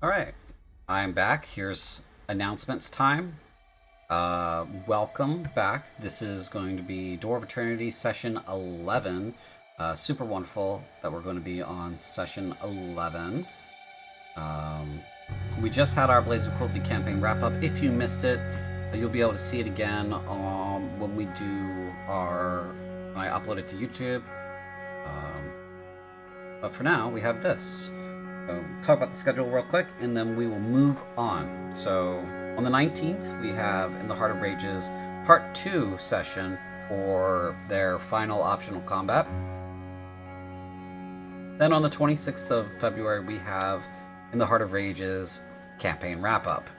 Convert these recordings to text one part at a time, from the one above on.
All right, I'm back. Here's announcements time. Welcome back. This is going to be Door of Eternity session 11. Super wonderful that we're going to be on session 11. Um, we just had our Blaze of Cruelty campaign wrap up. If you missed it, you'll be able to see it again when we do when I upload it to YouTube. But for now, we have this. So talk about the schedule real quick, and then we will move on. So on the 19th, we have In the Heart of Rages Part 2 session for their final optional combat. Then on the 26th of February, we have In the Heart of Rages campaign wrap-up.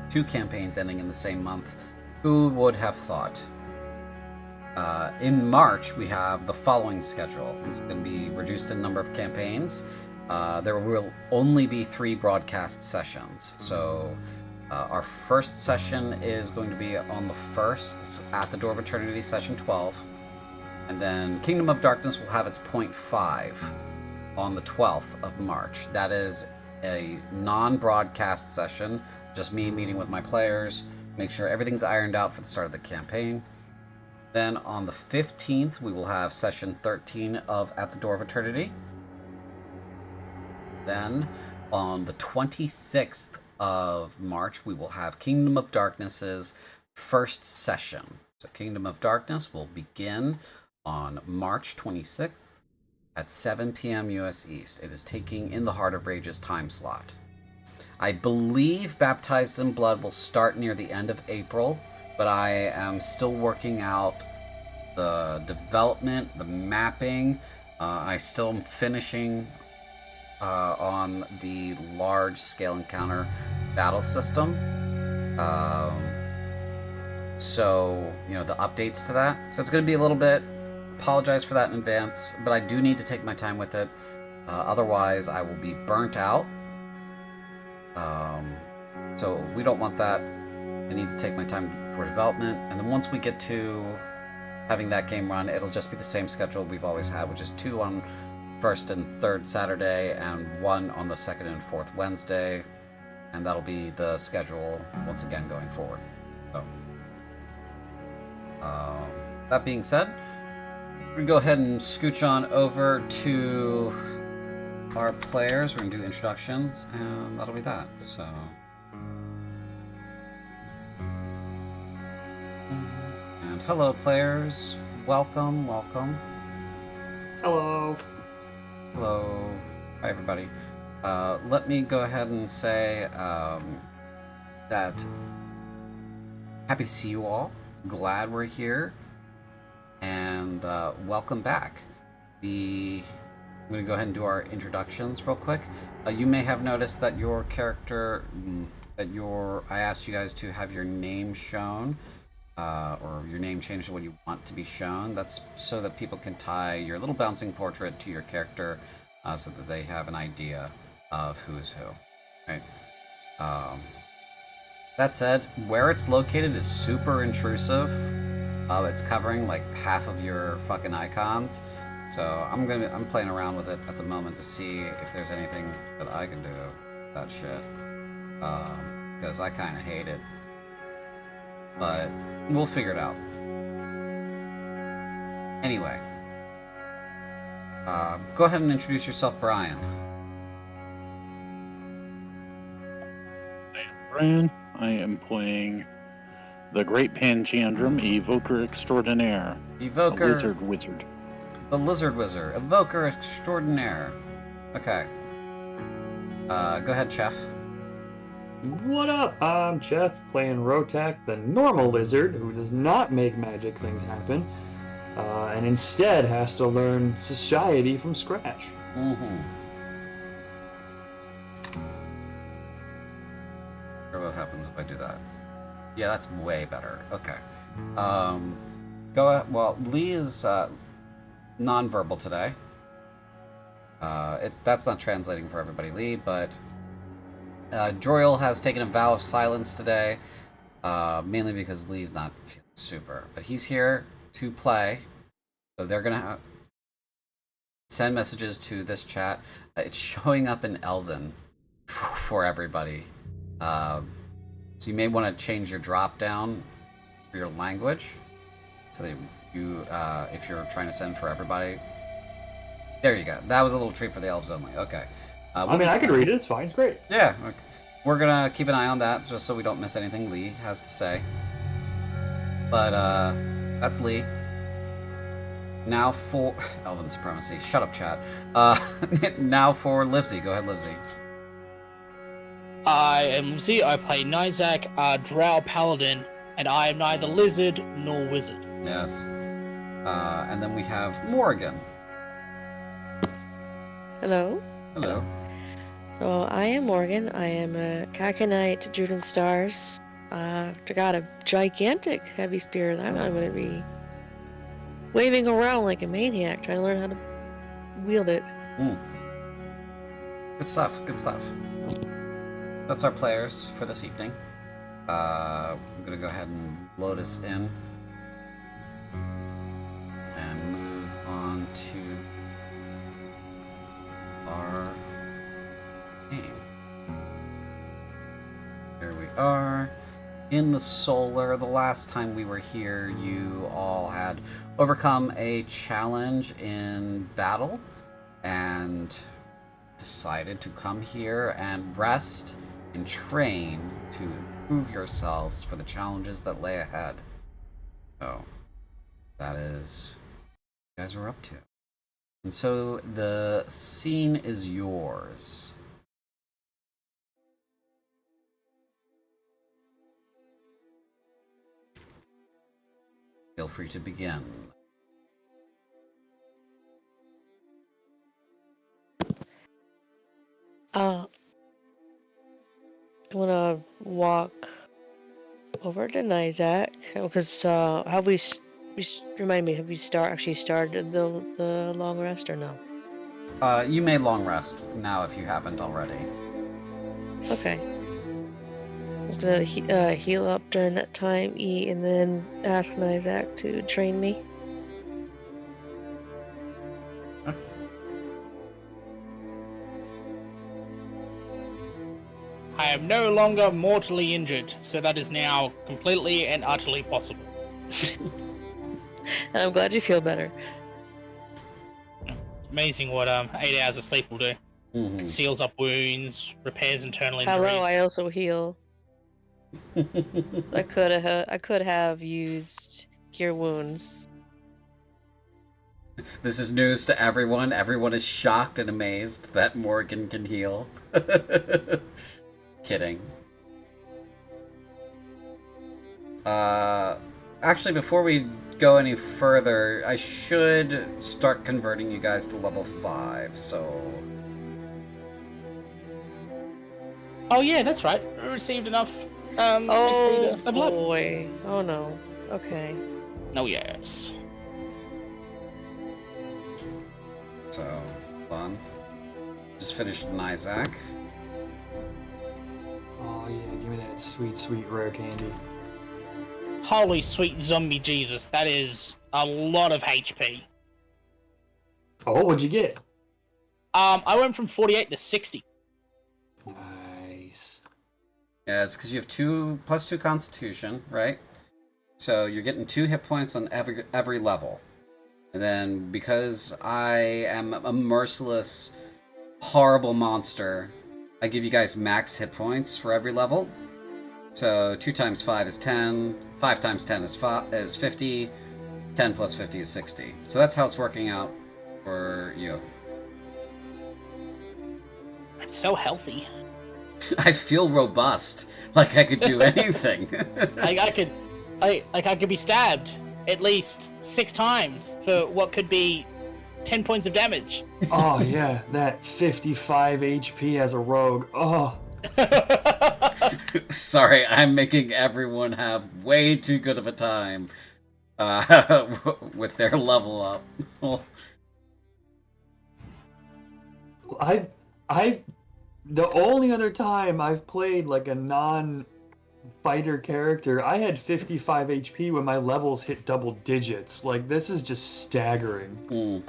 2 campaigns ending in the same month. Who would have thought? In March, we have the following schedule. It's going to be reduced in number of campaigns. There will only be 3 broadcast sessions. So our first session is going to be on the 1st at the Door of Eternity, session 12. And then Kingdom of Darkness will have its point 5 on the 12th of March. That is a non-broadcast session, just me meeting with my players, make sure everything's ironed out for the start of the campaign. Then on the 15th, we will have session 13 of At the Door of Eternity. Then on the 26th of March, we will have Kingdom of Darkness's first session. So Kingdom of Darkness will begin on March 26th at 7 p.m. US East. It is taking In the Heart of Rage's time slot. I believe Baptized in Blood will start near the end of April, but I am still working out the development, the mapping. I still am finishing on the large-scale encounter battle system. So, the updates to that. So it's going to be a little bit. Apologize for that in advance, but I do need to take my time with it. Otherwise, I will be burnt out. So we don't want that. I need to take my time for development. And then once we get to having that game run, it'll just be the same schedule we've always had, which is 2 on first and third Saturday and 1 on the second and fourth Wednesday. And that'll be the schedule once again going forward. So, that being said, we're going to go ahead and scooch on over to our players. We're going to do introductions, and that'll be that. So, and hello, players. Welcome. Hello. Hello. Hi, everybody. Let me go ahead and say that happy to see you all. Glad we're here. And welcome back. I'm going to go ahead and do our introductions real quick. You may have noticed that your character, I asked you guys to have your name shown, or your name changed to what you want to be shown. That's so that people can tie your little bouncing portrait to your character, so that they have an idea of who is who. Right? That said, where it's located is super intrusive. It's covering like half of your fucking icons. So I'm playing around with it at the moment to see if there's anything that I can do with that shit. Because I kind of hate it. But we'll figure it out. Anyway. Go ahead and introduce yourself, Brian. I am Brian. I am playing the Great Panchandrum, Evoker Extraordinaire. Evoker. The Lizard Wizard. The Lizard Wizard. Evoker Extraordinaire. Okay. Go ahead, Chef. What up? I'm Jeff, playing Rotak, the normal lizard who does not make magic things happen, and instead has to learn society from scratch. Mm-hmm. What happens if I do that? Yeah, that's way better. Okay. Well, Lee is non-verbal today. That's not translating for everybody, Lee, but Joriel has taken a vow of silence today, mainly because Lee's not feeling super. But he's here to play, so they're gonna send messages to this chat. It's showing up in Elven for everybody. So you may want to change your drop down for your language. So that you, if you're trying to send for everybody. There you go. That was a little treat for the elves only. Okay. I mean, I could read it. It's fine. It's great. Yeah. Okay. We're gonna keep an eye on that just so we don't miss anything Lee has to say. But that's Lee. Now for Elven Supremacy. Shut up, chat. Now for Livesey. Go ahead, Livesey. I am Livesey. I play Nizak, Drow Paladin, and I am neither lizard nor wizard. Yes. And then we have Morgan. Hello. Hello. So I am Morgan. I am a Kakanite Juden Stars. I got a gigantic heavy spear that I'm going to be waving around like a maniac, trying to learn how to wield it. Good stuff. Good stuff. That's our players for this evening. I'm gonna go ahead and load us in and move on to our game. Here we are in the solar. The last time we were here, you all had overcome a challenge in battle and decided to come here and rest and train to improve yourselves for the challenges that lay ahead. So that is what you guys were up to. And so the scene is yours. Feel free to begin. I want to walk over to Nizak because have we remind me, have we actually started the long rest or no? You may long rest now if you haven't already. Okay. I'm just gonna heal up during that time, eat, and then ask Nizak to train me. I am no longer mortally injured, so that is now completely and utterly possible. I'm glad you feel better. It's amazing what 8 hours of sleep will do. Mm-hmm. Seals up wounds, repairs internal injuries. Hello, I also heal. I could have used cure wounds. This is news to everyone. Everyone is shocked and amazed that Morgan can heal. Kidding. Actually, before we go any further, I should start converting you guys to level 5, so... Oh yeah, that's right. I received enough XP Oh to level up. boy. Oh no. Okay. Oh yes. So, hold on. Just finished Nizak. Oh yeah, give me that sweet, sweet rare candy. Holy sweet zombie Jesus, that is a lot of HP. Oh, what'd you get? I went from 48 to 60. Nice. Yeah, it's because you have 2 Constitution, right? So you're getting 2 hit points on every level. And then because I am a merciless, horrible monster, I give you guys max hit points for every level. So 2 times 5 is 10, 5 times 10 is 50, 10 plus 50 is 60. So that's how it's working out for you. It's so healthy. I feel robust, like I could do anything. I could be stabbed at least 6 times for what could be 10 points of damage. Oh yeah, that 55 HP as a rogue. Oh. Sorry, I'm making everyone have way too good of a time with their level up. The only other time I've played like a non-fighter character, I had 55 HP when my levels hit double digits. Like, this is just staggering.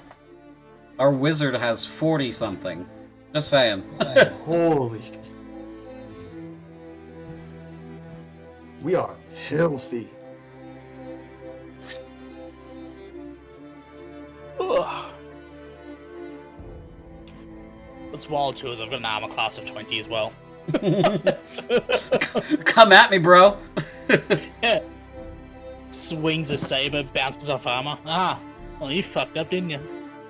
Our wizard has 40 something. Just saying. Holy. We are filthy. Ugh. What's wild too is I've got an armor class of 20 as well. Come at me, bro. Yeah. Swings a saber, bounces off armor. Ah, well, you fucked up, didn't you?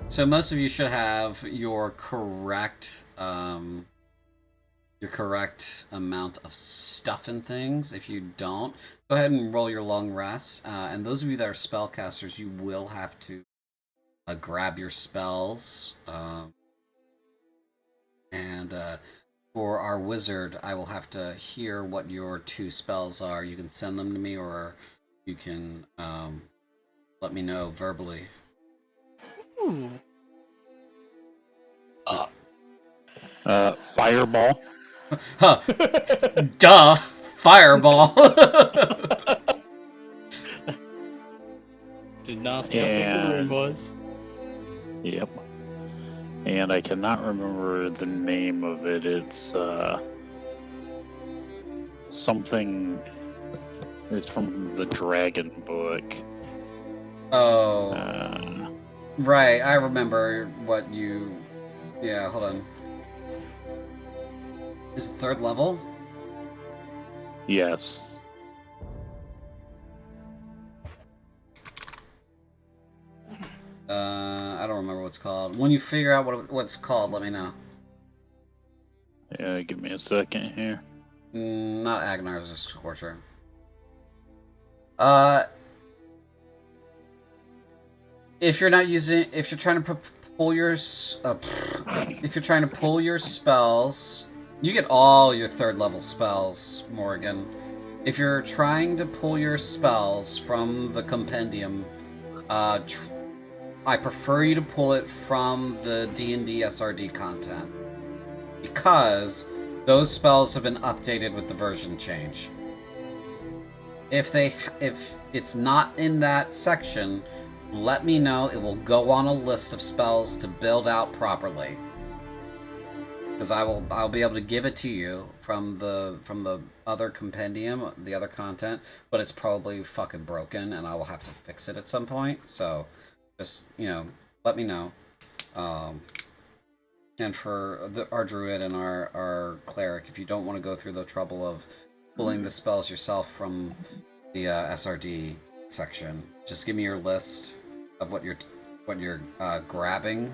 So most of you should have your correct amount of stuff and things. If you don't, go ahead and roll your long rest. And those of you that are spellcasters, you will have to grab your spells. And for our wizard, I will have to hear what your 2 spells are. You can send them to me, or you can let me know verbally. Ooh. Fireball. Huh. Duh. Fireball. Did not step in the room, boys. Yep. And I cannot remember the name of it. It's something. It's from the Dragon book. Oh. Right, I remember what you... Yeah, hold on. Is it 3rd level? Yes. I don't remember what it's called. When you figure out what it's called, let me know. Yeah, give me a second here. Not Agnar's a Scorcher. If you're not using... If you're trying to pull your... if you're trying to pull your spells... You get all your 3rd level spells, Morgan. If you're trying to pull your spells from the compendium, I prefer you to pull it from the D&D SRD content, because those spells have been updated with the version change. If it's not in that section, let me know. It will go on a list of spells to build out properly. Because I'll be able to give it to you from the other compendium, the other content, but it's probably fucking broken, and I will have to fix it at some point. So, just let me know. And for our druid and our cleric, if you don't want to go through the trouble of pulling the spells yourself from the SRD section, just give me your list of what you're grabbing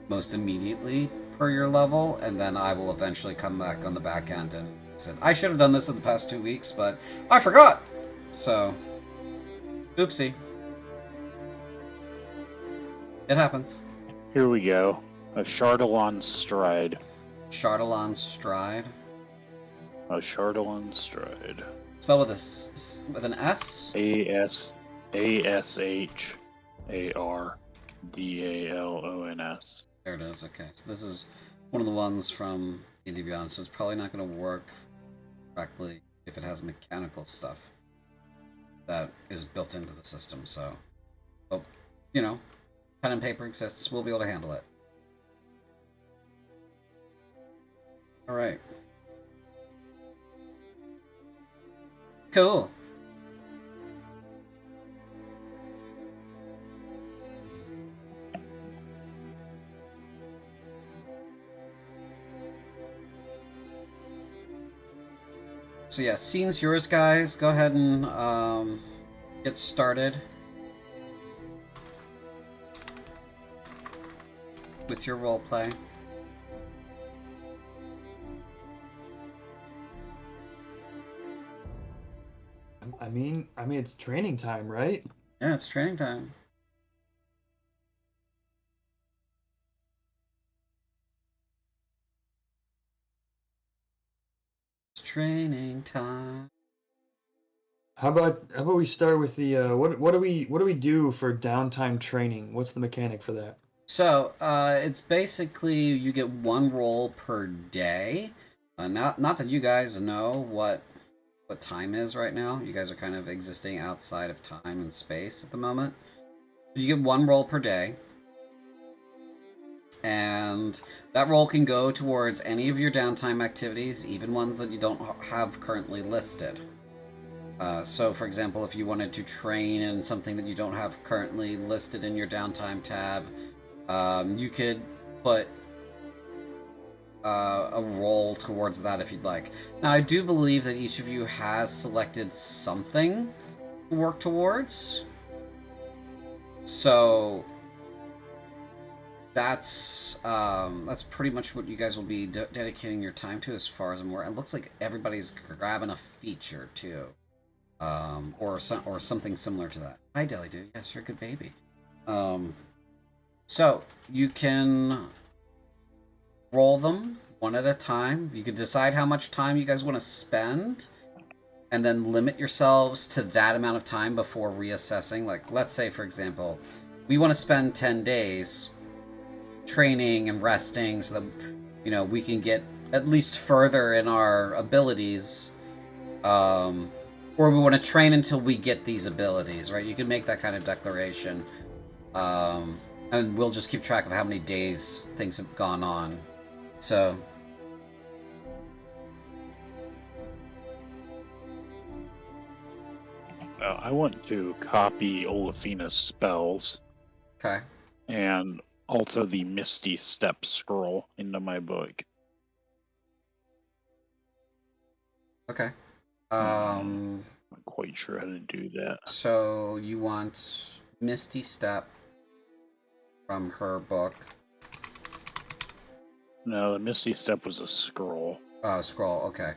most immediately for your level, and then I will eventually come back on the back end and said, I should have done this in the past 2 weeks, but I forgot! So, oopsie. It happens. Here we go. A Chardalon Stride. Chardalon Stride. A Chardalon Stride. Spell with with an S? ASHARDALONS. There it is, okay. So this is one of the ones from D&D Beyond, so it's probably not going to work correctly if it has mechanical stuff that is built into the system, so... But, pen and paper exists, we'll be able to handle it. Alright. Cool. So yeah, scene's yours, guys. Go ahead and get started with your roleplay. I mean, it's training time, right? Yeah, it's training time. It's training time. How about we start with the what do we do for downtime training? What's the mechanic for that? So, it's basically you get 1 roll per day. Not that you guys know what time is right now. You guys are kind of existing outside of time and space at the moment. You get 1 roll per day. And that roll can go towards any of your downtime activities, even ones that you don't have currently listed. So, for example, if you wanted to train in something that you don't have currently listed in your downtime tab, you could put a roll towards that if you'd like. Now, I do believe that each of you has selected something to work towards. So that's pretty much what you guys will be dedicating your time to, as far as I'm aware. It looks like everybody's grabbing a feature too, or something similar to that. Hi, Deli Dude. Yes, you're a good baby. So you can roll them one at a time. You can decide how much time you guys want to spend, and then limit yourselves to that amount of time before reassessing. Like, let's say, for example, we want to spend 10 days training and resting so that, you know, we can get at least further in our abilities, or we want to train until we get these abilities, right? You can make that kind of declaration, and we'll just keep track of how many days things have gone on. So I want to copy Olafina's spells. okay. And also the Misty Step scroll into my book. Okay. I'm not quite sure how to do that. So you want Misty Step from her book. No, the Misty Step was a scroll. Oh, scroll, okay.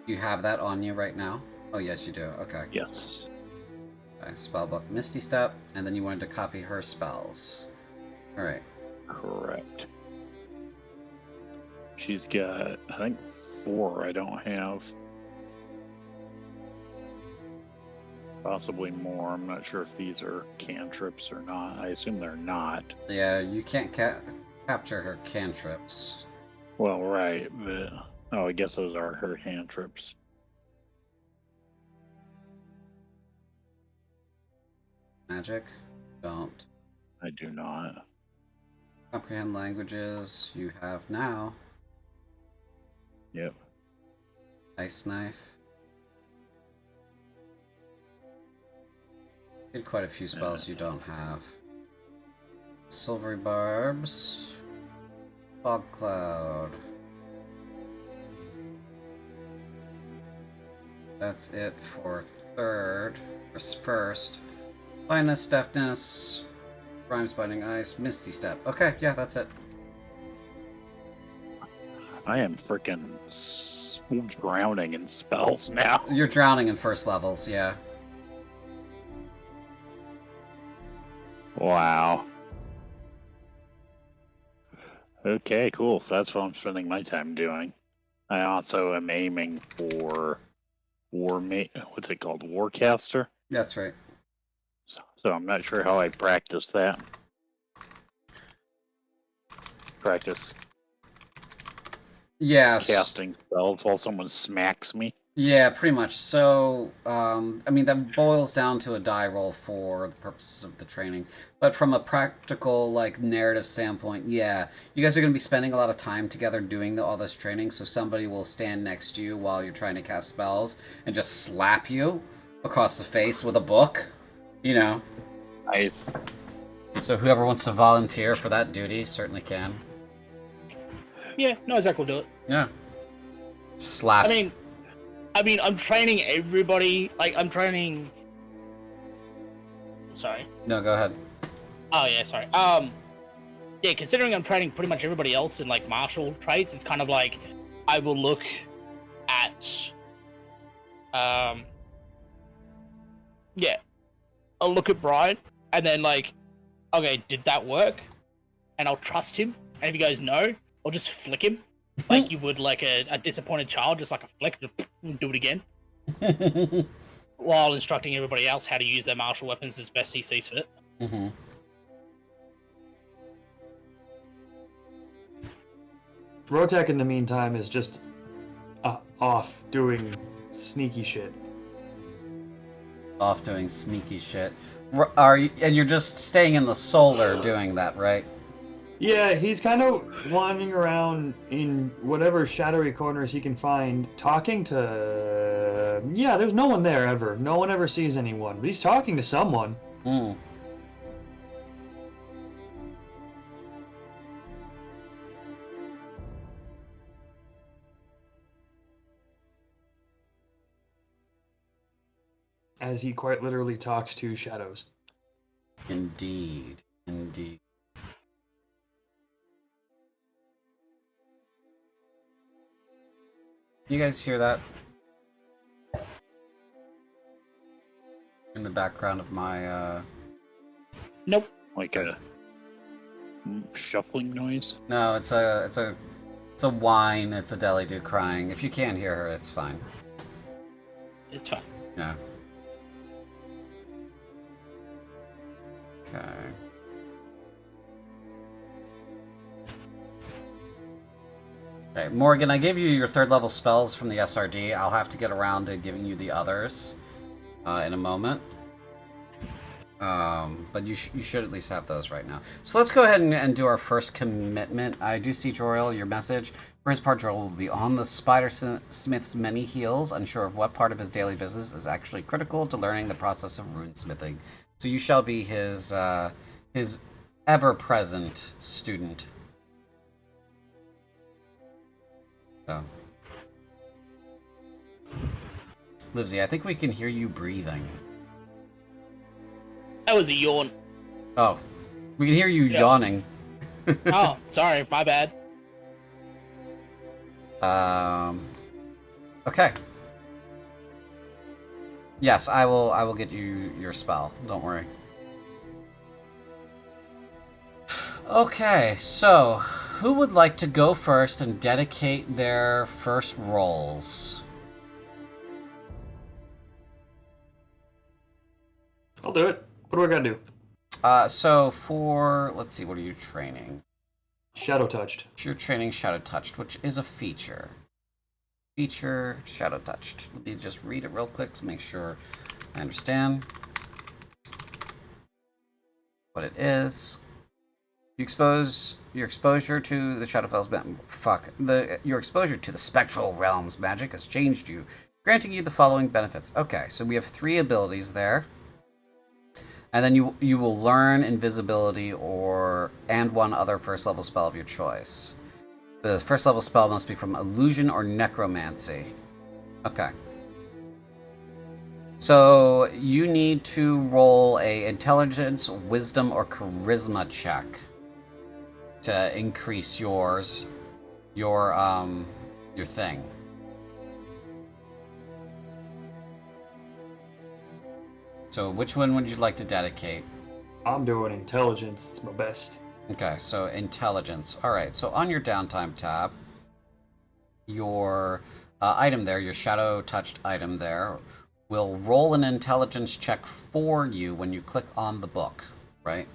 You have that on you right now? Oh, yes, you do. Okay. Yes. Okay, spellbook, Misty Step, and then you wanted to copy her spells. Alright. Correct. She's got, I think, 4 I don't have. Possibly more. I'm not sure if these are cantrips or not. I assume they're not. Yeah, you can't capture her cantrips. Well, right, but... Oh, I guess those are her cantrips. Magic? Don't. I do not. Comprehend languages, you have now. Yep. Ice Knife. Did quite a few spells you don't have. Silvery Barbs. Fog Cloud. That's it for third. Or first. Blindness, Deafness, Rhymes Binding Ice, Misty Step. Okay, yeah, that's it. I am freaking drowning in spells now. You're drowning in first levels, yeah. Wow. Okay, cool. So that's what I'm spending my time doing. I also am aiming for what's it called? Warcaster? That's right. So I'm not sure how I practice that. Practice Yeah. casting spells while someone smacks me. Yeah, pretty much. So, I mean, that boils down to a die roll for the purposes of the training. But from a practical, like, narrative standpoint, yeah, you guys are going to be spending a lot of time together doing all this training, so somebody will stand next to you while you're trying to cast spells and just slap you across the face with a book, you know. Nice. So whoever wants to volunteer for that duty certainly can. Yeah, no, Zach will do it. Yeah. Slaps. I mean, I'm training everybody. Like, I'm training. Sorry. No, go ahead. Oh yeah, sorry. Yeah, considering I'm training pretty much everybody else in like martial traits, it's kind of like I will look at. Yeah, I'll look at Brian and then like, okay, did that work? And I'll trust him. And if he goes no, I'll just flick him. Like you would like a disappointed child, just like a flick, just do it again. While instructing everybody else how to use their martial weapons as best he sees fit. Mm-hmm. Rotek, in the meantime, is just off doing sneaky shit. Off doing sneaky shit. Are you, and you're just staying in the solar doing that, right? Yeah, he's kind of wandering around in whatever shadowy corners he can find, talking to. Yeah, there's no one there ever. No one ever sees anyone. But he's talking to someone. Hmm. As he quite literally talks to shadows. Indeed. Indeed. You guys hear that? In the background of my, Nope. Like a shuffling noise. No, it's a whine, it's a deli dude crying. If you can't hear her, it's fine. It's fine. Yeah. Okay. Okay, Morgan, I gave you your 3rd level spells from the SRD. I'll have to get around to giving you the others in a moment. But you should at least have those right now. So let's go ahead and do our first commitment. I do see Joriel, your message. For his part, Joriel will be on the Spider Smith's many heels, unsure of what part of his daily business is actually critical to learning the process of runesmithing. So you shall be his ever-present student. So. Livesy, I think we can hear you breathing. That was a yawn. Oh, we can hear you yawning. Oh, sorry, my bad. Okay. Yes, I will get you your spell. Don't worry. Okay, so who would like to go first and dedicate their first rolls? I'll do it. What do I gotta do? So for, let's see, what are you training? Shadow touched. You're training Shadow Touched, which is a feature. Feature, Shadow Touched. Let me just read it real quick to make sure I understand what it is. You expose your exposure to the Shadowfell's your exposure to the spectral realms magic has changed you, granting you the following benefits. Okay, so we have 3 abilities there. And then you will learn invisibility and one other 1st level spell of your choice. The 1st level spell must be from illusion or necromancy. Okay. So you need to roll a intelligence, wisdom, or charisma check to increase your thing. So which one would you like to dedicate? I'm doing intelligence. It's my best. Okay, so intelligence. All right, so on your downtime tab, your item there, your shadow touched item there, will roll an intelligence check for you when you click on the book, right?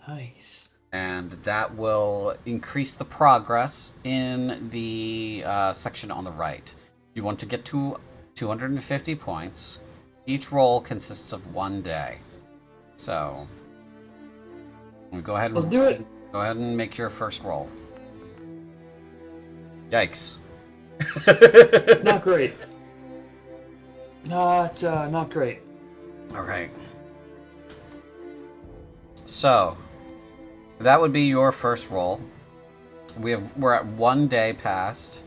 Nice. And that will increase the progress in the section on the right. You want to get to 250 points. Each roll consists of 1 day. So, go ahead and Let's do it. Go ahead and make your first roll. Yikes. Not great. No, it's not great. All right. So, that would be your first roll. We're at 1 day past.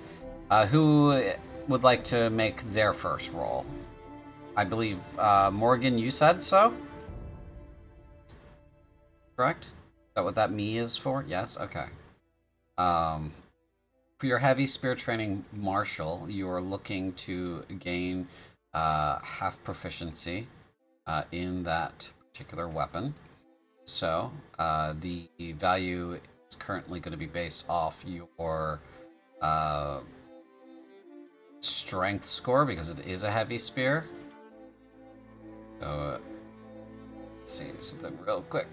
Who would like to make their first roll? I believe, Morgan, you said so? Correct? Is that what that me is for? Yes? Okay. For your heavy spear training martial, you are looking to gain half proficiency in that particular weapon. So, the value is currently going to be based off your strength score because it is a heavy spear. So, let's see something real quick.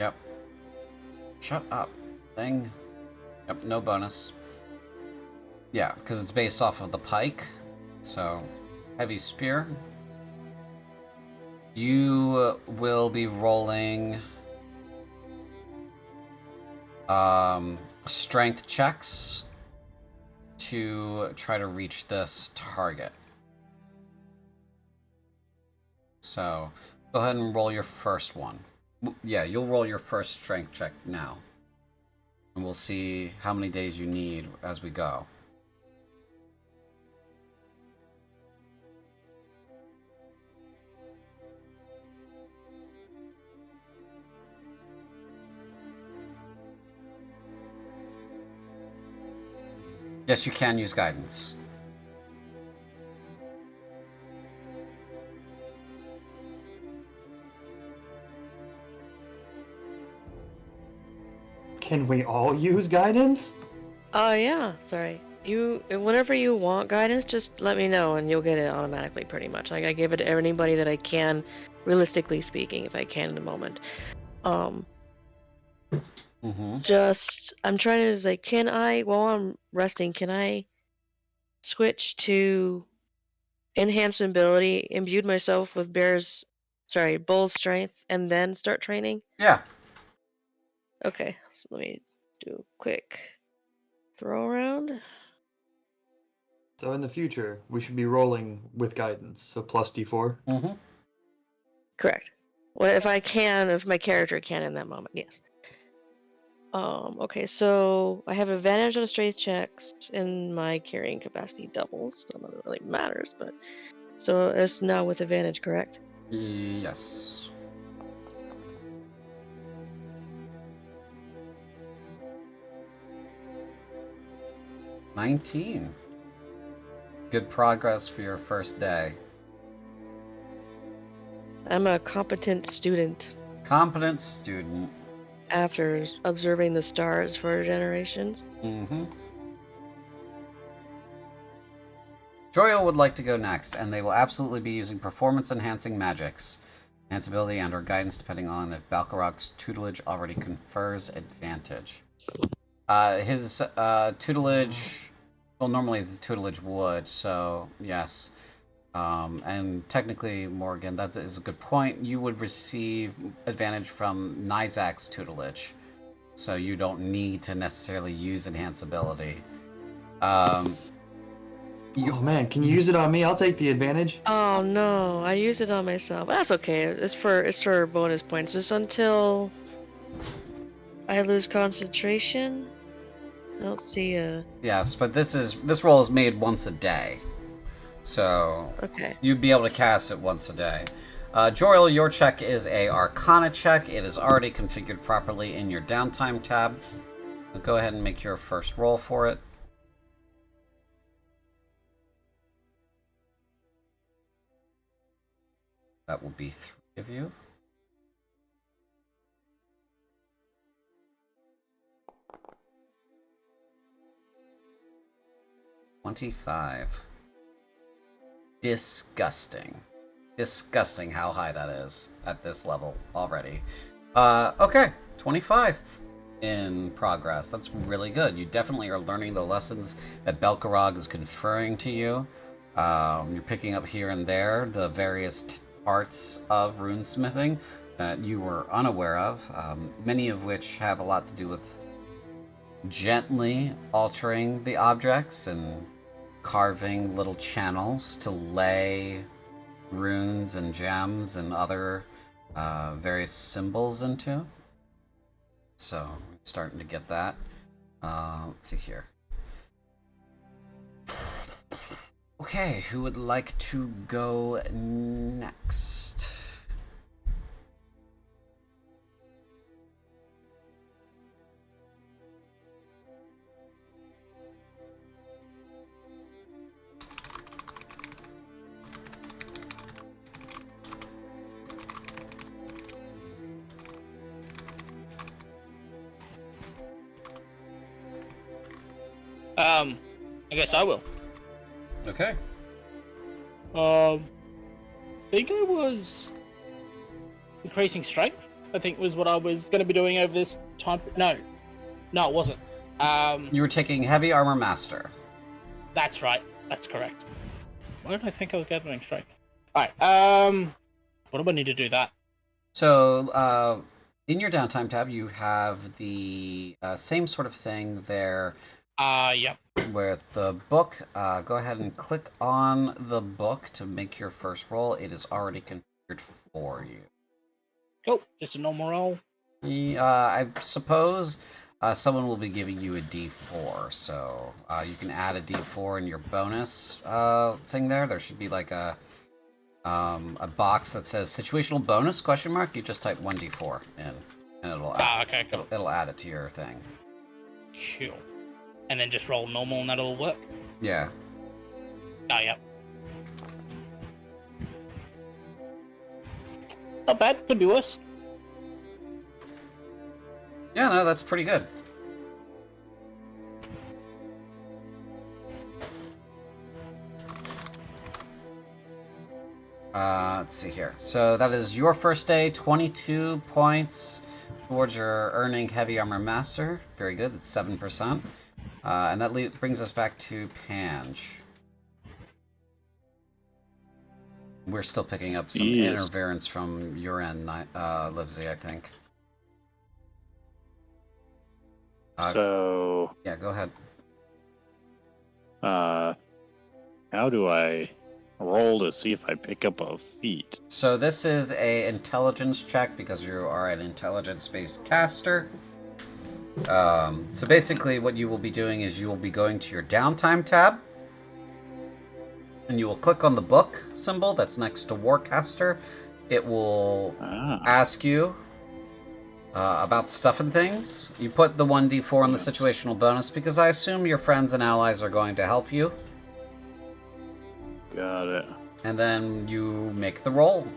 Yep. Shut up, thing. Yep, no bonus. Yeah, because it's based off of the pike. So, heavy spear. You will be rolling strength checks to try to reach this target. So, go ahead and roll your first one. Yeah, you'll roll your first strength check now. And we'll see how many days you need as we go. Yes, you can use guidance. Can we all use guidance? Yeah, sorry. Whenever you want guidance, just let me know and you'll get it automatically pretty much. Like, I give it to anybody that I can, realistically speaking, if I can in the moment. I'm trying to, like, while I'm resting, can I switch to enhanced ability, imbued myself with bull's strength, and then start training? Yeah. Okay, so let me do a quick throw around. So in the future, we should be rolling with guidance, so plus d4. Mm-hmm. Correct. Well, if my character can in that moment, yes. Okay, so I have advantage on strength checks and my carrying capacity doubles. So none of it really matters, but so it's now with advantage, correct? Yes. $19. Good progress for your first day. I'm a competent student Competent student. after observing the stars for generations. Mm-hmm. Joyo would like to go next, and they will absolutely be using performance-enhancing magics. Enhance ability and/or guidance depending on if Balkarok's tutelage already confers advantage. His tutelage... Well, normally the tutelage would, so yes. And technically, Morgan, that is a good point. You would receive advantage from Nizak's tutelage, so you don't need to necessarily use enhance ability. Oh man, can you use it on me? I'll take the advantage. Oh no, I used it on myself. That's okay. It's for bonus points. It's until I lose concentration. I don't see a... Yes, but this roll is made once a day, so Okay. you'd be able to cast it once a day. Joriel, your check is a Arcana check. It is already configured properly in your downtime tab. So go ahead and make your first roll for it. That will be 3 of you. $25. Disgusting. Disgusting how high that is at this level already. Okay, 25 in progress. That's really good. You definitely are learning the lessons that Belkarog is conferring to you. You're picking up here and there the various parts of runesmithing that you were unaware of, many of which have a lot to do with gently altering the objects and carving little channels to lay runes and gems and other various symbols into. So, I'm starting to get that. Let's see here. Okay, who would like to go next? I guess I will. Okay. I think I was increasing strength. I think was what I was going to be doing over this time. No, it wasn't. You were taking Heavy Armor Master. That's right. That's correct. Why did I think I was gathering strength? Alright, what do I need to do that? So, in your downtime tab, you have the same sort of thing there Yep. with the book. Go ahead and click on the book to make your first roll. It is already configured for you. Cool. Just a normal roll. I suppose someone will be giving you a D4, so you can add a D4 in your bonus thing there. There should be like a box that says situational bonus question mark. You just type 1d4 in, and it'll Okay, cool. it'll add it to your thing. Cool. And then just roll normal and that'll work? Yeah. Yep. Not bad. Could be worse. Yeah, no, that's pretty good. Let's see here. So that is your first day, 22 points towards your earning heavy armor master. Very good, that's 7%. And that brings us back to Pange. We're still picking up some Yes. interference from your end, Livesey, I think. So, Yeah, go ahead. how do I roll to see if I pick up a feat? So this is a intelligence check because you are an intelligence-based caster. So basically what you will be doing is you will be going to your downtime tab, and you will click on the book symbol that's next to Warcaster. It will ask you about stuff and things. You put the 1d4 on the situational bonus because I assume your friends and allies are going to help you. Got it. And then you make the roll.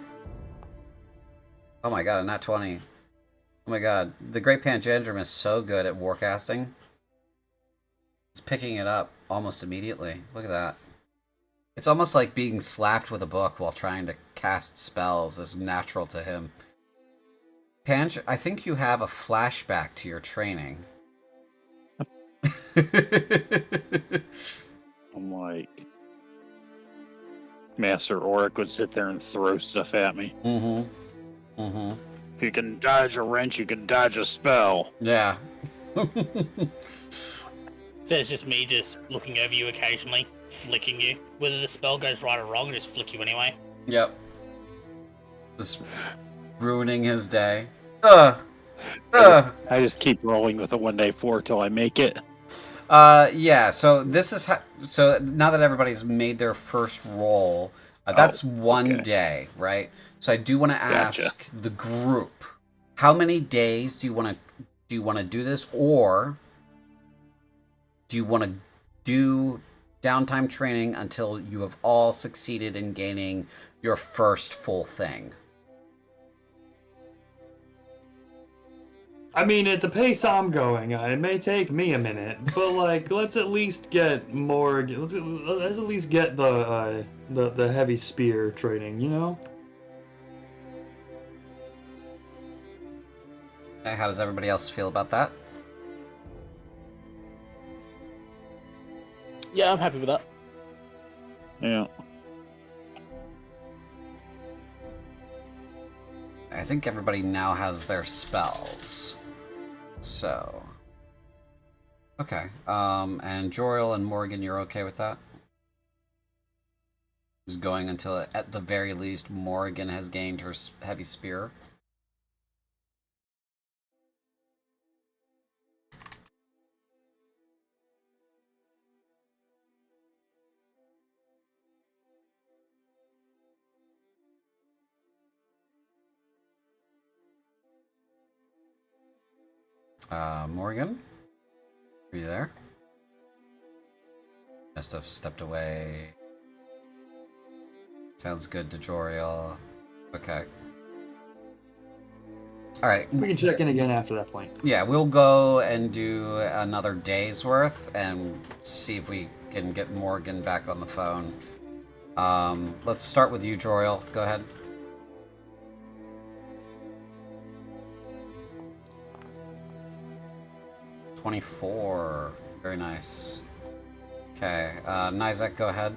Oh my god, a nat 20. Oh my god, the Great Pangendrum is so good at warcasting. It's picking it up almost immediately. Look at that. It's almost like being slapped with a book while trying to cast spells is natural to him. Pange, I think you have a flashback to your training. I'm like, Master Auric would sit there and throw stuff at me. Mm-hmm. Mm-hmm. If you can dodge a wrench, you can dodge a spell. Yeah. So it's just me just looking over you occasionally, flicking you. Whether the spell goes right or wrong, I just flick you anyway. Yep. Just ruining his day. Ugh. Ugh. I just keep rolling with a 1d4 till I make it. Yeah, so this is so now that everybody's made their first roll, that's one day, right? So I do want to ask the group, how many days do you want to do this, or do you want to do downtime training until you have all succeeded in gaining your first full thing? I mean, at the pace I'm going, it may take me a minute, but like, let's at least get more. Let's at least get the heavy spear training, you know? Okay, how does everybody else feel about that? Yeah, I'm happy with that. Yeah. I think everybody now has their spells. So, okay. And Joriel and Morgan, you're okay with that? Just going until, at the very least, Morgan has gained her heavy spear. Morgan? Are you there? Must have stepped away. Sounds good to Joriel. Okay. Alright. We can check in again after that point. Yeah, we'll go and do another day's worth and see if we can get Morgan back on the phone. Let's start with you, Joriel. Go ahead. $24. Very nice. Okay, Nizek, go ahead.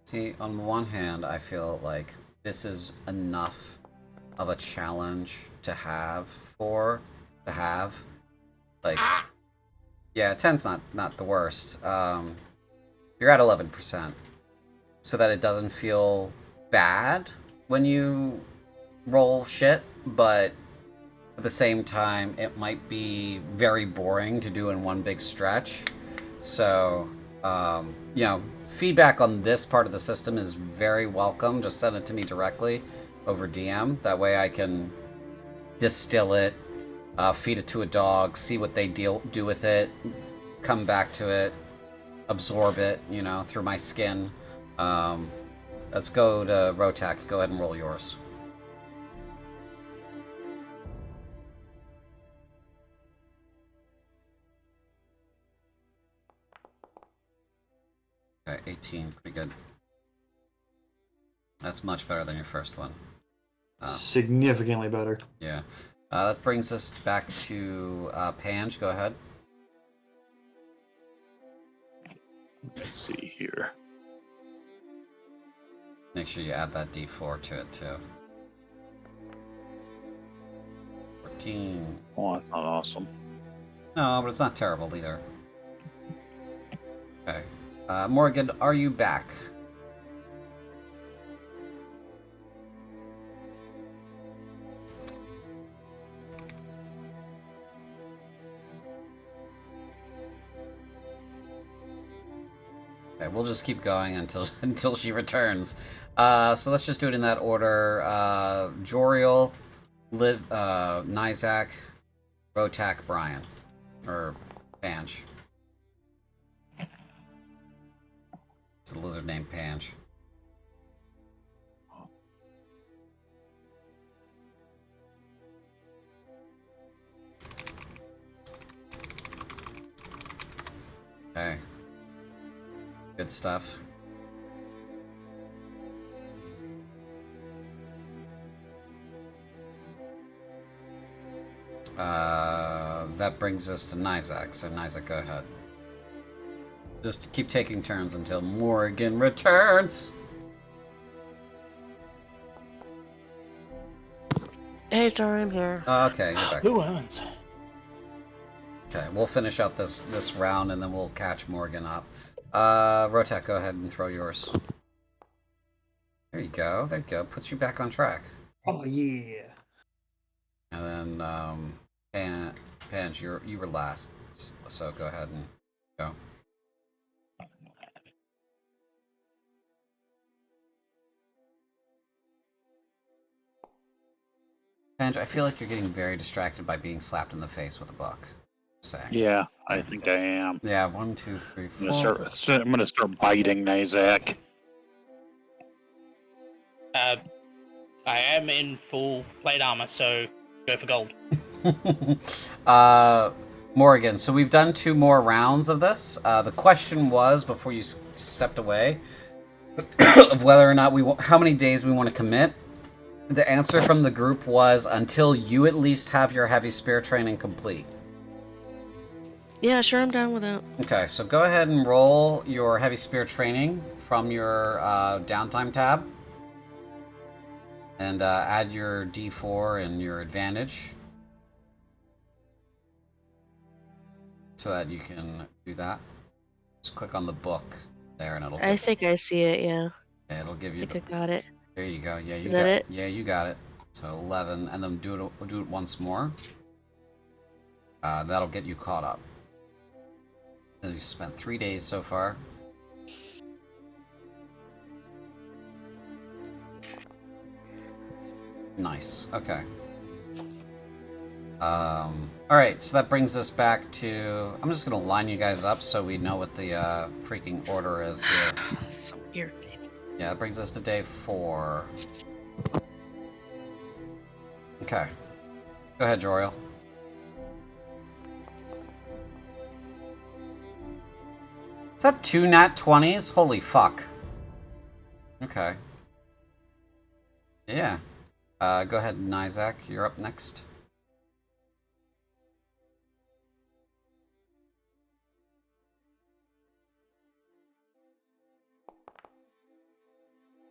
See, on the one hand, I feel like this is enough of a challenge to have like, yeah, 10's not the worst. You're at 11%, so that it doesn't feel bad when you roll shit, but at the same time, it might be very boring to do in one big stretch. So, you know, feedback on this part of the system is very welcome. Just send it to me directly over DM. That way I can distill it, feed it to a dog, see what they do with it, come back to it, absorb it, you know, through my skin. Let's go to Rotak. Go ahead and roll yours. Okay, 18. Pretty good. That's much better than your first one. Significantly better. Yeah. That brings us back to Pange. Go ahead. Let's see here. Make sure you add that D4 to it too. 14. Oh, that's not awesome. No, but it's not terrible either. Okay. Morgan, are you back? Okay, we'll just keep going until she returns. So let's just do it in that order. Joriel, Nizak, Rotak, Brian. Or Pange. It's a lizard named Pange. Okay. Good stuff. That brings us to Nizak. So Nizak, go ahead. Just keep taking turns until Morgan returns. Hey, sorry, I'm here. Okay, you're back. Who owns? Okay, we'll finish out this round and then we'll catch Morgan up. Rotak, go ahead and throw yours. There you go. There you go. Puts you back on track. Oh yeah. And then Pange, you were last, so go ahead and go. Pange, I feel like you're getting very distracted by being slapped in the face with a book. Saying. Yeah, I think I am. Yeah, 1, 2, 3, 4. I'm gonna start biting Nizak. I am in full plate armor, so go for gold. Morgan, so we've done 2 more rounds of this. The question was, before you stepped away, of whether or not how many days we want to commit. The answer from the group was until you at least have your heavy spear training complete. Yeah, sure, I'm down with that. Okay, so go ahead and roll your heavy spear training from your downtime tab. And add your D4 and your advantage. So that you can do that. Just click on the book there and it'll... I think I see it, yeah. Yeah, it'll give you I think I got it. There you go. Yeah, you Is got that it? Yeah, you got it. So 11, and then do it once more. That'll get you caught up. And you spent 3 days so far. Nice. Okay. Alright, so that brings us back to... I'm just gonna line you guys up so we know what the freaking order is here. So irritating. Yeah, that brings us to day 4. Okay. Go ahead, Joriel. Is that 2 nat 20s? Holy fuck. Okay. Yeah. Go ahead, Nizak. You're up next.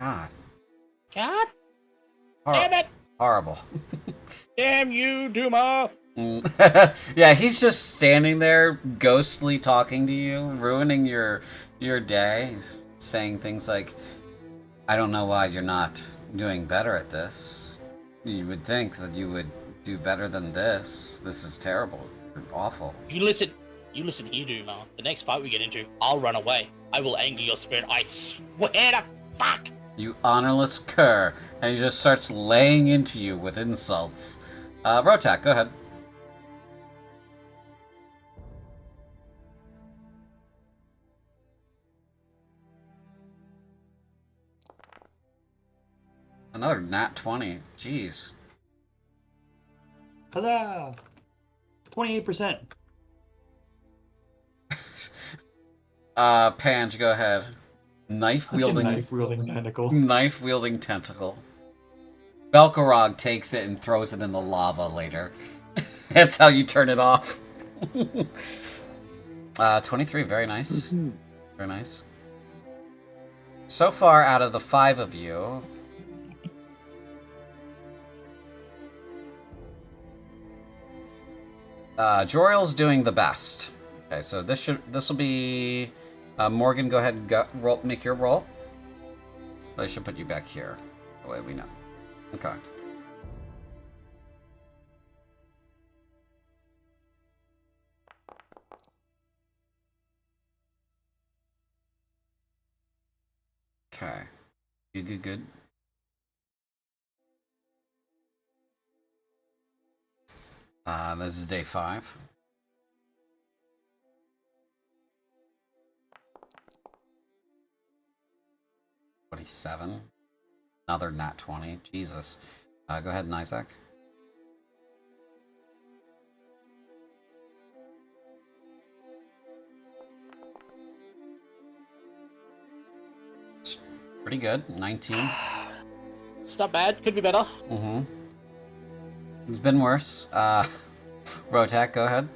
God. God Hor- damn it! Horrible. Damn you, Duma! Yeah, he's just standing there, ghostly talking to you, ruining your day, He's saying things like, "I don't know why you're not doing better at this. You would think that you would do better than this. This is terrible. You're awful." You listen here, Duma. The next fight we get into, I'll run away. I will anger your spirit. I swear to fuck. You honorless cur, and he just starts laying into you with insults. Rotak, go ahead. Another nat 20. Jeez. Huzzah! 28%. Pange, go ahead. Knife-wielding... Knife-wielding tentacle. Knife-wielding tentacle. Belkorog takes it and throws it in the lava later. That's how you turn it off. 23, very nice. Very nice. So far, out of the 5 of you... Joriel's doing the best. Okay, so this will be Morgan. Go ahead and make your roll. I should put you back here. The way we know. Okay. Okay. Good. This is day 5. $27. Another nat 20. Jesus. Go ahead, and Isaac. It's pretty good. 19. It's not bad. Could be better. Mm-hmm. It's been worse. Rotak, go ahead.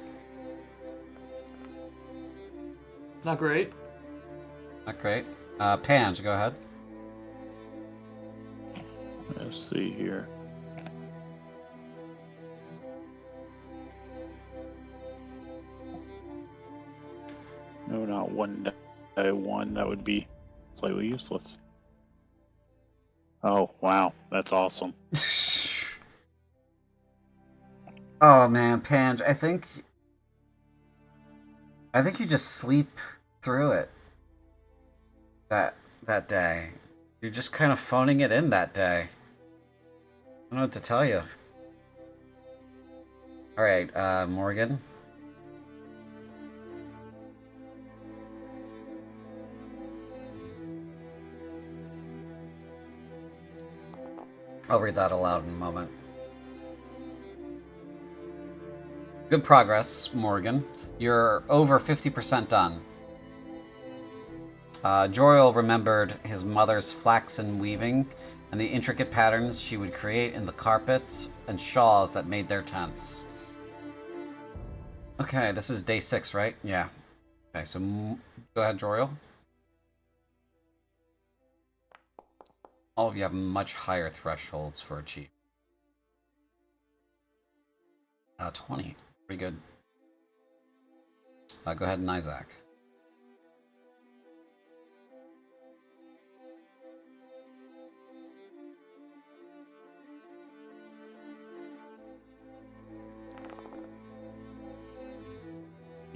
Not great. Not great. Pange, go ahead. Let's see here. No, not 1 die 1. That would be slightly useless. Oh, wow. That's awesome. Oh man, Pange, I think you just sleep through it. That day. You're just kind of phoning it in that day. I don't know what to tell you. Alright, Morgan. I'll read that aloud in a moment. Good progress, Morgan. You're over 50% done. Joriel remembered his mother's flaxen weaving and the intricate patterns she would create in the carpets and shawls that made their tents. Okay, this is day 6, right? Yeah. Okay, so go ahead, Joriel. All of you have much higher thresholds for achievement. 20. Pretty good. Go ahead and Isaac.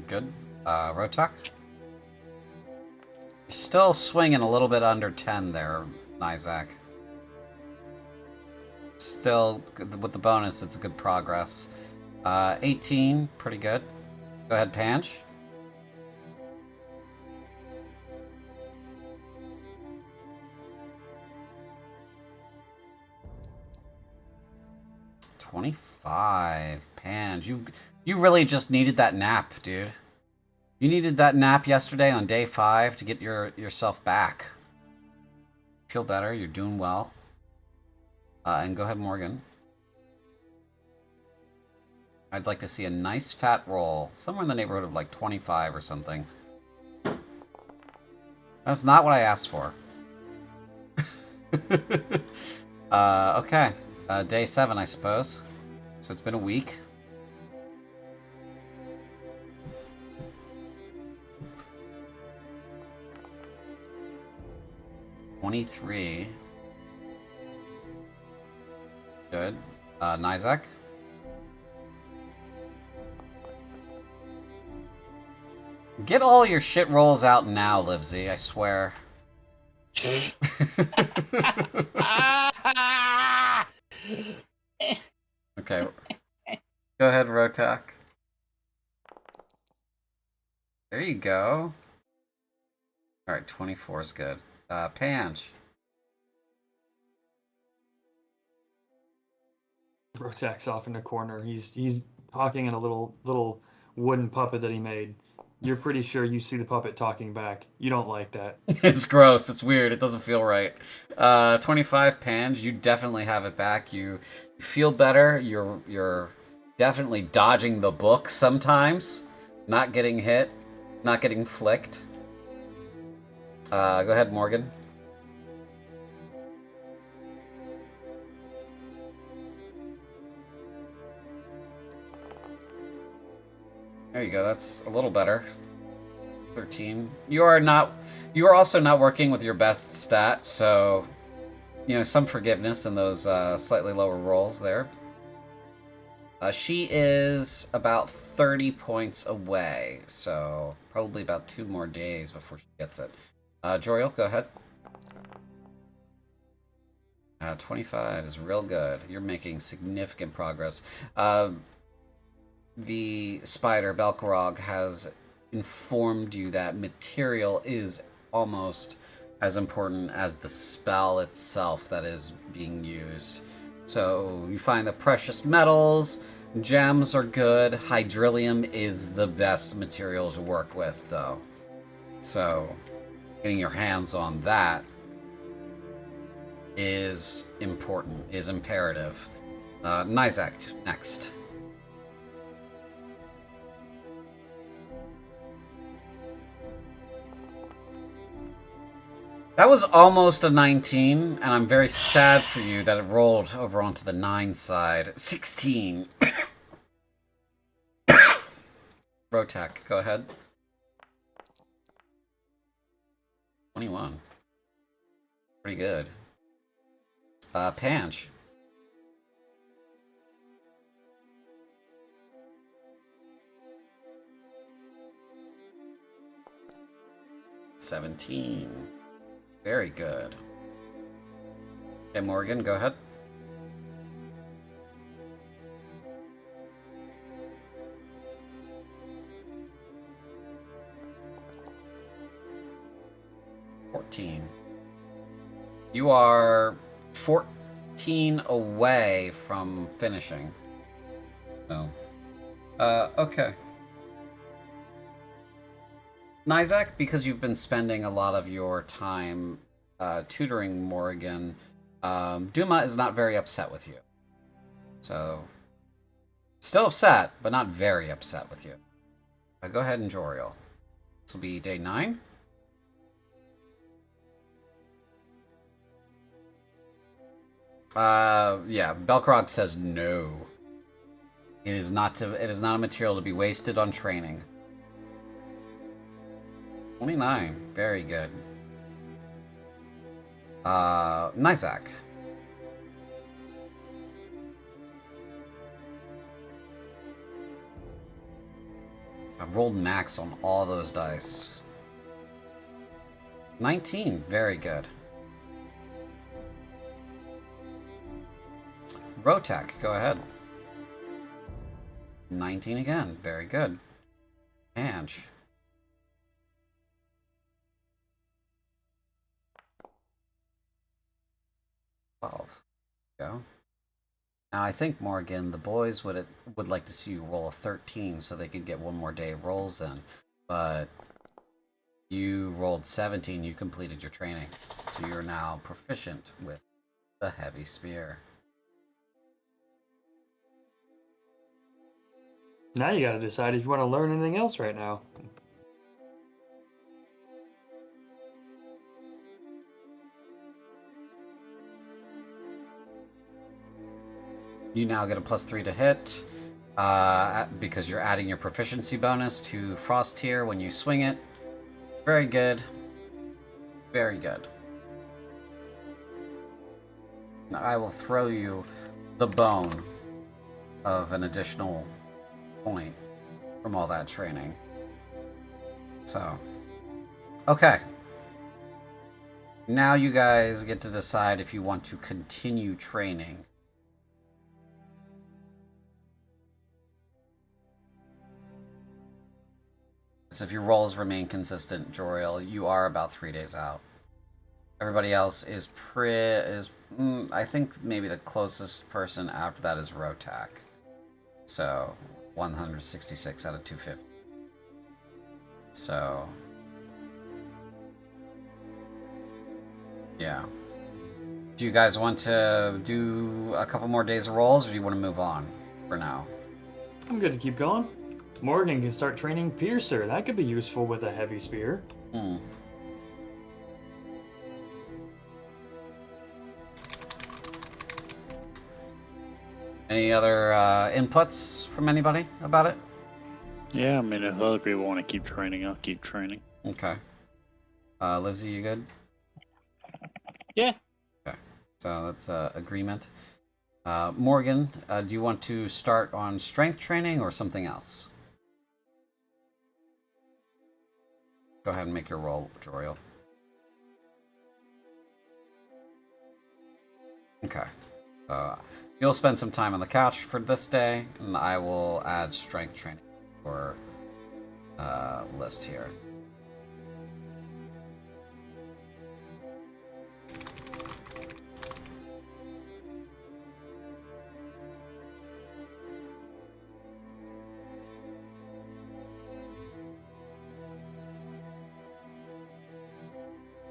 Good. Rotak? You're still swinging a little bit under 10 there, Isaac. Still, with the bonus, it's a good progress. 18, pretty good. Go ahead, Pange. $25, Pange. You really just needed that nap, dude. You needed that nap yesterday on day 5 to get yourself back. Feel better. You're doing well. And go ahead, Morgan. I'd like to see a nice fat roll. Somewhere in the neighborhood of like 25 or something. That's not what I asked for. Okay. Day 7, I suppose. So it's been a week. $23. Good. Nizak? Get all your shit rolls out now, Livesy, I swear. Okay. Go ahead, Rotak. There you go. Alright, 24 is good. Pange. Rotak's off in the corner. He's talking in a little wooden puppet that he made. You're pretty sure you see the puppet talking back. You don't like that. It's gross. It's weird. It doesn't feel right. 25 Pange. You definitely have it back. You feel better. You're definitely dodging the book sometimes. Not getting hit. Not getting flicked. Go ahead, Morgan. There you go. That's a little better. 13. You are also not working with your best stat, so some forgiveness in those slightly lower rolls there. She is about 30 points away, so probably about 2 more days before she gets it. Joriel, go ahead. 25 is real good. You're making significant progress. The spider, Belkorog, has informed you that material is almost as important as the spell itself that is being used. So you find the precious metals, gems are good. Hydrillium is the best material to work with, though. So getting your hands on that is important, is imperative. Nizak, next. That was almost a 19, and I'm very sad for you that it rolled over onto the 9 side. 16. Rotak, go ahead. 21. Pretty good. Pange. $17. Very good. Okay, Morgan, go ahead. $14. You are 14 away from finishing. So, okay. Nizak, because you've been spending a lot of your time tutoring Morgan, Duma is not very upset with you. So, still upset, but not very upset with you. Go ahead and Joriel. This will be day 9. Yeah, Belkorog says no. It is not a material to be wasted on training. 29. Very good. Nizak. I've rolled max on all those dice. 19. Very good. Rotak, go ahead. 19 again. Very good. Pange. 12. Go. Now I think, Morgan, the boys would like to see you roll a 13 so they could get one more day of rolls in. But you rolled 17, you completed your training. So you're now proficient with the heavy spear. Now you gotta decide if you want to learn anything else right now. You now get a +3 to hit because you're adding your proficiency bonus to Frost Tier when you swing it. Very good. Very good. Now I will throw you the bone of an additional point from all that training. So, okay. Now you guys get to decide if you want to continue training. So if your rolls remain consistent, Joriel, you are about 3 days out. Everybody else is I think maybe the closest person after that is Rotak. So 166 out of 250. So yeah. Do you guys want to do a couple more days of rolls, or do you want to move on for now? I'm good to keep going. Morgan can start training Piercer. That could be useful with a heavy spear. Hmm. Any other inputs from anybody about it? Yeah, I mean, if other people want to keep training, I'll keep training. Okay. Livesy, you good? Yeah. Okay. So that's agreement. Morgan, do you want to start on strength training or something else? Go ahead and make your roll, Joriel. Okay. You'll spend some time on the couch for this day, and I will add strength training for list here.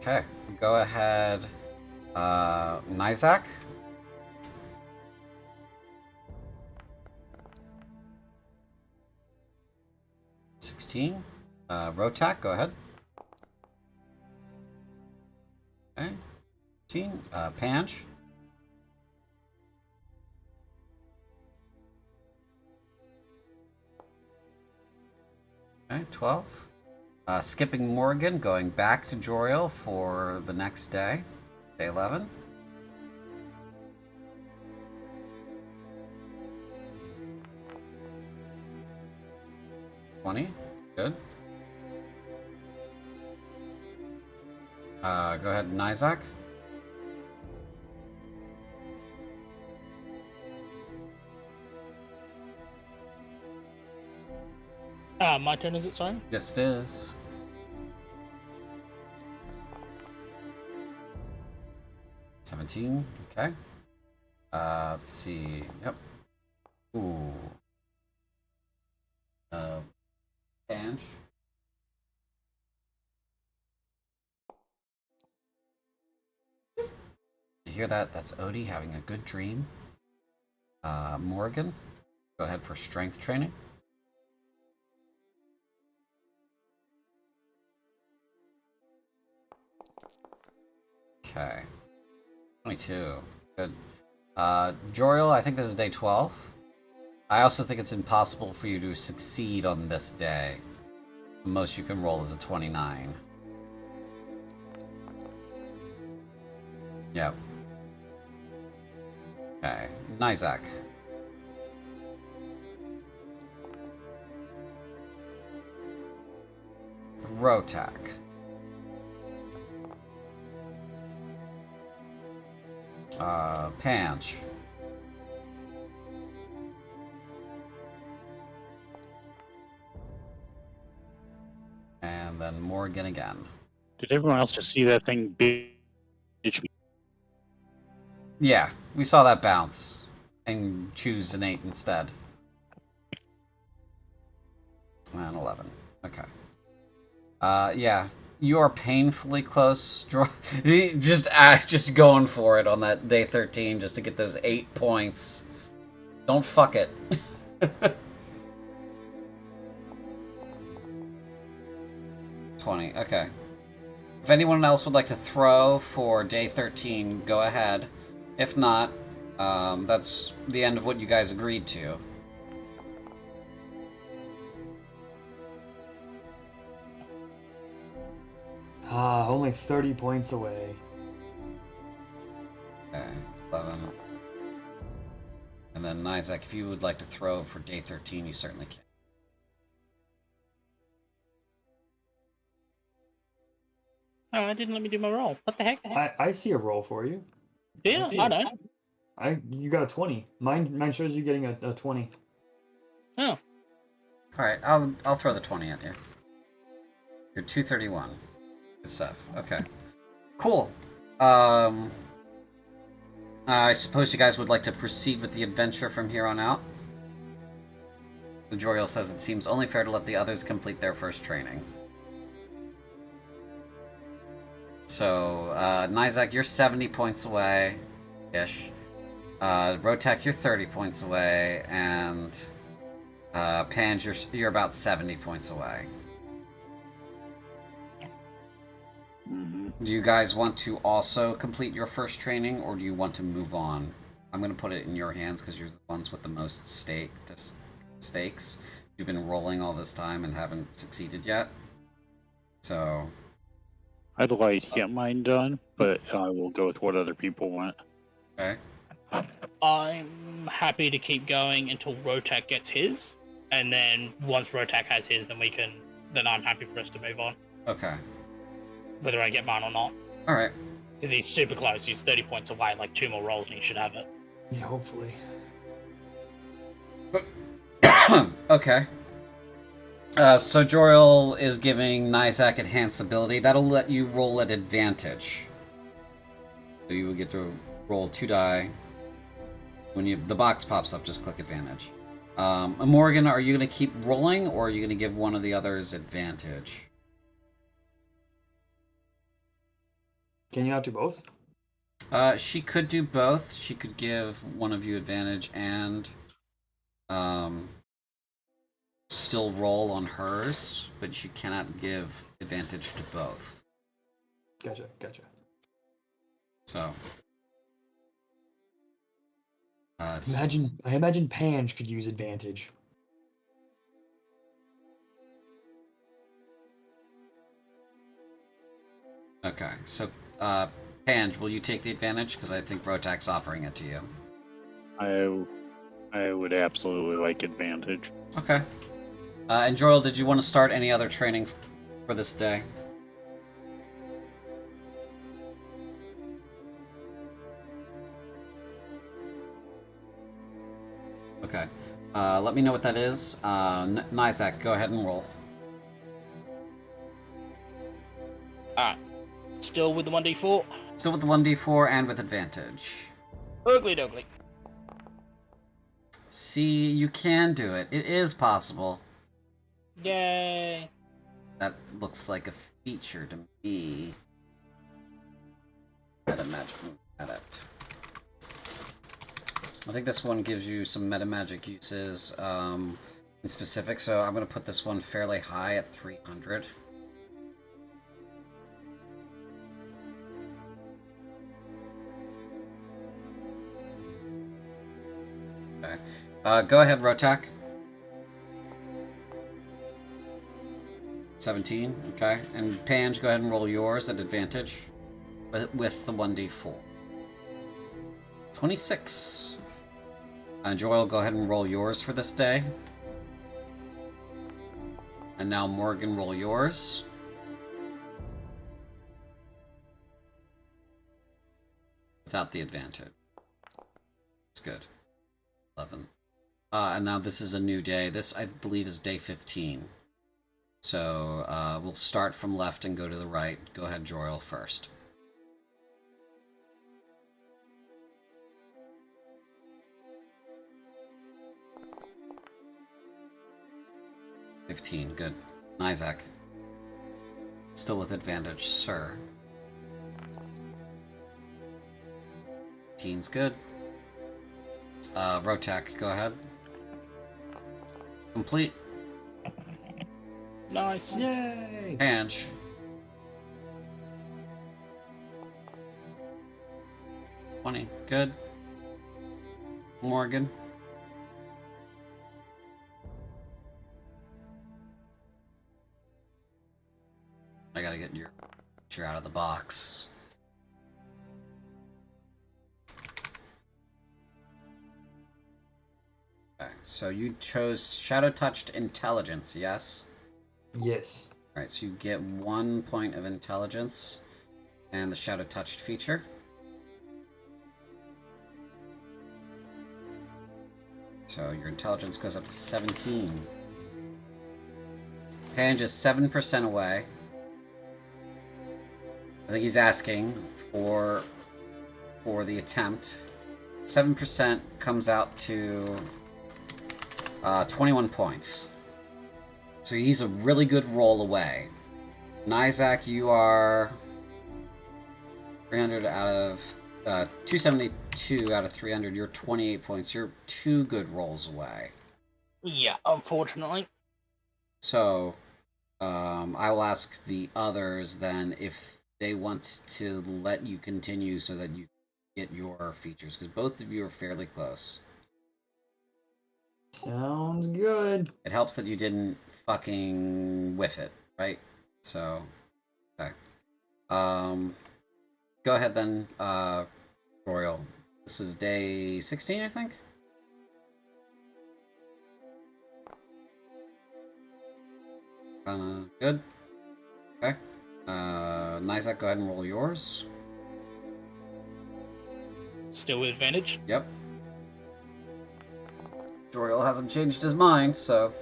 Okay, go ahead, Nizak. Rotak, go ahead. Okay. 15. Panch. Okay, 12. Skipping Morgan, going back to Joriel for the next day. Day 11. Good. Go ahead, Nizak. My turn, is it, sorry? Yes, it is. $17, okay. Let's see. Yep. Ooh. Panch. You hear that? That's Odie having a good dream. Morgan, go ahead for strength training. Okay. 22. Good. Joriel, I think this is day 12. I also think it's impossible for you to succeed on this day. The most you can roll is a 29. Yep. Okay. Nizak. Rotak. Panch. And then Morgan again. Did everyone else just see that thing bitch? Yeah, we saw that bounce. And choose an 8 instead. And 11. Okay. Yeah. You are painfully close. Just going for it on that day 13 just to get those 8 points. Don't fuck it. $20. Okay. If anyone else would like to throw for day 13, go ahead. If not, That's the end of what you guys agreed to. Only 30 points away. Okay, 11. And then Nizak, if you would like to throw for day 13, you certainly can. Oh, it didn't let me do my roll. What the heck? I see a roll for you. Yeah, I don't. You got a 20. Mine shows you getting a 20. Oh. Alright, I'll throw the 20 at you. You're 231. Good stuff. Okay. Cool. I suppose you guys would like to proceed with the adventure from here on out? Joriel says it seems only fair to let the others complete their first training. So, Nizak, you're 70 points away-ish. Rotek, you're 30 points away, and Pange, you're about 70 points away. Do you guys want to also complete your first training, or do you want to move on? I'm going to put it in your hands because you're the ones with the most stakes. You've been rolling all this time and haven't succeeded yet. So... I'd like to get mine done, but I will go with what other people want. Okay. I'm happy to keep going until Rotek gets his, and then once Rotek has his, then I'm happy for us to move on. Okay. Whether I get mine or not. Alright. Because he's super close. He's 30 points away, like 2 more rolls, and he should have it. Yeah, hopefully. Okay. So Joriel is giving Nizak enhanced ability. That'll let you roll at advantage. So you will get to roll 2 die. When the box pops up, just click advantage. Morgan, are you going to keep rolling, or are you going to give one of the others advantage? Can you not do both? She could do both. She could give one of you advantage and still roll on hers, but she cannot give advantage to both. Gotcha. So... I imagine Pange could use advantage. Okay, so, Pange, will you take the advantage? Because I think Rotak's offering it to you. I would absolutely like advantage. Okay. And Joel, did you want to start any other training for this day? Okay. Let me know what that is. Nizak, go ahead and roll. Alright. Still with the 1d4? Still with the 1d4 and with advantage. Ugly doggly. See, you can do it. It is possible. Yay. That looks like a feature to me. Meta magic adept. I think this one gives you some meta magic uses in specific, so I'm going to put this one fairly high at 300. Okay. Go ahead, Rotak. 17, okay. And Pange, go ahead and roll yours at advantage with the 1d4. 26. Joel, go ahead and roll yours for this day. And now Morgan, roll yours. Without the advantage. It's good. 11. And now this is a new day. This, I believe, is day 15. So we'll start from left and go to the right. Go ahead, Joel, first. $15, good. Nizak. Still with advantage, sir. 15's good. Rotak, go ahead. Complete. Nice. Yay! Pange. Good. Morgan? I gotta get your picture out of the box. Okay, so you chose Shadow Touched Intelligence, yes? Yes. Alright, so you get 1 point of intelligence and the Shadow Touched feature. So your intelligence goes up to 17. Pange is 7% away. I think he's asking for the attempt. 7% comes out to 21 points. So he's a really good roll away. Nizak, you are 300 out of 272 out of 300. You're 28 points. You're 2 good rolls away. Yeah, unfortunately. So I will ask the others then if they want to let you continue so that you get your features, because both of you are fairly close. Sounds good. It helps that you didn't fucking whiff it, right? So, okay. Go ahead then, Royal. This is day 16, I think? Good. Okay. Nizak, go ahead and roll yours. Still with advantage. Yep. Joriel hasn't changed his mind, so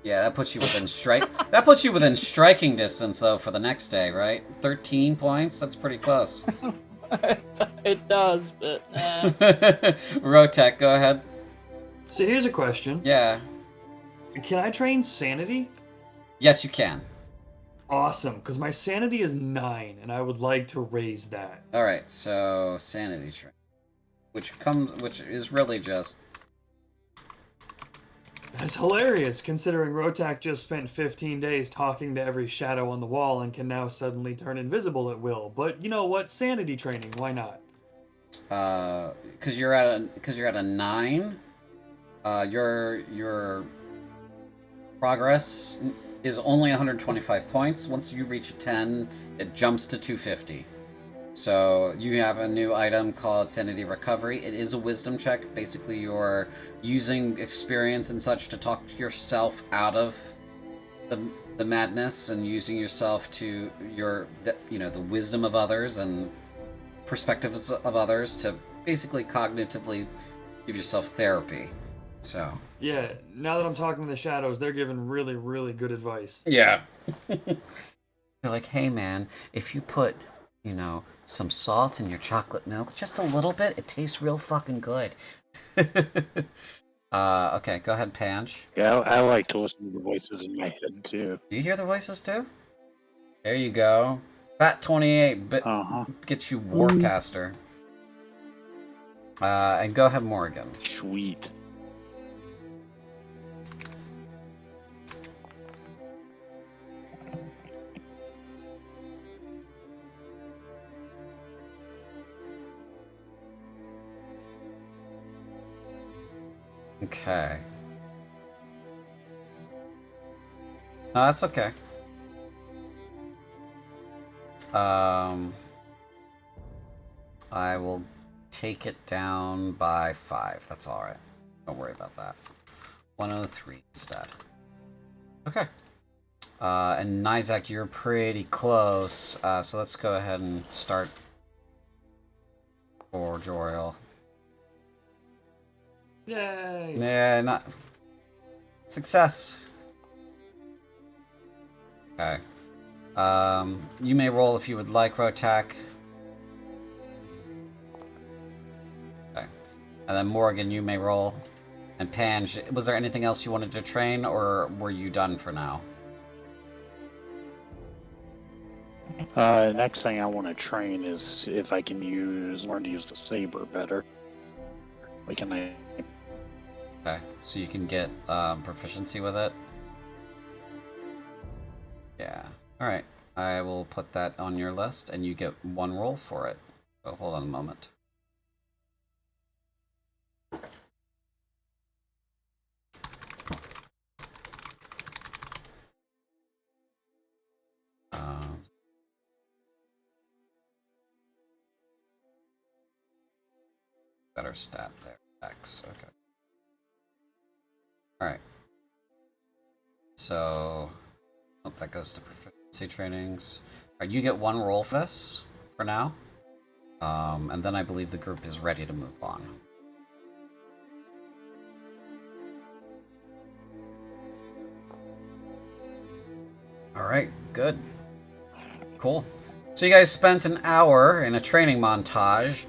yeah, that puts you within that puts you within striking distance though for the next day, right? 13 points. That's pretty close. It does, but Rotek, go ahead. So here's a question. Yeah. Can I train sanity? Yes, you can. Awesome, because my sanity is 9, and I would like to raise that. All right, so sanity train, which is really just. That's hilarious, considering Rotak just spent 15 days talking to every shadow on the wall and can now suddenly turn invisible at will. But you know what? Sanity training, why not? Because you're at a 9. Your progress is only 125 points. Once you reach a 10, it jumps to 250. So you have a new item called Sanity Recovery. It is a wisdom check. Basically, you're using experience and such to talk yourself out of the madness and using yourself to the wisdom of others and perspectives of others to basically cognitively give yourself therapy. So Yeah, now that I'm talking to the shadows, they're giving really, really good advice. yeah. They're like, hey man, if you put some salt in your chocolate milk, just a little bit, it tastes real fucking good. Okay, go ahead, Pange. Yeah, I like to listen to the voices in my head too. Do you hear the voices too? There you go. Fat 28 gets you Warcaster. And go ahead, Morgan. Sweet. Okay. No, that's okay. I will take it down by 5. That's alright. Don't worry about that. 103 instead. Okay. And Nizak, you're pretty close. So let's go ahead and start for Joriel. Yay! Yeah, not success. Okay. You may roll if you would like, Rotak. Okay. And then Morgan, you may roll. And Pange, was there anything else you wanted to train, or were you done for now? Next thing I want to train is if I can learn to use the saber better. Like, can I? Okay, so you can get proficiency with it? Yeah. Alright, I will put that on your list, and you get 1 roll for it. So hold on a moment. better stat there. X. Okay. All right. So, oh, that goes to proficiency trainings. All right, you get 1 roll for this for now, and then I believe the group is ready to move on. All right, good. Cool. So you guys spent an hour in a training montage,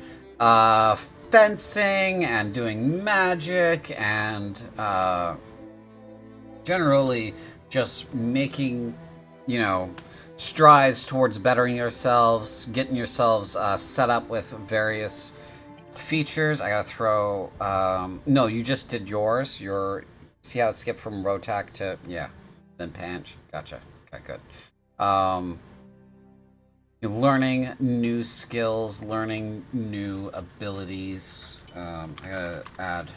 fencing and doing magic and generally just making, strides towards bettering yourselves, getting yourselves set up with various features. I gotta throw. No, you just did yours. See how it skipped from Rotac to then Panch. Gotcha. Okay, good. You're learning new skills, learning new abilities. I gotta add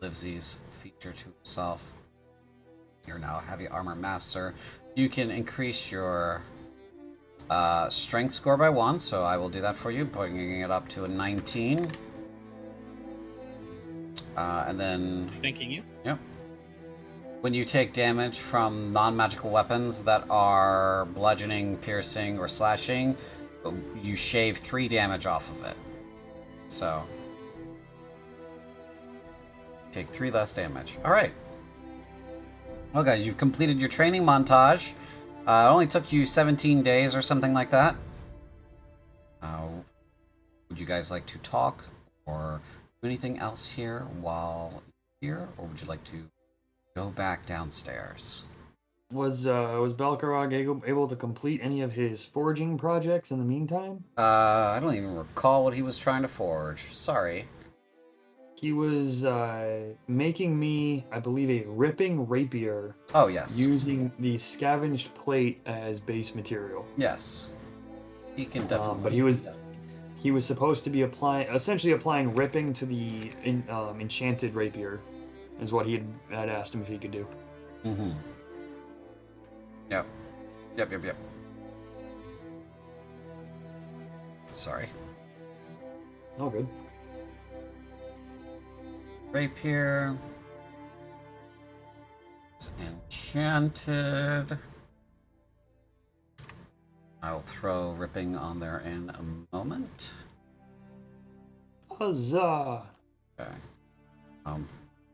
Livsy's feature to himself. You're now a heavy armor master. You can increase your strength score by 1, so I will do that for you, bringing it up to a 19. And then... Thanking you. Yep. When you take damage from non-magical weapons that are bludgeoning, piercing, or slashing, you shave 3 damage off of it. So, take 3 less damage. Alright. Well, guys, you've completed your training montage. It only took you 17 days or something like that. Would you guys like to talk or do anything else here while you're here? Or would you like to go back downstairs? Was Balkarog able to complete any of his forging projects in the meantime? I don't even recall what he was trying to forge. Sorry. He was making me, I believe, a ripping rapier. Oh, yes. Using the scavenged plate as base material. Yes. He can definitely. But he was supposed to be essentially applying ripping to the enchanted rapier, is what he had asked him if he could do. Mm-hmm. Yep. Yep. Sorry. Oh, good. Rapier. It's enchanted. I'll throw ripping on there in a moment. Huzzah! Okay.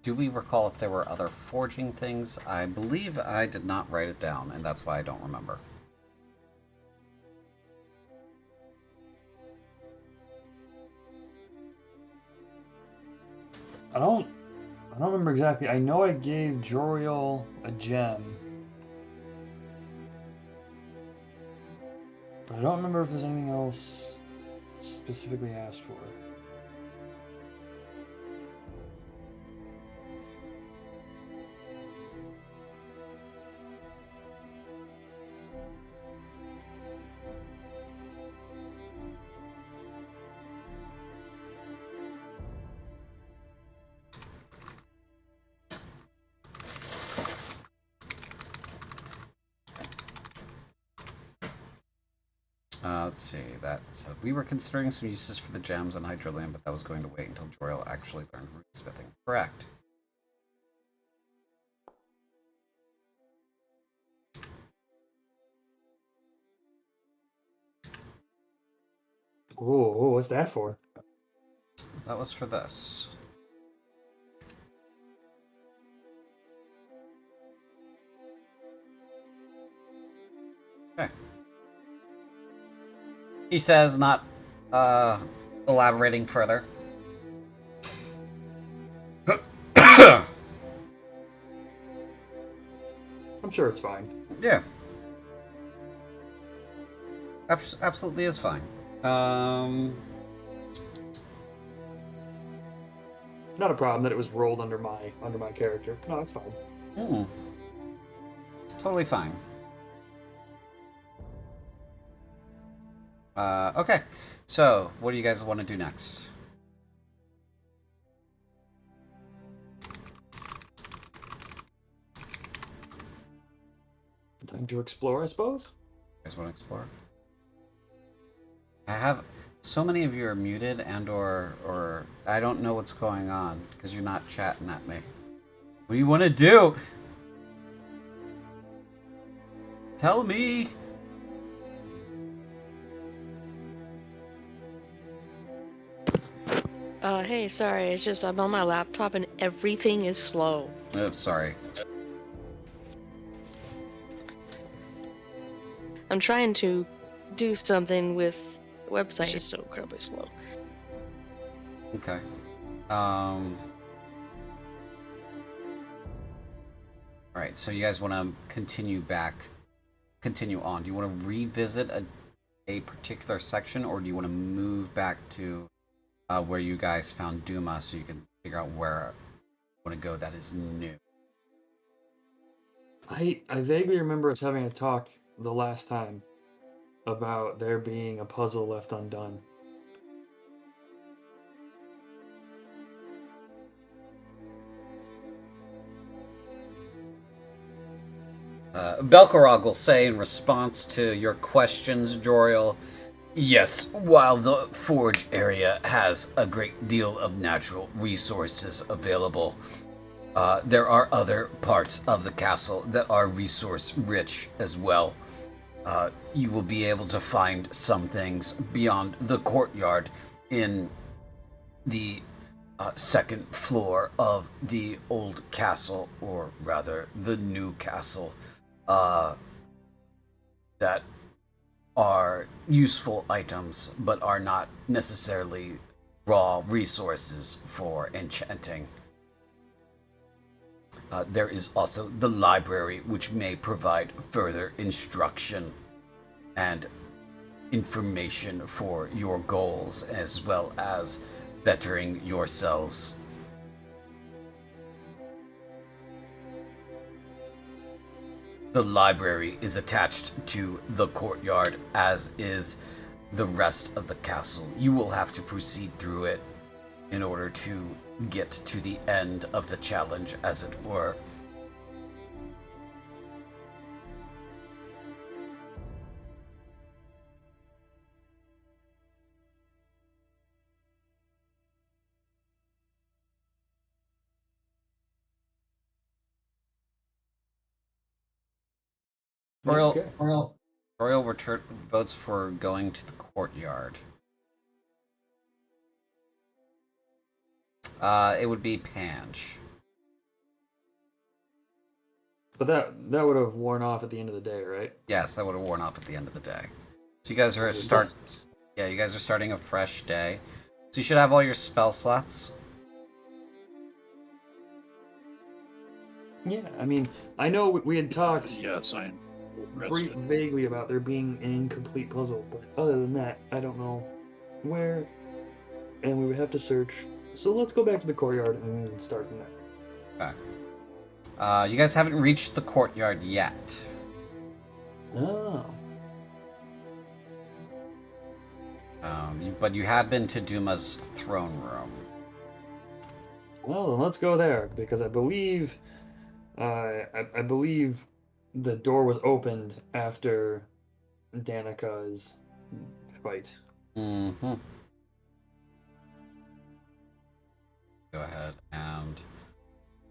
Do we recall if there were other forging things? I believe I did not write it down, and that's why I don't remember. I don't remember exactly. I know I gave Joriel a gem. But I don't remember if there's anything else specifically asked for. Let's see. So we were considering some uses for the gems and hydrolium, but that was going to wait until Joriel actually learned smithing. Correct. Ooh, what's that for? That was for this. Okay. He says, not elaborating further. I'm sure it's fine. Yeah. Absolutely is fine. Not a problem that it was rolled under my character. No, that's fine. Totally fine. Okay. So, what do you guys want to do next? Time to explore, I suppose. You guys want to explore? I have... So many of you are muted and or I don't know what's going on because you're not chatting at me. What do you want to do? Tell me. Hey, sorry, it's just I'm on my laptop and everything is slow. Oh, sorry. I'm trying to do something with the website is so incredibly slow. Okay. Alright, so you guys want to continue on. Do you want to revisit a particular section, or do you want to move back to where you guys found Duma so you can figure out where you want to go that is new? I vaguely remember us having a talk the last time about there being a puzzle left undone. Belkorog will say in response to your questions, Joriel, yes, while the forge area has a great deal of natural resources available, there are other parts of the castle that are resource rich as well. You will be able to find some things beyond the courtyard in the second floor of the old castle, or rather the new castle, that are useful items but are not necessarily raw resources for enchanting. There is also the library, which may provide further instruction and information for your goals, as well as bettering yourselves. The library is attached to the courtyard, as is the rest of the castle. You will have to proceed through it in order to get to the end of the challenge, as it were. Oriel votes for going to the courtyard. It would be Pange. But that would have worn off at the end of the day, right? Yes, that would have worn off at the end of the day. So you guys are you guys are starting a fresh day. So you should have all your spell slots. Yeah, I mean, I know we had talked Yes, I am. vaguely about there being an incomplete puzzle, but other than that, I don't know where, and we would have to search. So let's go back to the courtyard and start from there. Okay. You guys haven't reached the courtyard yet. Oh. But you have been to Duma's throne room. Well, then let's go there, because I believe the door was opened after Danica's fight. Mm-hmm. Go ahead and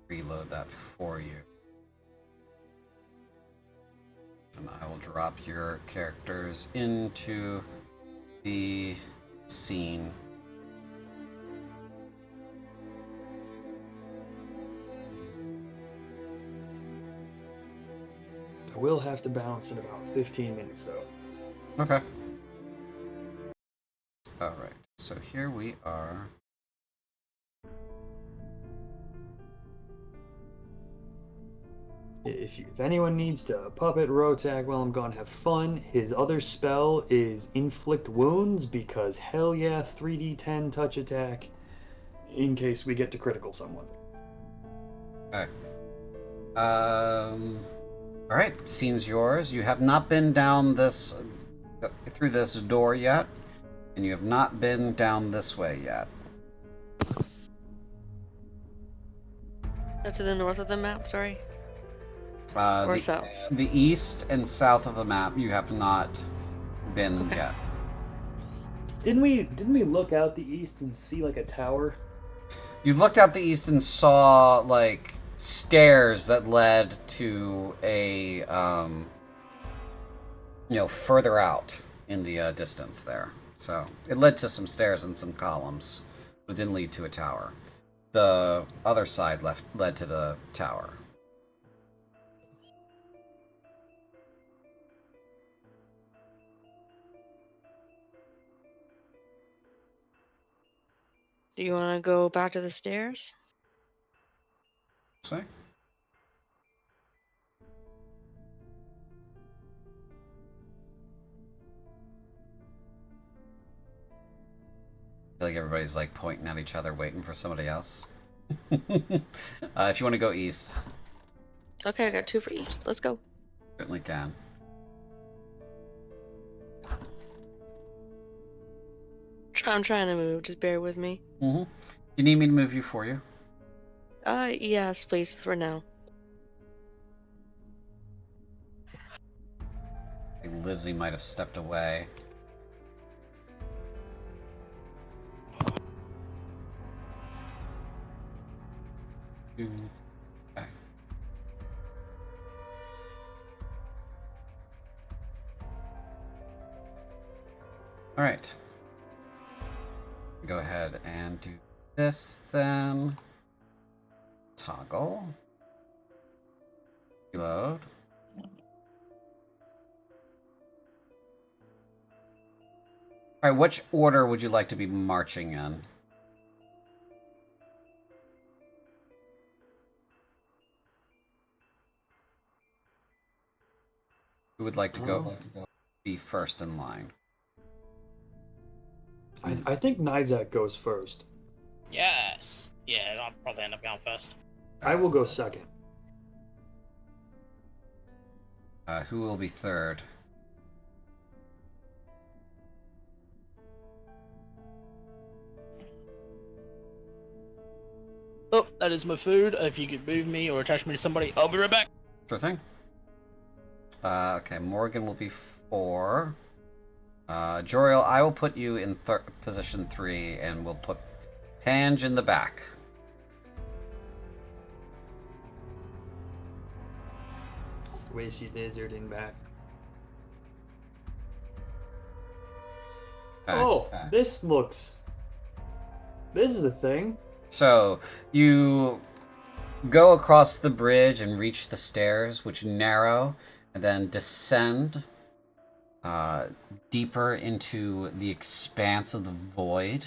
reload that for you. And I will drop your characters into the scene. I will have to bounce in about 15 minutes, though. Okay. Alright, so here we are. If anyone needs to puppet Rotak while I'm gone, have fun. His other spell is Inflict Wounds, because hell yeah, 3d10 touch attack in case we get to critical someone. Okay. Alright, scene's yours. You have not been down this through this door yet, and you have not been down this way yet. That's to the north of the map, sorry. Or south? The east and south of the map you have not been yet. Didn't we look out the east and see like a tower? You looked out the east and saw like stairs that led to a further out in the distance there. So it led to some stairs and some columns, but it didn't lead to a tower. The other side led to the tower. Do you want to go back to the stairs? This way? I feel like everybody's like pointing at each other, waiting for somebody else. If you want to go east, Okay, I got 2 for each. Let's go. certainly can. I'm trying to move. Just bear with me. Mm-hmm. You need me to move you for you? Yes, please, for now. I think Livesey might have stepped away. Okay. All right. Go ahead and do this then. Toggle. Reload. All right, which order would you like to be marching in? Who would like to go be first in line? I think Nizak goes first. Yes. Yeah, I'll probably end up going first. I will go second. Who will be third? Oh, that is my food. If you could move me or attach me to somebody, I'll be right back. Sure thing. Okay, Morgan will be 4. Joriel, I will put you in position 3, and we'll put Pange in the back. Squishy lizard in back. Okay. Oh, this is a thing. So, you go across the bridge and reach the stairs, which narrow, and then descend deeper into the expanse of the void,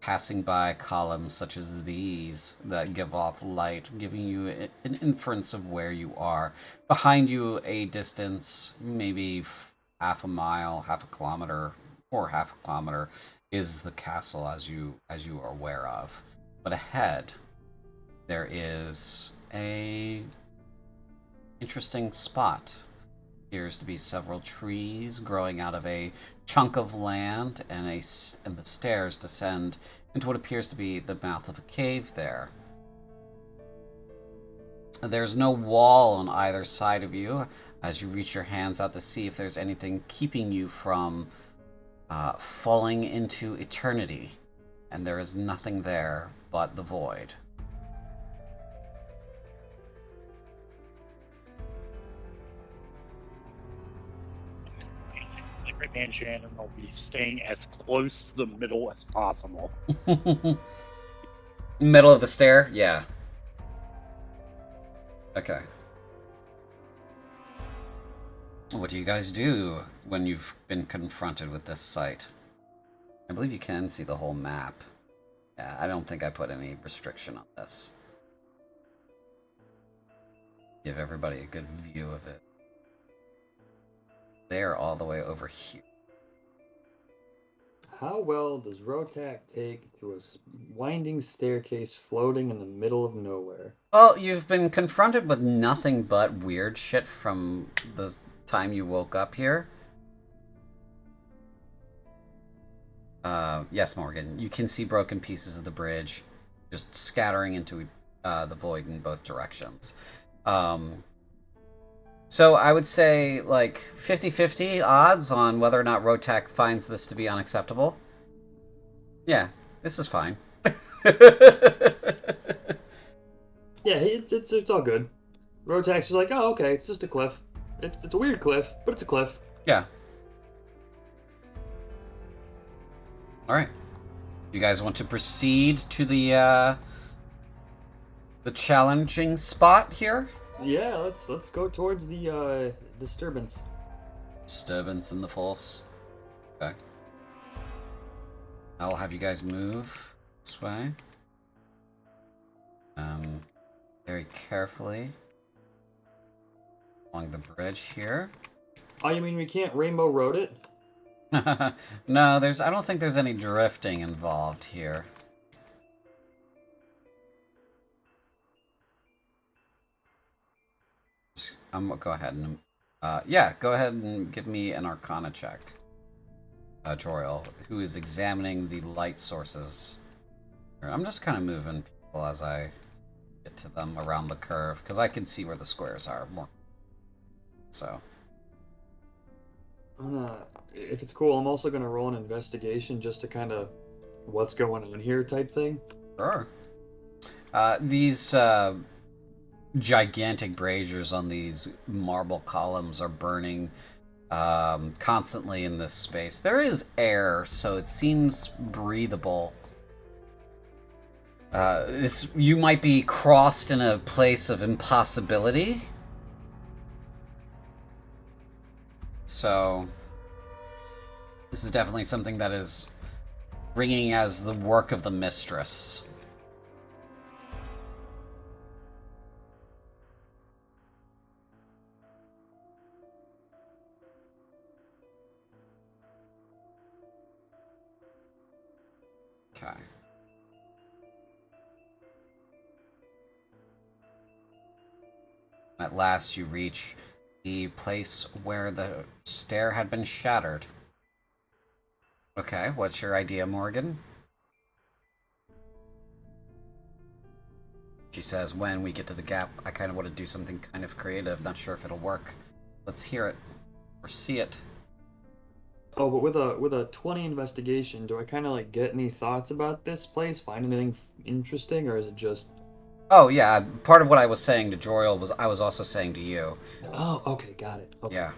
passing by columns such as these that give off light, giving you an inference of where you are. Behind you, a distance, maybe half a mile, half a kilometer, or half a kilometer, is the castle as you are aware of. But ahead, there is a interesting spot. Appears to be several trees growing out of a chunk of land, and the stairs descend into what appears to be the mouth of a cave there. There's no wall on either side of you as you reach your hands out to see if there's anything keeping you from falling into eternity, and there is nothing there but the void. Like and Shannon will be staying as close to the middle as possible. Middle of the stair? Yeah. Okay. What do you guys do when you've been confronted with this sight? I believe you can see the whole map. Yeah, I don't think I put any restriction on this. Give everybody a good view of it. They're all the way over here. How well does Rotak take to a winding staircase floating in the middle of nowhere? Well, you've been confronted with nothing but weird shit from the time you woke up here. Yes, Morgan. You can see broken pieces of the bridge just scattering into the void in both directions. So I would say like 50-50 odds on whether or not Rotak finds this to be unacceptable. Yeah, this is fine. Yeah, it's all good. Rotax is like, oh, okay, it's just a cliff. It's a weird cliff, but it's a cliff. Yeah. All right. You guys want to proceed to the challenging spot here? Yeah, let's go towards the disturbance. Disturbance in the force. Okay. I'll have you guys move this way. Very carefully along the bridge here. Oh, you mean we can't Rainbow Road it? No, I don't think there's any drifting involved here. I'm gonna go ahead and yeah, go ahead and give me an Arcana check. Joriel, who is examining the light sources. I'm just kind of moving people as I get to them around the curve, because I can see where the squares are more. So. If it's cool, I'm also gonna roll an investigation just to kind of what's going on here type thing. Sure. These gigantic braziers on these marble columns are burning constantly in this space. There is air, so it seems breathable. You might be crossed in a place of impossibility. So, this is definitely something that is ringing as the work of the mistress. Okay. At last you reach the place where the stair had been shattered. Okay, what's your idea, Morgan? She says, when we get to the gap, I kind of want to do something kind of creative. Not sure if it'll work. Let's hear it. Or see it. Oh, but with a 20 investigation, do I kind of like get any thoughts about this place? Find anything interesting, or is it just? Oh, yeah. Part of what I was saying to Joriel was I was also saying to you. Oh, okay, got it. Okay. Yeah.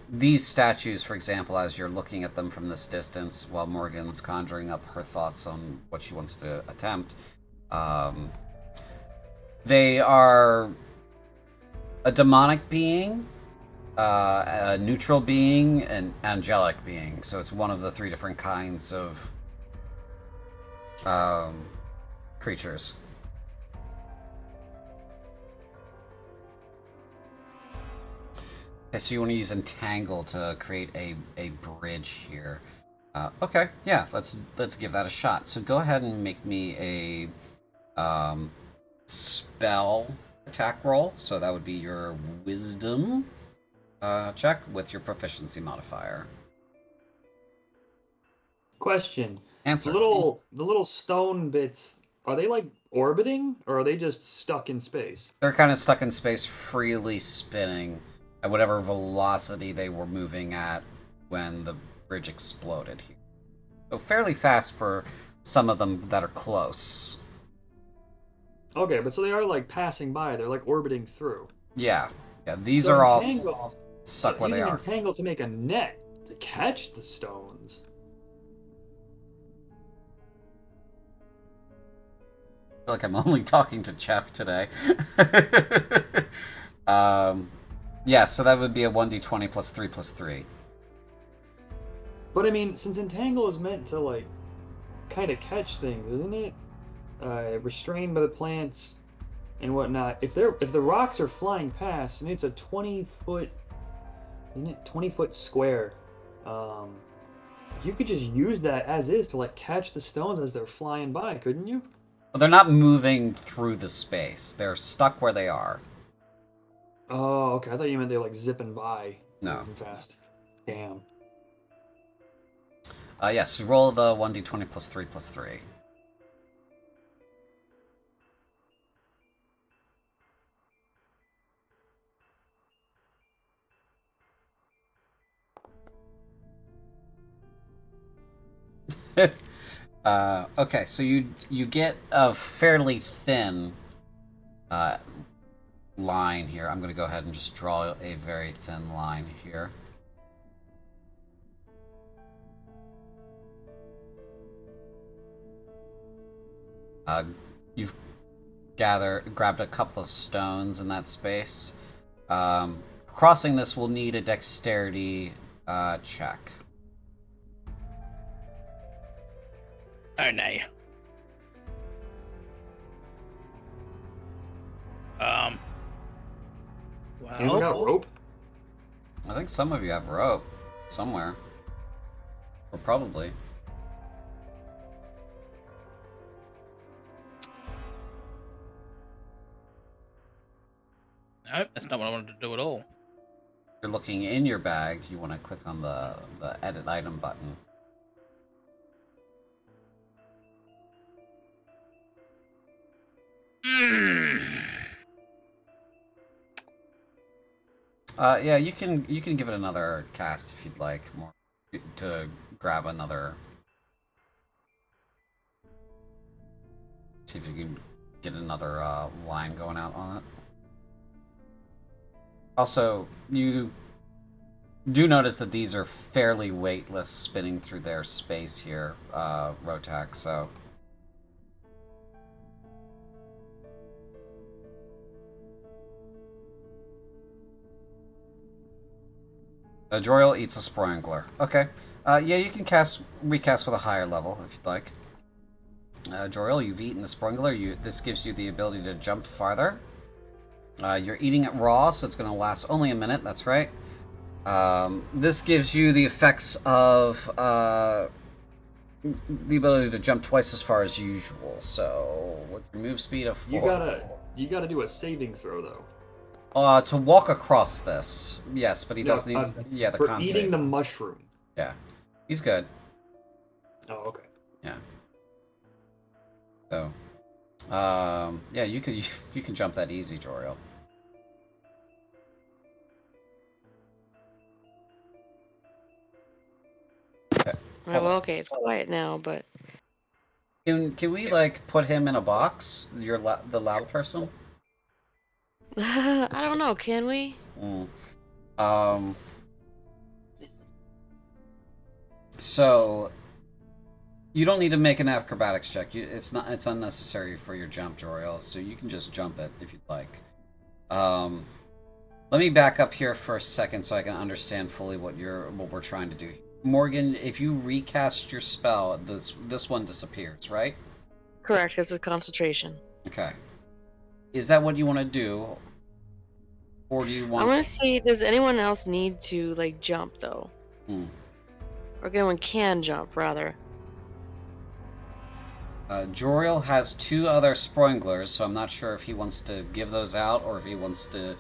These statues, for example, as you're looking at them from this distance, while Morgan's conjuring up her thoughts on what she wants to attempt, they are a demonic being, a neutral being, an angelic being. So it's one of the three different kinds of creatures. Okay, so you want to use Entangle to create a bridge here. Okay, yeah, let's give that a shot. So go ahead and make me a spell attack roll. So that would be your Wisdom check with your proficiency modifier. Question. Answer. The little stone bits, are they like orbiting, or are they just stuck in space? They're kind of stuck in space, freely spinning at whatever velocity they were moving at when the bridge exploded here. So fairly fast for some of them that are close. Okay, but so they are like passing by. They're like orbiting through. Yeah. Yeah, these So are all Entangle- stuck where they using are. Entangle to make a net to catch the stones. I feel like I'm only talking to Jeff today. Yeah, so that would be a 1d20 plus 3 plus 3. But I mean, since Entangle is meant to like kind of catch things, isn't it? Restrained by the plants and whatnot. If the rocks are flying past, and it's a 20-foot, isn't it 20-foot square? You could just use that as is to like catch the stones as they're flying by, couldn't you? Well, they're not moving through the space. They're stuck where they are. Oh, okay. I thought you meant they're like zipping by. No. Moving fast. Damn. Yes, roll the 1d20 plus 3 plus 3. Okay, so you get a fairly thin line here. I'm going to go ahead and just draw a very thin line here. You've grabbed a couple of stones in that space. Crossing this will need a dexterity check. Oh no. Anyone got Well, rope? I think some of you have rope somewhere. Or probably. no, that's not what I wanted to do at all. You're looking in your bag, you want to click on the edit item button. Yeah, you can give it another cast if you'd like more to grab another. See if you can get another line going out on it. Also, you do notice that these are fairly weightless, spinning through their space here, Rotak. So. Joriel eats a Sprangler. Okay. Yeah, you can recast with a higher level if you'd like. Joriel, you've eaten the Sprangler. This gives you the ability to jump farther. You're eating it raw, so it's going to last only a minute. That's right. This gives you the effects of the ability to jump twice as far as usual. So with your move speed of 4. You gotta do a saving throw though. To walk across this, yes, but he does need the for con eating save. the mushroom. Yeah, he's good. Oh, okay. Yeah. So, yeah, you can jump that easy, Joriel. Okay. Well, okay, it's quiet now, but Can we like put him in a box? The loud person. I don't know. Can we? So you don't need to make an acrobatics check. It's unnecessary for your jump, Joriel. So you can just jump it if you'd like. Let me back up here for a second so I can understand fully what we're trying to do. Morgan, if you recast your spell, this one disappears, right? Correct, because it's concentration. Okay. Is that what you want to do? Or do you want... I want to see, does anyone else need to, like, jump, though? Or anyone can jump, rather. Joriel has 2 other Spranglers, so I'm not sure if he wants to give those out or if he wants to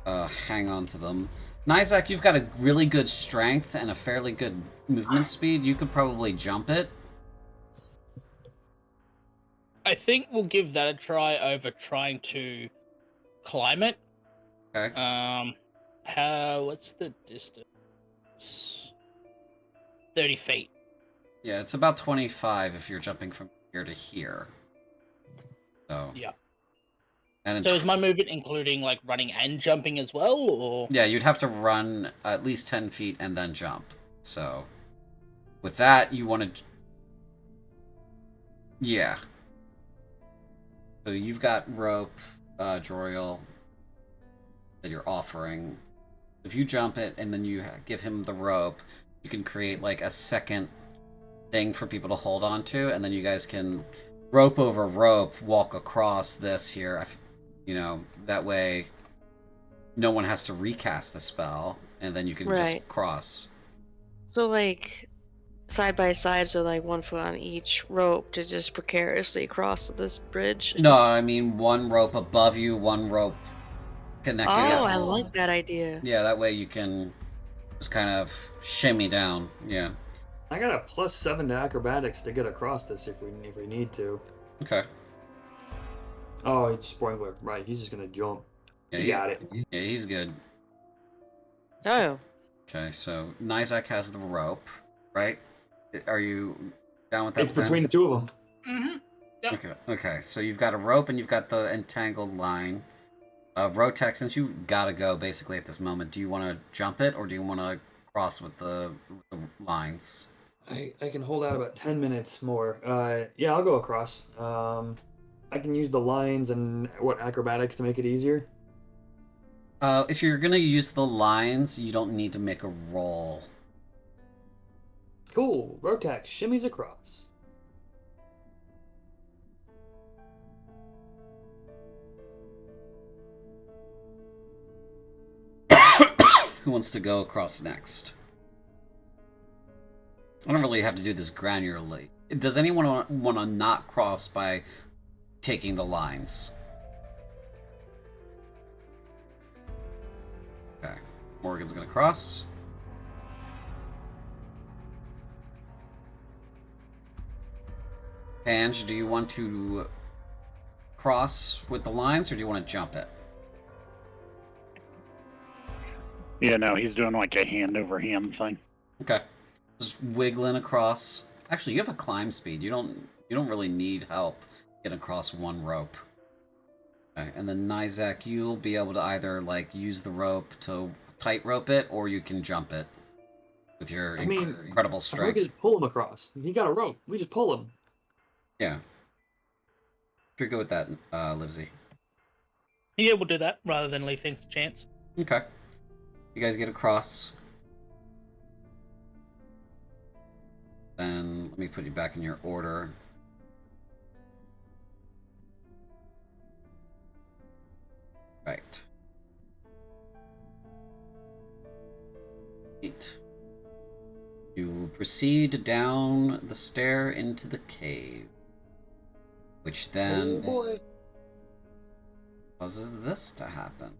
hang on to them. Nizak, you've got a really good strength and a fairly good movement speed. You could probably jump it. I think we'll give that a try over trying to climb it. Okay. What's the distance? 30 feet. Yeah, it's about 25 if you're jumping from here to here. So. Yeah. And so is my movement including like running and jumping as well, or? Yeah, you'd have to run at least 10 feet and then jump. So, with that, you want to. Yeah. So you've got rope, Joriel, that you're offering. If you jump it and then you give him the rope, you can create like a second thing for people to hold on to, and then you guys can rope over rope walk across this here. You know, that way no one has to recast the spell, and then you can just cross. So like side by side, so like 1 foot on each rope to just precariously cross this bridge? No, I mean 1 rope above you, 1 rope connecting. Oh, I like that idea. Yeah, that way you can just kind of shimmy down. Yeah. I got a +7 to acrobatics to get across this if we need to. Okay. Oh, it's Sprangler. Right, he's just gonna jump. Yeah, you got it. Yeah, he's good. Oh. Okay, so Nizak has the rope, right? Are you Down with that It's plan? between the two of them. Mm-hmm. Yep. Okay. So you've got a rope and you've got the entangled line. Rotek, since you gotta go basically at this moment, do you want to jump it or do you want to cross with the lines? I can hold out about 10 minutes more. Yeah, I'll go across. I can use the lines and acrobatics to make it easier. If you're gonna use the lines, you don't need to make a roll. Cool. Rotax shimmies across. Who wants to go across next? I don't really have to do this granularly. Does anyone want to not cross by taking the lines? Okay. Morgan's gonna cross. Pange, do you want to cross with the lines or do you want to jump it? Yeah, no, he's doing like a hand over hand thing. Okay. Just wiggling across. Actually, you have a climb speed. You don't really need help getting across one rope. Okay, and then Nizak, you'll be able to either like use the rope to tight rope it, or you can jump it with your incredible We strength. just pull him across. He got a rope. We just pull him. Yeah. If you're good with that, Livesey. Yeah, we'll do that rather than leave things to chance. Okay. You guys get across. Then let me put you back in your order. Right. 8. You proceed down the stair into the cave, which Oh then boy. causes this to happen.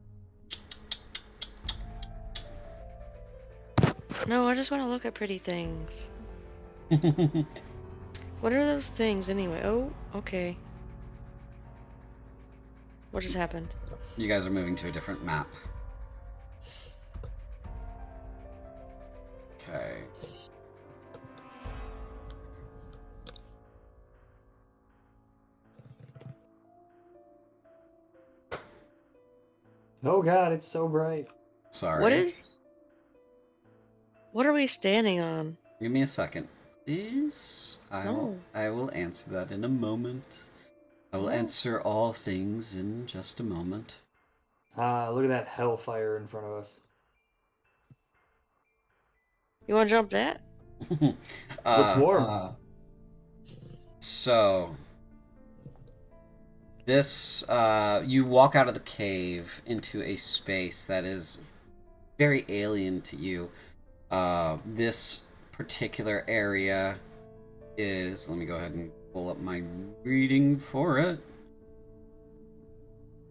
No, I just want to look at pretty things. What are those things anyway? Oh, okay. What just happened? You guys are moving to a different map. Okay. Oh god, it's so bright. Sorry. What are we standing on? Give me a second, please. I will answer that in a moment. I will answer all things in just a moment. Look at that hellfire in front of us. You want to jump that? Looks warm. So this you walk out of the cave into a space that is very alien to you. This particular area is, let me go ahead and pull up my reading for it.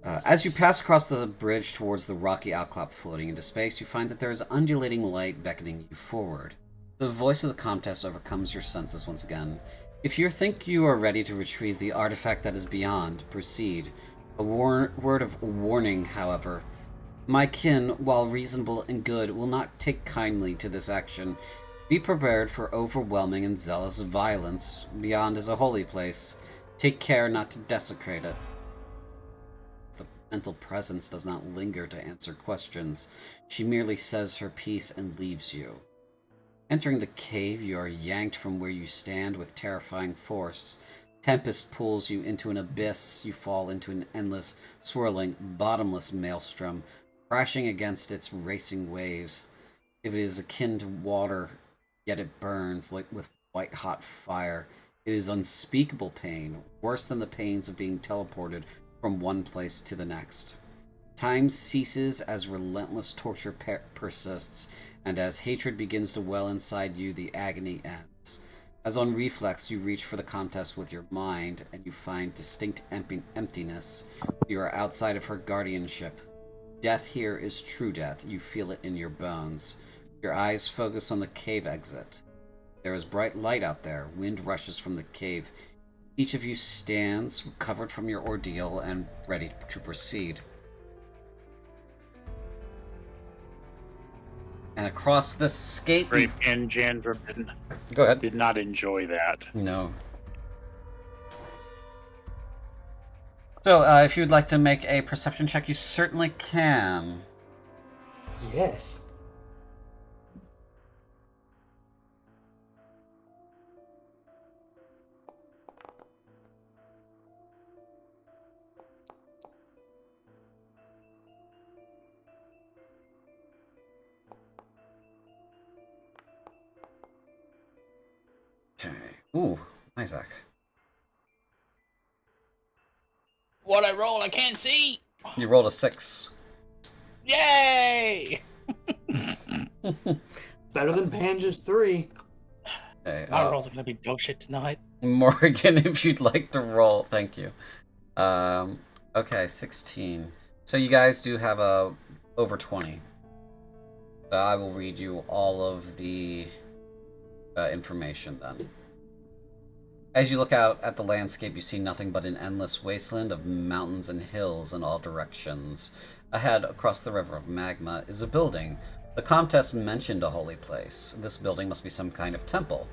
As you pass across the bridge towards the rocky outcrop floating into space, you find that there is undulating light beckoning you forward. The voice of the contest overcomes your senses once again. If you think you are ready to retrieve the artifact that is beyond, proceed. A word of warning, however. My kin, while reasonable and good, will not take kindly to this action. Be prepared for overwhelming and zealous violence. Beyond is a holy place. Take care not to desecrate it. The mental presence does not linger to answer questions. She merely says her piece and leaves you. Entering the cave, you are yanked from where you stand with terrifying force. Tempest pulls you into an abyss. You fall into an endless, swirling, bottomless maelstrom, crashing against its racing waves. If it is akin to water, yet it burns like with white-hot fire. It is unspeakable pain, worse than the pains of being teleported from one place to the next. Time ceases as relentless torture persists, and as hatred begins to well inside you, the agony ends. As on reflex, you reach for the contest with your mind, and you find distinct emptiness. You are outside of her guardianship. Death here is true death. You feel it in your bones. Your eyes focus on the cave exit. There is bright light out there. Wind rushes from the cave. Each of you stands, recovered from your ordeal, and ready to proceed. And across this skate, Great and Jandra go ahead. did not enjoy that. No. So, if you'd like to make a perception check, you certainly can. Yes. Okay. Ooh, Isaac. What I roll, I can't see. You rolled a 6. Yay! Better than Pange's 3. Okay, My rolls are gonna be dog shit tonight. Morgan, if you'd like to roll, thank you. Okay, 16. So you guys do have a over 20. So I will read you all of the information then. As you look out at the landscape, you see nothing but an endless wasteland of mountains and hills in all directions. Ahead, across the river of magma, is a building. The Comtesse mentioned a holy place. This building must be some kind of temple.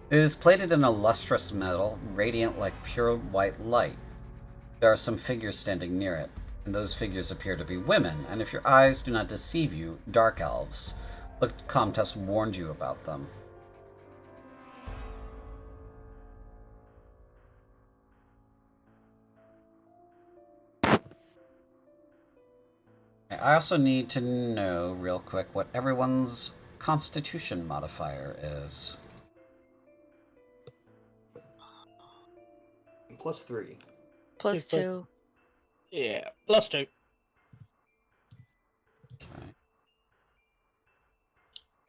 It is plated in a lustrous metal, radiant like pure white light. There are some figures standing near it, and those figures appear to be women, and if your eyes do not deceive you, dark elves. The Comtesse warned you about them. I also need to know, real quick, what everyone's Constitution modifier is. +3. Plus If I- 2. Yeah, +2. Okay.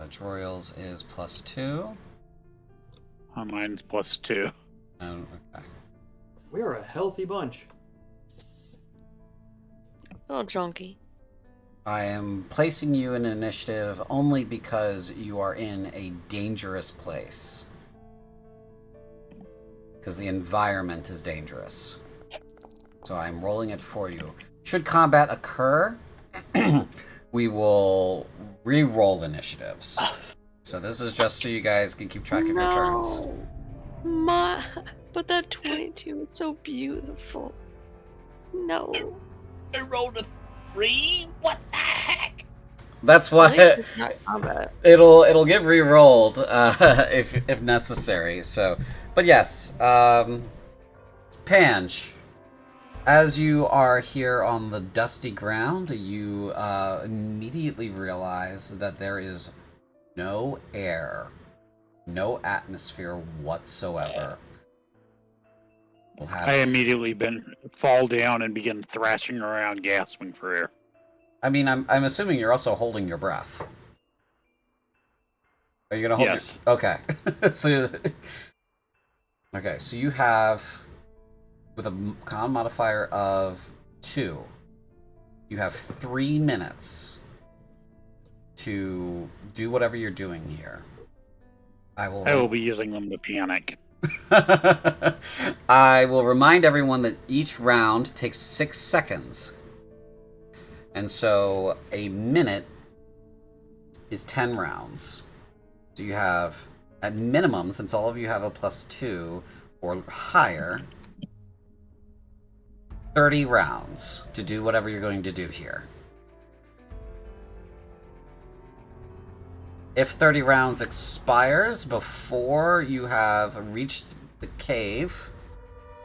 Joriel's is +2. Mine's +2. Oh, okay. We're a healthy bunch. Oh, junkie. I am placing you in initiative only because you are in a dangerous place. Because the environment is dangerous. So I'm rolling it for you. Should combat occur, we will re-roll initiatives. So this is just so you guys can keep track of your turns. My, but that 22 is so beautiful. No. I rolled a 3? What the heck? That's At why least it's not combat. it'll get re-rolled if necessary. So, but yes, Pange, as you are here on the dusty ground, you immediately realize that there is no air, no atmosphere whatsoever. We'll have I immediately fall down and begin thrashing around, gasping for air. I mean, I'm assuming you're also holding your breath. Are you gonna hold Yes. your... Okay. Okay, so you have, with a con modifier of 2, you have 3 minutes to do whatever you're doing here. I will be using them to panic. I will remind everyone that each round takes 6 seconds. And so a minute is 10 rounds. So you have, at minimum, since all of you have a +2 or higher, 30 rounds to do whatever you're going to do here. If 30 rounds expires before you have reached the cave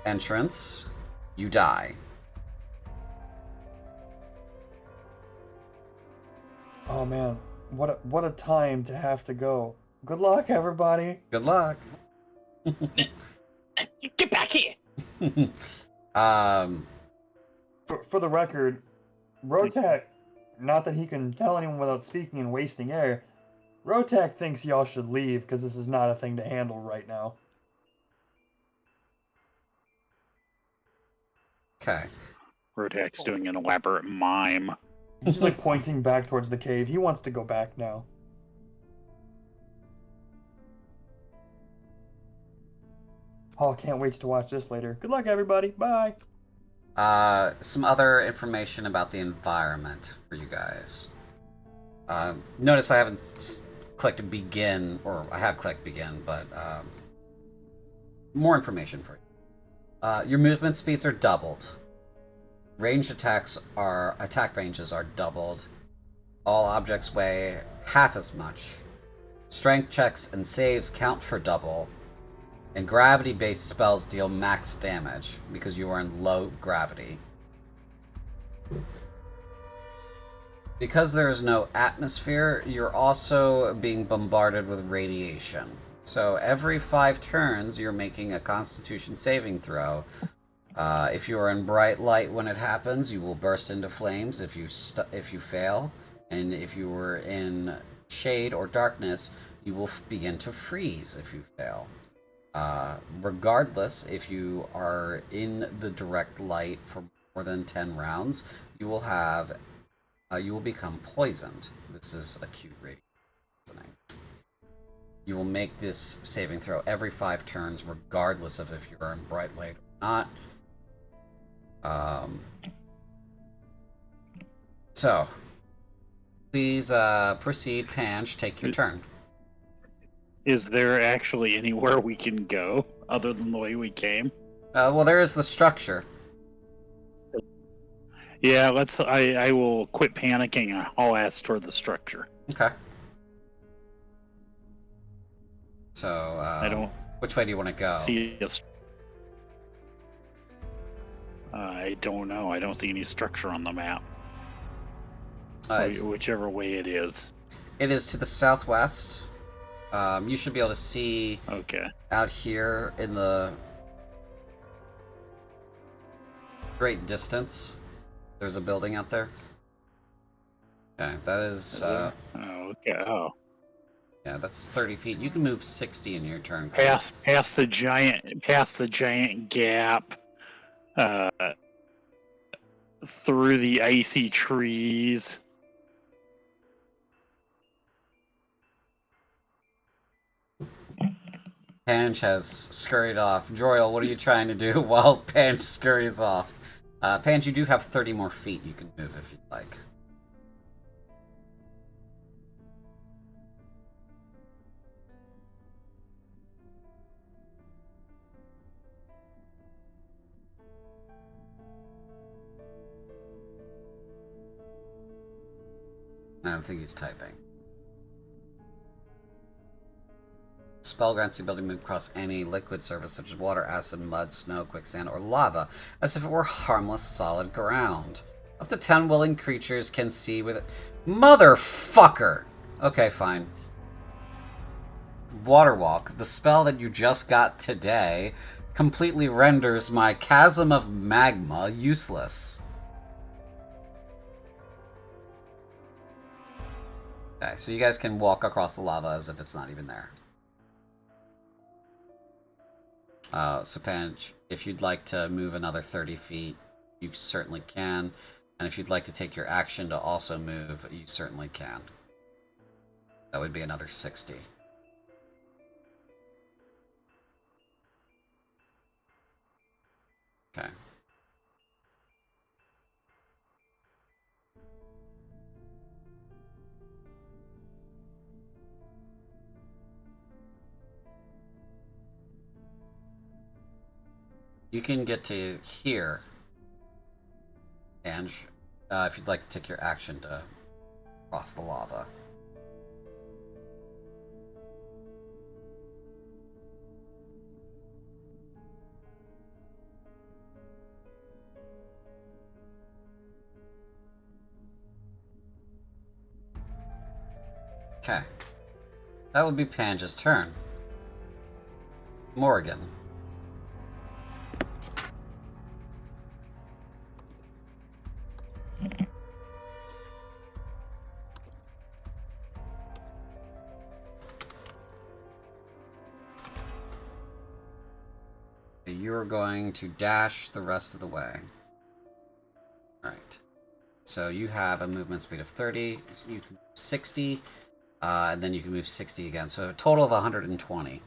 entrance, you die. Oh man, what a time to have to go. Good luck, everybody. Good luck. Get back here! For the record, Rotak, not that he can tell anyone without speaking and wasting air, Rotak thinks y'all should leave because this is not a thing to handle right now. Okay. Rotak's doing an elaborate mime. He's just like pointing back towards the cave. He wants to go back now. Oh, can't wait to watch this later. Good luck, everybody. Bye. Some other information about the environment for you guys. Notice I haven't clicked begin, or I have clicked begin, but more information for you. Your movement speeds are doubled. Ranged attack ranges are doubled. All objects weigh half as much. Strength checks and saves count for double. And gravity-based spells deal max damage because you are in low gravity. Because there is no atmosphere, you're also being bombarded with radiation. So every 5 turns, you're making a Constitution saving throw. If you are in bright light when it happens, you will burst into flames if you fail. And if you were in shade or darkness, you will begin to freeze if you fail. Regardless, if you are in the direct light for more than 10 rounds, you will become poisoned. This is acute radiation poisoning. You will make this saving throw every 5 turns, regardless of if you're in bright light or not. So, please proceed, Panch. Take your turn. Is there actually anywhere we can go other than the way we came? Well, there is the structure. Yeah, I will quit panicking. I'll ask toward the structure. Okay. So, I don't which way do you want to go? see a. I don't know. I don't see any structure on the map. Whichever way it is. It is to the southwest. You should be able to see out here in the great distance. There's a building out there. Okay, that is. Oh. Yeah, that's 30 feet. You can move 60 in your turn. Past the giant gap. Through the icy trees. Panch has scurried off. Joyal, what are you trying to do while Panch scurries off? Panch, you do have 30 more feet you can move if you'd like. I don't think he's typing. Spell grants the ability to move across any liquid surface such as water, acid, mud, snow, quicksand, or lava, as if it were harmless solid ground. Up to 10 willing creatures can see with it. Motherfucker! Okay, fine. Waterwalk, the spell that you just got today, completely renders my chasm of magma useless. Okay, so you guys can walk across the lava as if it's not even there. So Panch, if you'd like to move another 30 feet, you certainly can. And if you'd like to take your action to also move, you certainly can. That would be another 60. Okay. You can get to here, and if you'd like to take your action to cross the lava. Okay. That would be Pange's turn. Morgan. You're going to dash the rest of the way. Alright. So you have a movement speed of 30, so you can move 60, and then you can move 60 again. So a total of 120.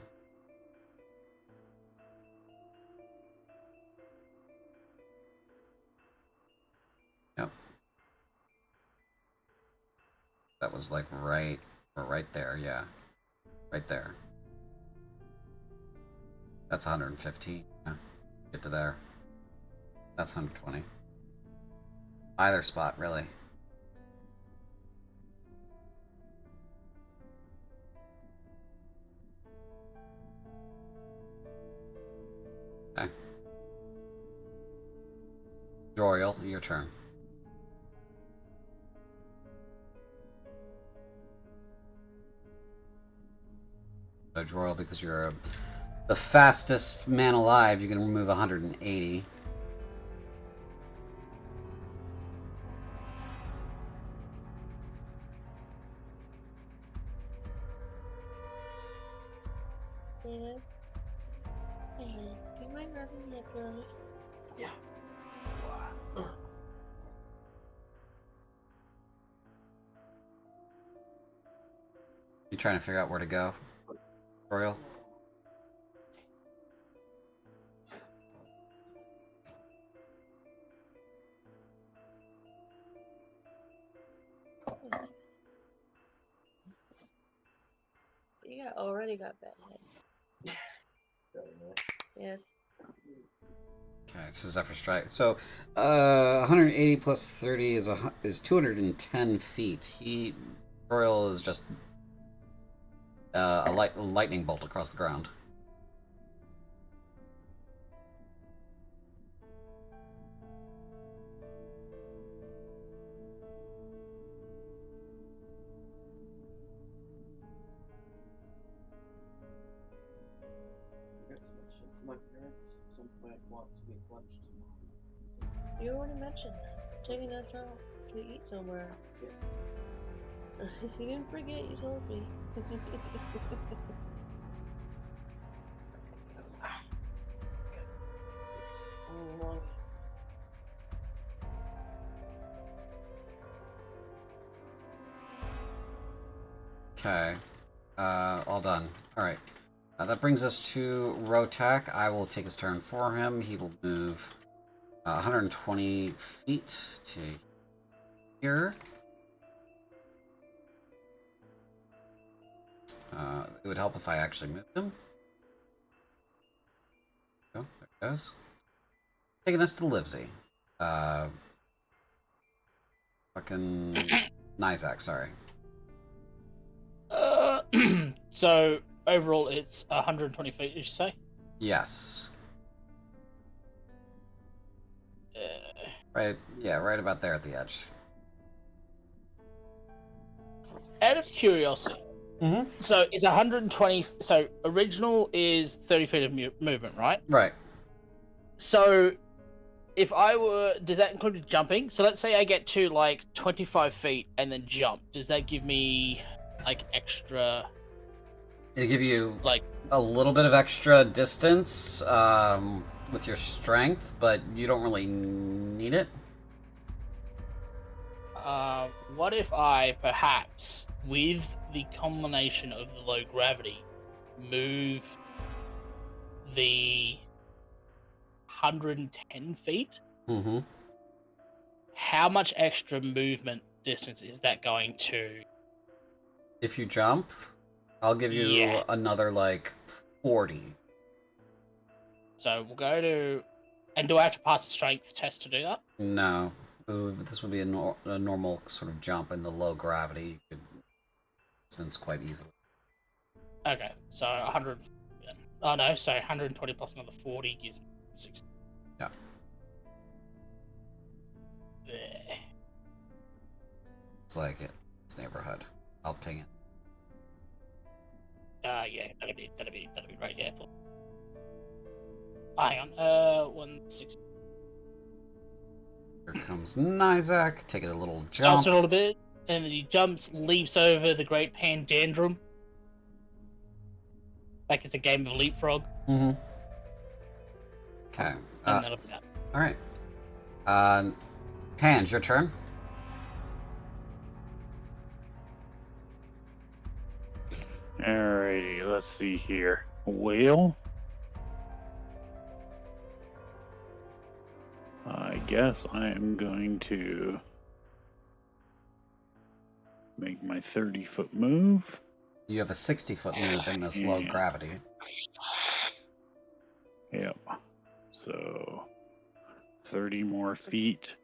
Yep. That was like right there, yeah. Right there. That's 115. Yeah. Get to there. That's 120. Either spot, really. Okay. Joriel, your turn. Joriel, because you're the fastest man alive, you can remove 180. David? Hey, honey, do you mind grabbing me a curly? Yeah. You trying to figure out where to go, Joriel? Already got bad head. Yes. Okay, so Zephyr Strike. So, 180 plus 30 is 210 feet. Joriel is just a lightning bolt across the ground. My parents at some point want to make lunch tomorrow. You already mentioned that. Taking us out to eat somewhere. Yeah. You didn't forget, you told me. Oh, Okay. All done. Alright. That brings us to Rotak. I will take his turn for him. He will move 120 feet to here. It would help if I actually moved him. Oh, there it goes. Taking us to Livesey. Fucking Nizak, sorry. So overall, it's 120 feet. Did you say? Yes. Uh, Right. Yeah, right about there at the edge. Out of curiosity, Mm-hmm. so it's 120. So original is 30 feet of movement, right? Right. So if I were, does that include jumping? So let's say I get to like 25 feet and then jump. Does that give me like extra? It'll give you like a little bit of extra distance with your strength, but you don't really need it. What if I perhaps, with the combination of the low gravity, move the 110 feet? Mm-hmm. How much extra movement distance is that going to? If you jump, I'll give you another like 40. So we'll go to, and do I have to pass a strength test to do that? No, this would be a normal sort of jump in the low gravity. You could distance quite easily. Okay, so 100. Oh no, so 120 plus another 40 gives me 60. Yeah. There. It's like it's neighborhood. I'll ping it. Yeah, that'll be right. Yeah. Hang on. 160. Here comes Nizak, taking a little Jumps jump. a little bit, and then he jumps, leaps over the Great Pandandrum. Like it's a game of leapfrog. Mm-hmm. Okay. And that'll be that. All right. Pans, your turn. Alrighty, let's see here. Well, I guess I am going to Make my 30-foot move. You have a 60-foot move in this low Yeah. gravity. Yep. So 30 more feet.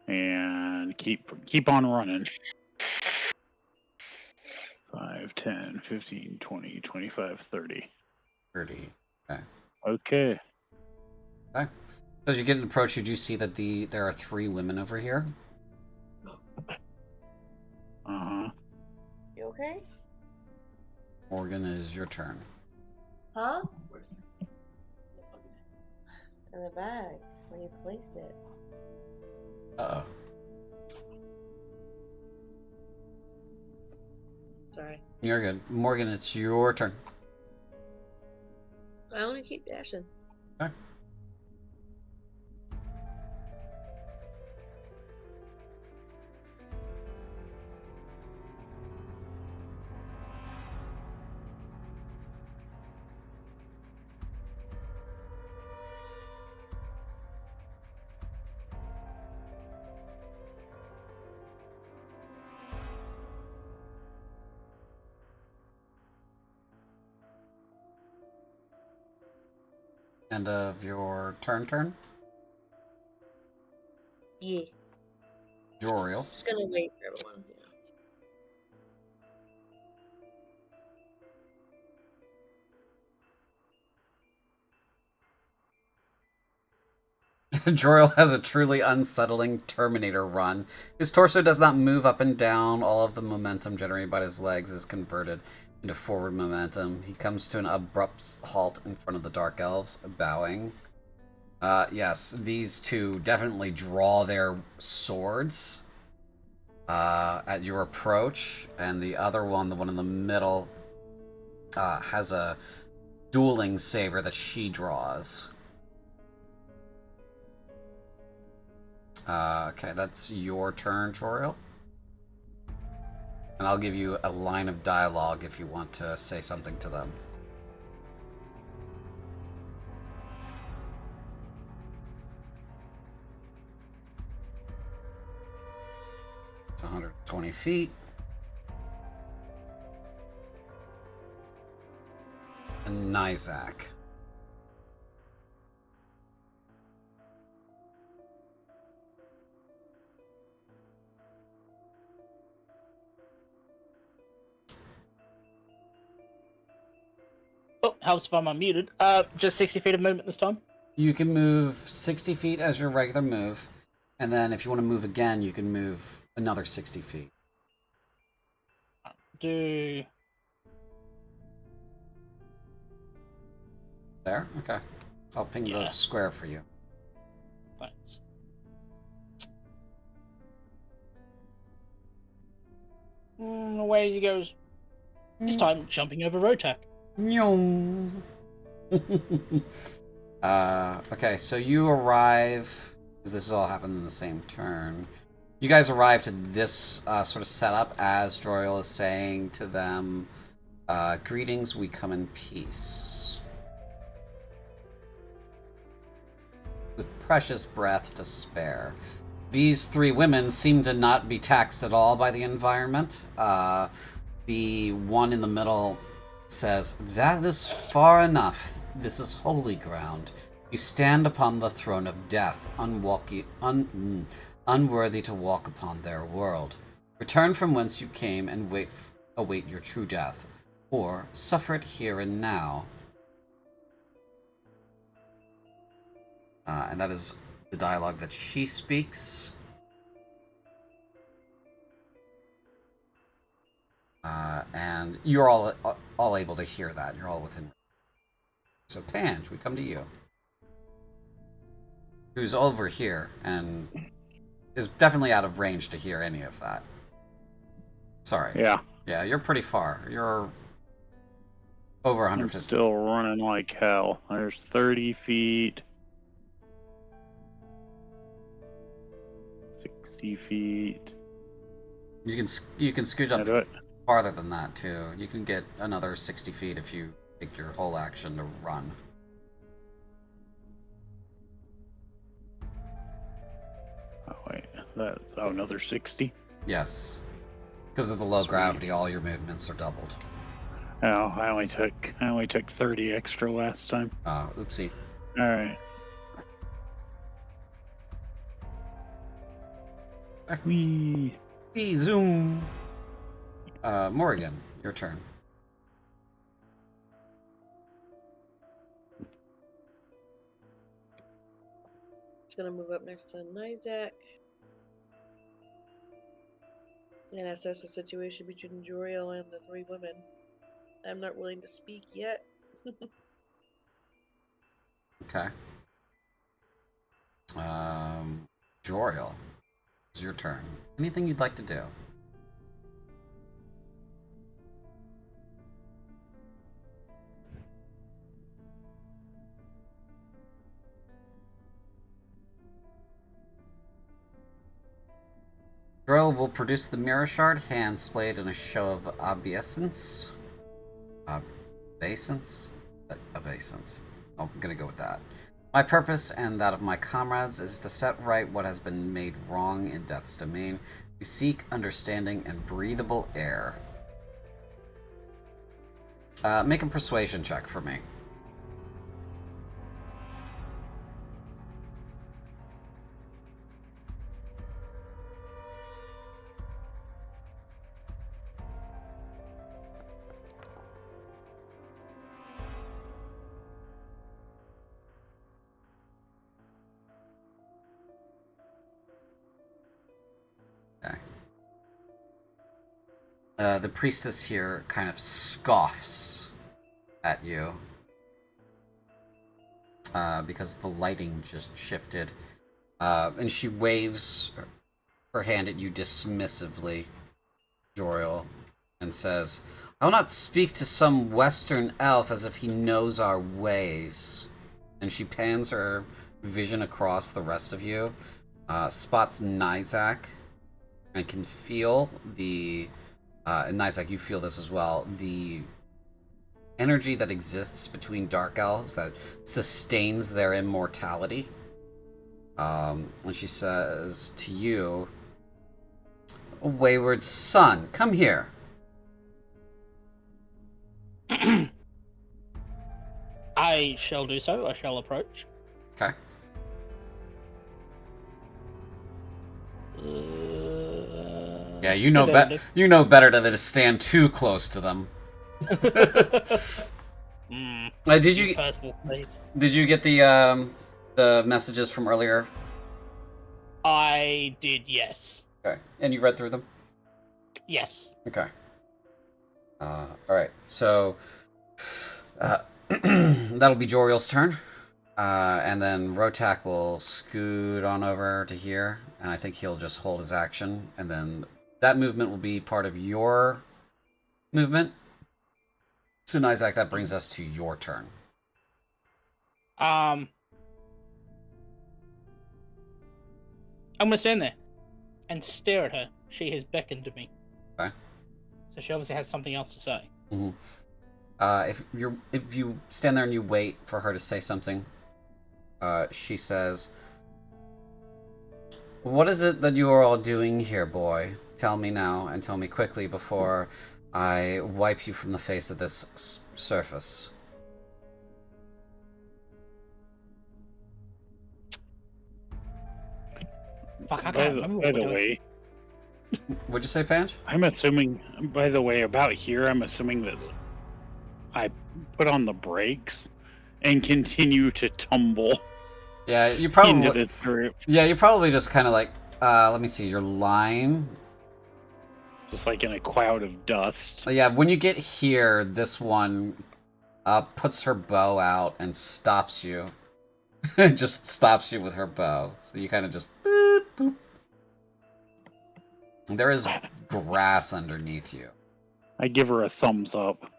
And keep on running. 5, 10, 15, 20, 25, 30. 30. Okay. Okay. Okay. As you get an approach, you do see that there are 3 women over here. Uh-huh. You okay? Morgan, it is your turn. Huh? Where's In the bag, where you placed it. Uh-oh. Sorry. You're good. Morgan, it's your turn. I want to keep dashing. Okay. End of your turn. Yeah. Joriel. Just gonna wait for everyone. Yeah. Joriel has a truly unsettling Terminator run. His torso does not move up and down. All of the momentum generated by his legs is converted into forward momentum. He comes to an abrupt halt in front of the Dark Elves, bowing. Yes, these two definitely draw their swords at your approach, and the other one, the one in the middle, has a dueling saber that she draws. Okay, that's your turn, Joriel. And I'll give you a line of dialogue if you want to say something to them. It's 120 feet. And Nizak. Oh, helps if I'm unmuted. Just 60 feet of movement this time. You can move 60 feet as your regular move, and then if you want to move again, you can move another 60 feet. Do There? Okay. I'll ping Yeah. those square for you. thanks. Away he goes. This time jumping over Rotak. Okay, so you arrive, because this has all happened in the same turn. You guys arrive to this sort of setup as Joriel is saying to them, greetings, we come in peace. With precious breath to spare. These 3 women seem to not be taxed at all by the environment. The one in the middle says, that is far enough. This is holy ground. You stand upon the throne of death, unworthy to walk upon their world. Return from whence you came and await your true death, or suffer it here and now. And that is the dialogue that she speaks. And you're all able to hear that. You're all within. So Pange, we come to you. Who's over here and is definitely out of range to hear any of that. Sorry. Yeah. Yeah, you're pretty far. You're over I'm 150. still running like hell. There's 30 feet. 60 feet. You can scoot Can I up do it? farther than that too. You can get another 60 feet if you take your whole action to run. Oh wait, that's another 60. Yes. Because of the low Sweet. gravity, all your movements are doubled. Oh, I only took 30 extra last time. Oopsie. All right. Whee. Hey, zoom. Morgan, your turn. Just gonna move up next to Nizak and assess the situation between Joriel and the 3 women. I'm not willing to speak yet. Okay. Joriel, it's your turn. Anything you'd like to do? Joriel will produce the mirror shard, hand splayed in a show of obeisance. Obeisance? Obeisance. I'm gonna go with that. My purpose and that of my comrades is to set right what has been made wrong in Death's domain. We seek understanding and breathable air. Make a persuasion check for me. The priestess here kind of scoffs at you because the lighting just shifted, and she waves her hand at you dismissively, Joriel, and says, "I will not speak to some Western elf as if he knows our ways." And she pans her vision across the rest of you, spots Nizak, and can feel the and Nizak, you feel this as well. The energy that exists between dark elves that sustains their immortality. And she says to you, "Wayward son, come here." I shall do so. I shall approach. Okay. Yeah, you know you know better than to stand too close to them. Did you personal space. Did you get the messages from earlier? I did, yes. Okay, and you read through them? Yes. Okay. All right. So that'll be Joriel's turn, and then Rotak will scoot on over to here, and I think he'll just hold his action, and then that movement will be part of your movement. So, Nizak, that brings us to your turn. I'm gonna stand there and stare at her. She has beckoned to me. Okay. So she obviously has something else to say. Mm-hmm. If you stand there and you wait for her to say something, she says, "What is it that you are all doing here, boy? Tell me now, and tell me quickly before I wipe you from the face of this surface." Fuck, I By can't remember what the we're doing. way, What'd you say, Panch? I'm assuming, by the way, about here, I'm assuming that I put on the brakes and continue to tumble Yeah, you into probably. this group, Yeah, you probably just kind of like. Let me see. Your line. just like in a cloud of dust. Yeah, when you get here, this one puts her bow out and stops you. Just stops you with her bow. So you kind of just boop, boop. There is grass underneath you. I give her a thumbs up.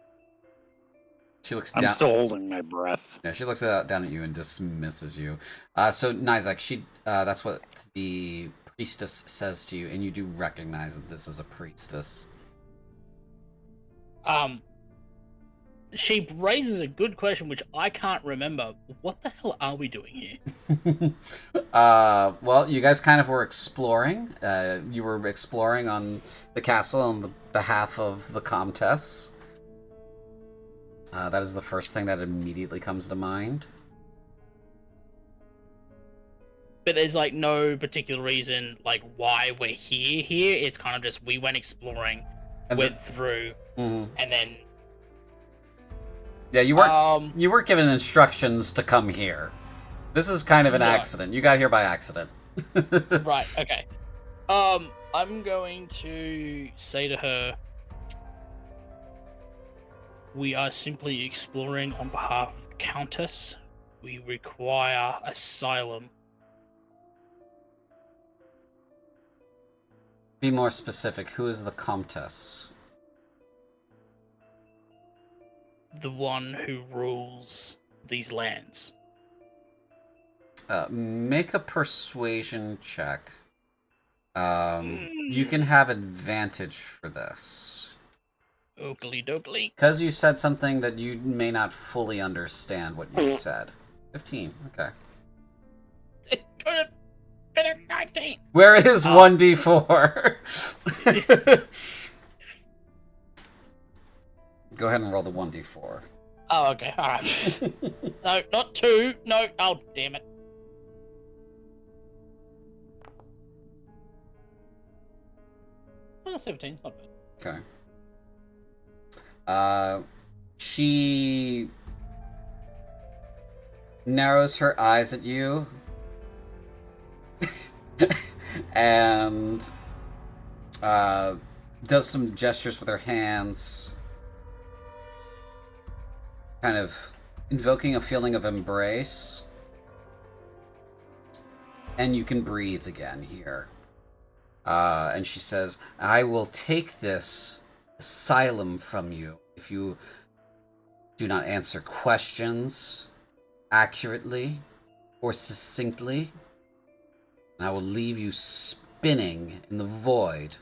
She looks I'm down. still holding my breath. Yeah, she looks down at you and dismisses you. So Nizak, that's what the priestess says to you, and you do recognize that this is a priestess. she raises a good question, which I can't remember. What the hell are we doing here? Well, you guys kind of were exploring. You were exploring on the castle on the behalf of the Comtesse. That is the first thing that immediately comes to mind. But there's like no particular reason like why we're here. It's kind of just we went exploring, And went through, Mhm. and then Yeah, you weren't given instructions to come here. This is kind of an Right. accident. You got here by accident. right, okay. I'm going to say to her, we are simply exploring on behalf of the Countess. We require asylum. Be more specific. Who is the Comtesse? The one who rules these lands. Make a persuasion check. You can have advantage for this. Oakley dokley. Because you said something that you may not fully understand what you said. 15, okay. It could have been a 19. Where is 1d4? Go ahead and roll the 1d4. Oh, okay, alright. No, not 2. No, oh, damn it. Oh, 17, it's not bad. Okay. She narrows her eyes at you and does some gestures with her hands, kind of invoking a feeling of embrace. And you can breathe again here. And she says, I will take this asylum from you if you do not answer questions accurately or succinctly. And I will leave you spinning in the void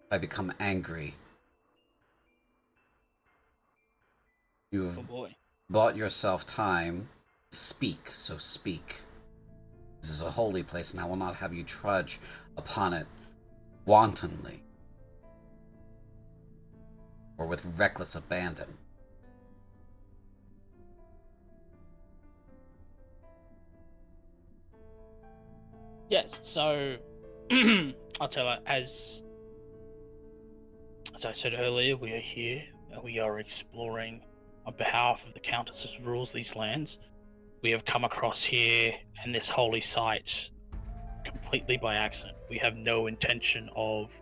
if I become angry. You have Oh boy. bought yourself time. Speak, so speak. This is a holy place, and I will not have you trudge upon it wantonly or with reckless abandon. Yes, so I'll tell her, as I said earlier, we are here and we are exploring on behalf of the Countess who rules these lands. We have come across here and this holy site completely by accident. We have no intention of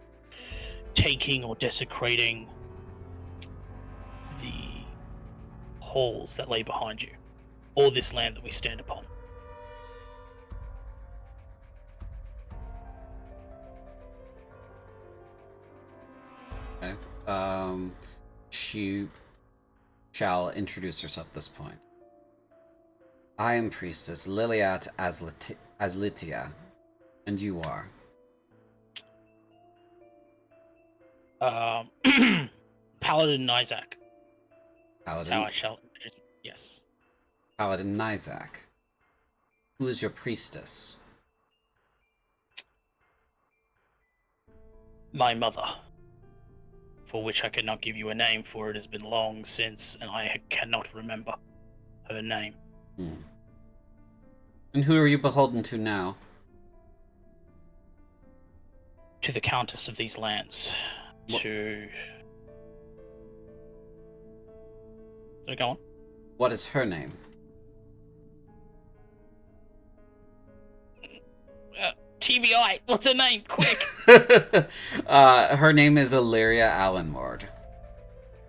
taking or desecrating the halls that lay behind you, or this land that we stand upon. Okay. She shall introduce herself at this point. I am Priestess Liliat Aslitia, and you are? Paladin Isaac. That's Paladin, how I shall introduce me. Yes. Paladin Nizak. Who is your priestess? My mother, for which I cannot give you a name, for it has been long since, and I cannot remember her name. And who are you beholden to now? To the Countess of these lands. To... So go on. What is her name? TBI, what's her name? Quick! Her name is Illyria Allenmord.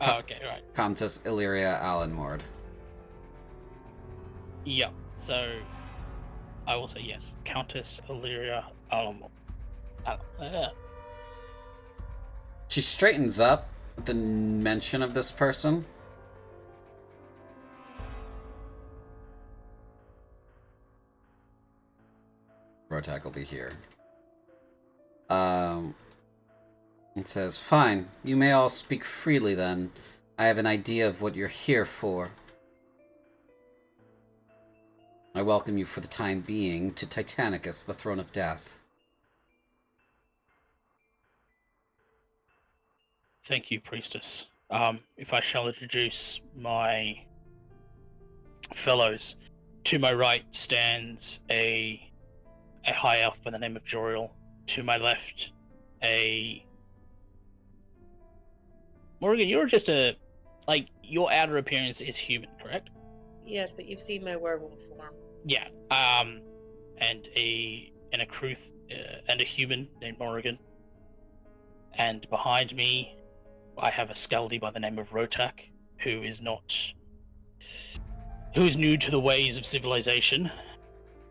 Oh, okay, right. Comtesse Illyria Allenmord. Yep, so I will say yes. Countess Illyria Alamo. She straightens up at the mention of this person. Rotak will be here. It says, fine, you may all speak freely then. I have an idea of what you're here for. I welcome you for the time being to Titanicus, the Throne of Death. Thank you, priestess. If I shall introduce my fellows, to my right stands a high elf by the name of Joriel. To my left, Morgan, you're just your outer appearance is human, correct? Yes, but you've seen my werewolf form. Yeah. And a Kruth and a human named Morrigan. And behind me, I have a Scaldy by the name of Rotak, who is new to the ways of civilization.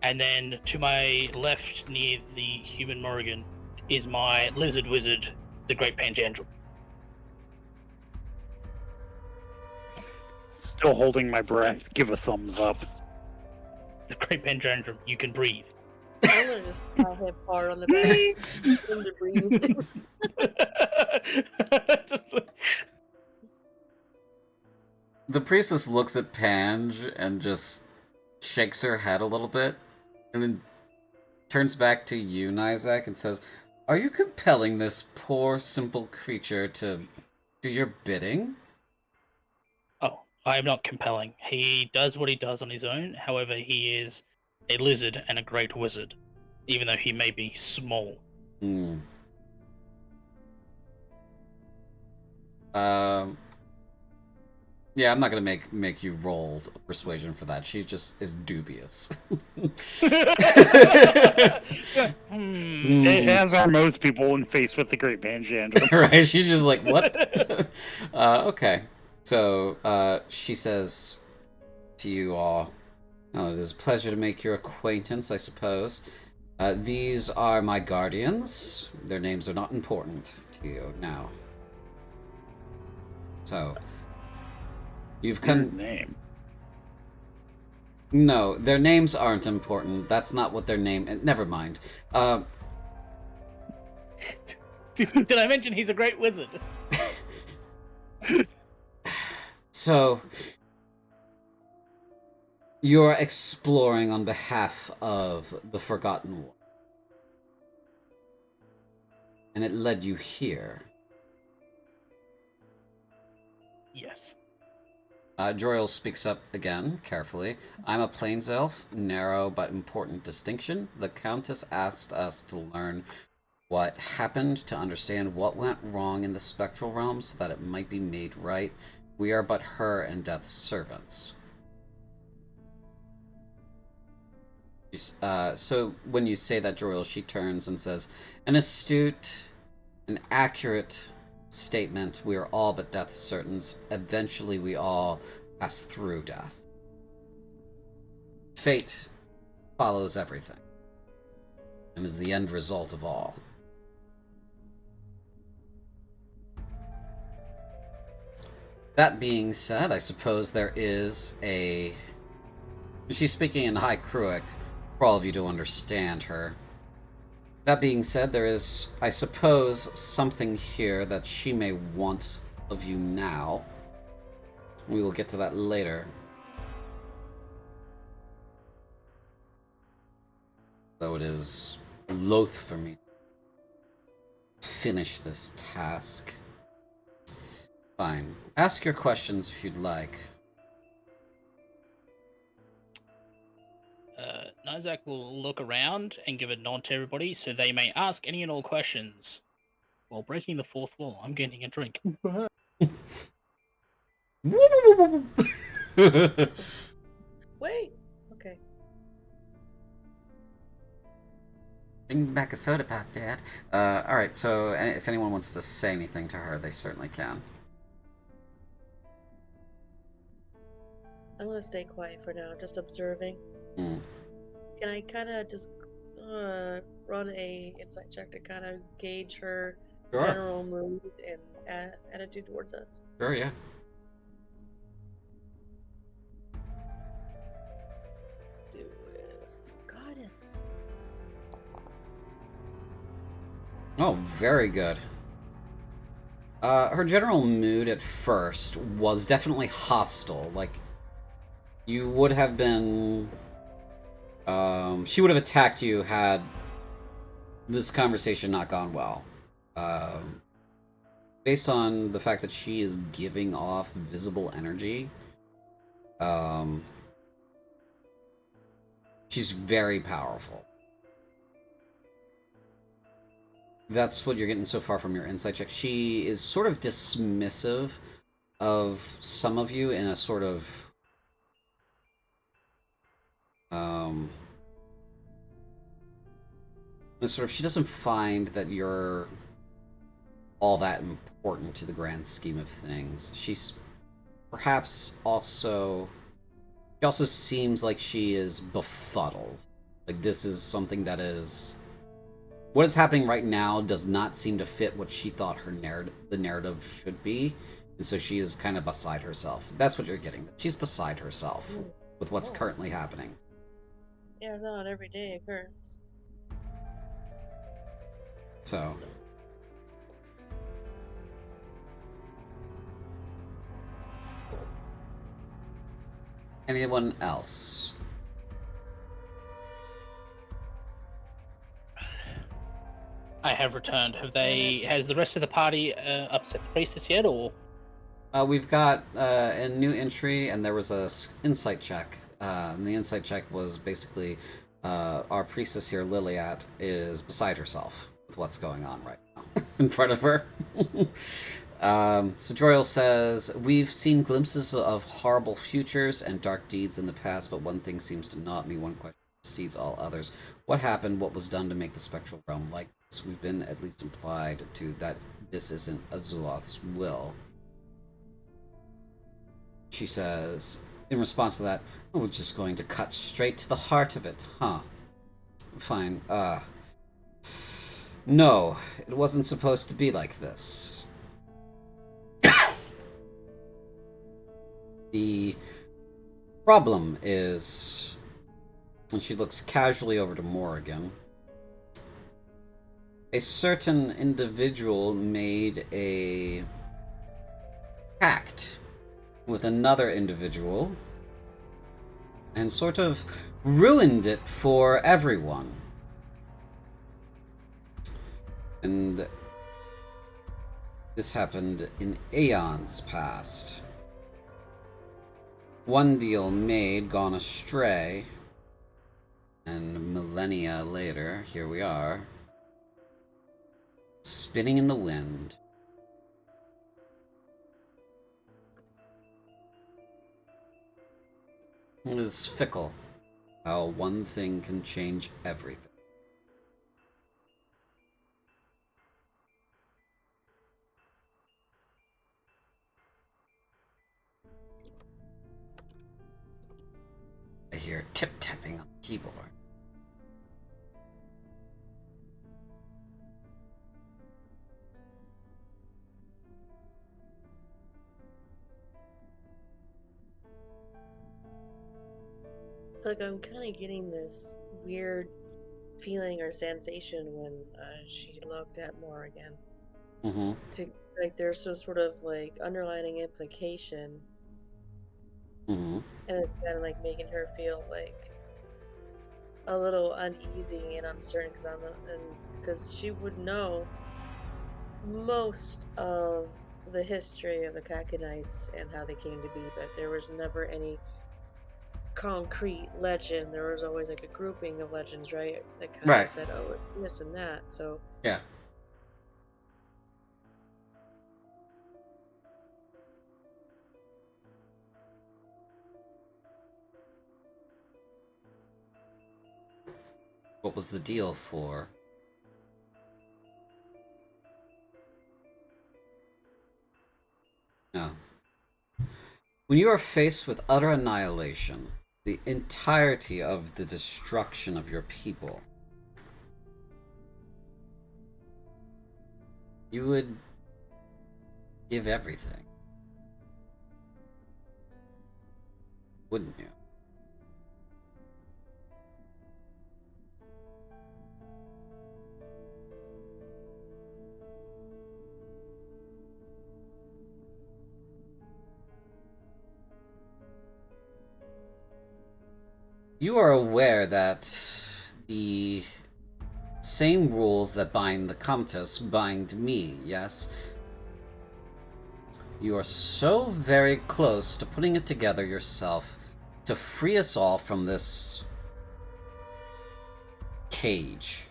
And then to my left, near the human Morrigan, is my lizard wizard, the Great Panjandrum. Still holding my breath. Give a thumbs up. The Great Panjandrum, you can breathe. I'm gonna just pat him hard on the back. Him to breathe. The priestess looks at Pange and just shakes her head a little bit, and then turns back to you, Nizak, and says, "Are you compelling this poor, simple creature to do your bidding?" Oh, I am not compelling. He does what he does on his own. However, he is a lizard and a great wizard, even though he may be small. Yeah, I'm not gonna make you roll a persuasion for that. She just is dubious. As are most people when faced with the Great Panjandrum. Right? She's just like, what? Okay. So, she says to you all, "Oh, it is a pleasure to make your acquaintance, I suppose. These are my guardians. Their names are not important to you now. So, you've come... Name. No, their names aren't important. That's not what their name... Never mind. Did I mention he's a great wizard? So, you're exploring on behalf of the Forgotten One. And it led you here. Yes. Joriel speaks up again, carefully. "I'm a Plains Elf, narrow but important distinction. The Countess asked us to learn what happened, to understand what went wrong in the spectral realm so that it might be made right. We are but her and Death's servants." So when you say that, Joriel, she turns and says, "An astute, an accurate statement. We are all but Death's servants. Eventually we all pass through death. Fate follows everything, and is the end result of all. That being said, I suppose there is a..." She's speaking in High Cruic, for all of you to understand her. "That being said, there is, I suppose, something here that she may want of you now. We will get to that later. Though it is loath for me to finish this task. Fine. Ask your questions if you'd like." Nizak will look around and give a nod to everybody so they may ask any and all questions. While breaking the fourth wall, I'm getting a drink. Wait. Okay. Bring back a soda pop, Dad. Alright, so if anyone wants to say anything to her, they certainly can. I'm gonna stay quiet for now, just observing. Mm. Can I kind of just run a insight check to kind of gauge her Sure. general mood and attitude towards us? Sure, yeah. Do with guidance. Oh, very good. Her general mood at first was definitely hostile. Like, you would have been... she would have attacked you had this conversation not gone well. Based on the fact that she is giving off visible energy, she's very powerful. That's what you're getting so far from your insight check. She is sort of dismissive of some of you in a sort of she doesn't find that you're all that important to the grand scheme of things. She's perhaps also... She also seems like she is befuddled. Like, this is something that is... What is happening right now does not seem to fit what she thought the narrative should be. And so she is kind of beside herself. That's what you're getting. She's beside herself with what's currently happening. Yeah, it's not an everyday occurrence. So... Anyone else? I have returned. Has the rest of the party upset the priestess yet, or? We've got a new entry, and there was a insight check. And the insight check was basically our priestess here, Liliat, is beside herself with what's going on right now in front of her. So Joriel says, we've seen glimpses of horrible futures and dark deeds in the past, but one thing seems to knot me. One question precedes all others. What happened? What was done to make the spectral realm like this? We've been at least implied to that this isn't Azuoth's will. She says, in response to that, oh, we're just going to cut straight to the heart of it, huh? Fine, no, it wasn't supposed to be like this. The problem is, and she looks casually over to Morrigan, a certain individual made a pact with another individual and sort of ruined it for everyone. And this happened in aeons past. One deal made, gone astray, and millennia later, here we are, spinning in the wind. It is fickle how one thing can change everything. I hear tip-tapping on the keyboard. Like, I'm kind of getting this weird feeling or sensation when she looked at Morrigan. Mm-hmm. Like, there's some sort of, like, underlining implication. Mm-hmm. And it's kind of, like, making her feel, like, a little uneasy and uncertain because she would know most of the history of the Kakanites and how they came to be, but there was never any concrete legend. There was always like a grouping of legends, right? That kind of said, oh, it's this and that. So yeah. What was the deal for? No. When you are faced with utter annihilation, the entirety of the destruction of your people, you would give everything, wouldn't you? You are aware that the same rules that bind the Comtesse bind me, yes? You are so very close to putting it together yourself to free us all from this cage.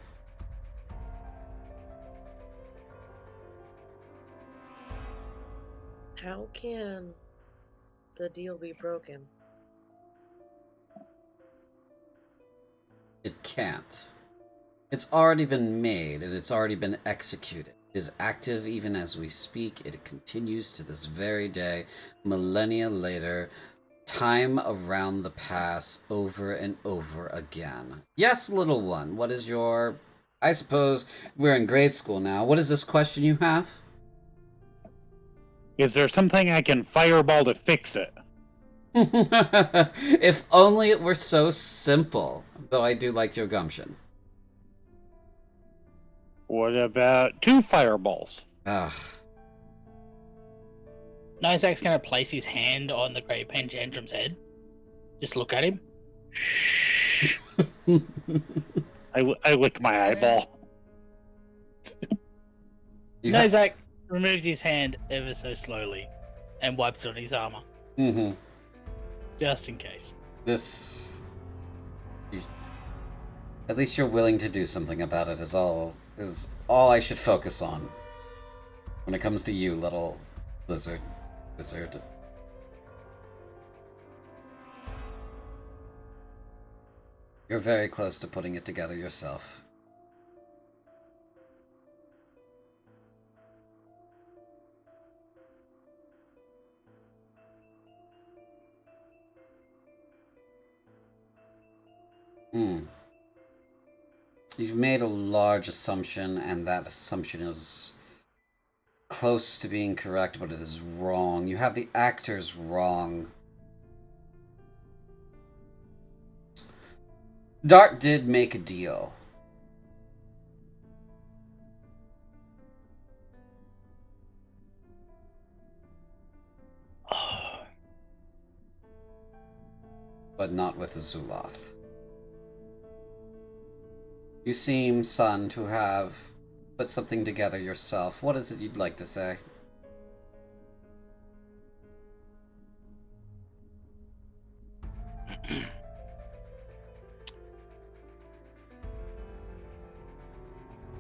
How can the deal be broken? It can't. It's already been made, and it's already been executed. It is active even as we speak. It continues to this very day, millennia later, time around the pass, over and over again. Yes, little one, what is your... I suppose we're in grade school now. What is this question you have? Is there something I can fireball to fix it? If only it were so simple. Though I do like your gumption. What about 2 fireballs? Ah. Nizak's gonna place his hand on the Great Panjandrum's head. Just look at him. I lick my eyeball. Nizak removes his hand ever so slowly and wipes it on his armor. Mm-hmm. Just in case. This... At least you're willing to do something about it is all I should focus on. When it comes to you, little wizard. You're very close to putting it together yourself. You've made a large assumption, and that assumption is close to being correct, but it is wrong. You have the actors wrong. Dart did make a deal. But not with Zulath. You seem, son, to have put something together yourself. What is it you'd like to say?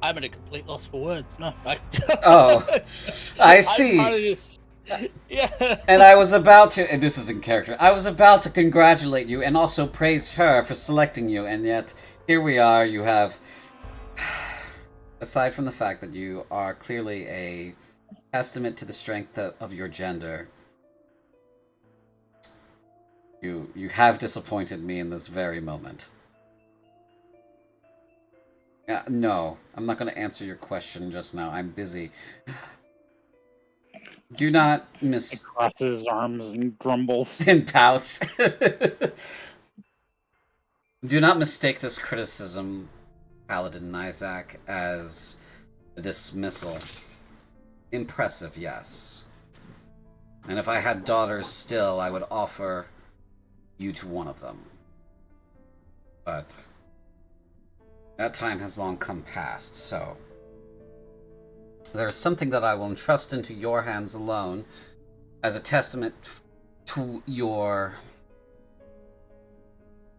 I'm at a complete loss for words. No. Oh, I see. I'm just, yeah. And I was about to, and this is in character, I was about to congratulate you and also praise her for selecting you, and yet here we are. You have, aside from the fact that you are clearly a testament to the strength of your gender, you have disappointed me in this very moment. No, I'm not going to answer your question just now. I'm busy. Do not He crosses his arms and grumbles. and pouts. Do not mistake this criticism, Paladin Isaac, as a dismissal. Impressive, yes. And if I had daughters still, I would offer you to one of them. But that time has long come past, so there is something that I will entrust into your hands alone as a testament to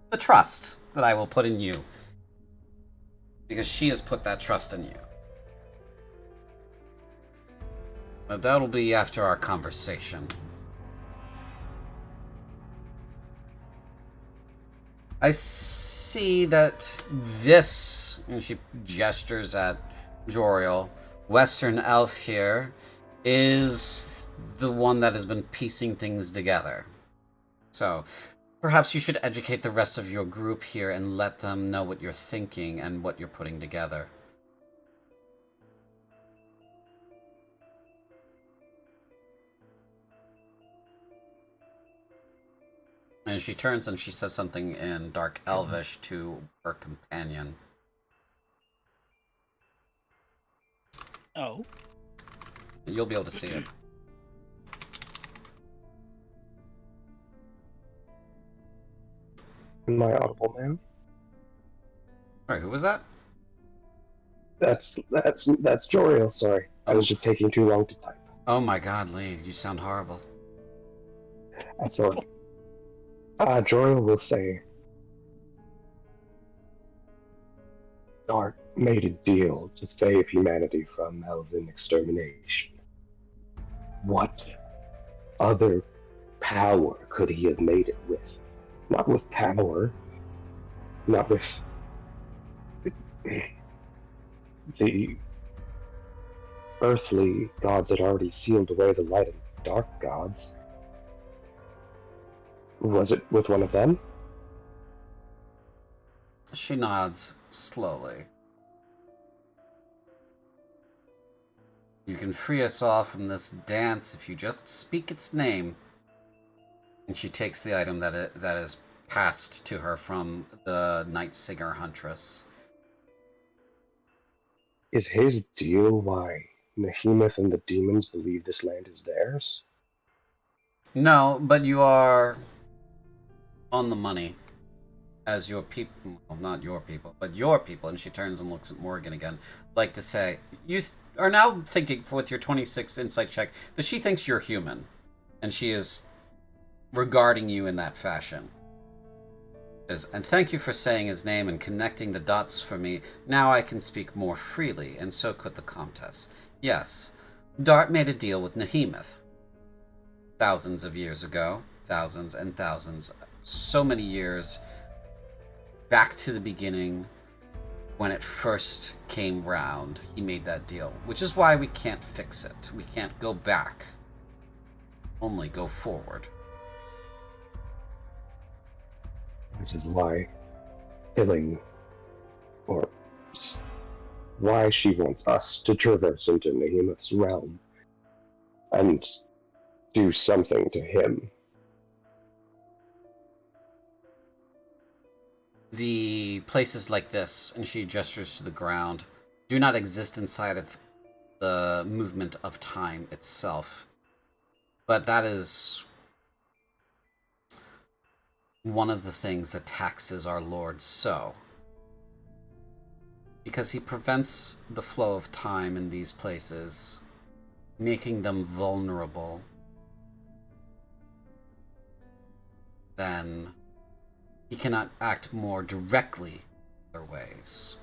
the trust that I will put in you. Because she has put that trust in you. But that'll be after our conversation. I see that this, and she gestures at Joriel, Western elf here, is the one that has been piecing things together. So, perhaps you should educate the rest of your group here and let them know what you're thinking and what you're putting together. And she turns and she says something in Dark Elvish to her companion. Oh. You'll be able to see it. Am I audible, ma'am? Sorry, who was that? That's Joriel, sorry. I was just taking too long to type. Oh my god, Lee, you sound horrible. That's all. Joriel will say, Dark made a deal to save humanity from elven extermination. What other power could he have made it with? Not with power, not with the earthly gods had already sealed away the light and dark gods. Was it with one of them? She nods slowly. You can free us all from this dance if you just speak its name. And she takes the item that is passed to her from the Night Singer Huntress. Is his deal why Behemoth and the demons believe this land is theirs? No, but you are on the money. As your people, well, not your people, but your people, and she turns and looks at Morgan again, like to say, you are now thinking, with your 26 insight check, that she thinks you're human. And she is regarding you in that fashion. And thank you for saying his name and connecting the dots for me. Now I can speak more freely, and so could the Comtesse. Yes, Dart made a deal with Behemoth. Thousands of years ago. Thousands and thousands. So many years back to the beginning, when it first came round, he made that deal. Which is why we can't fix it. We can't go back. Only go forward. Which is why killing, or why she wants us to traverse into Behemoth's realm and do something to him. The places like this, and she gestures to the ground, do not exist inside of the movement of time itself. But that is one of the things that taxes our Lord so. Because he prevents the flow of time in these places, making them vulnerable. Then he cannot act more directly other ways.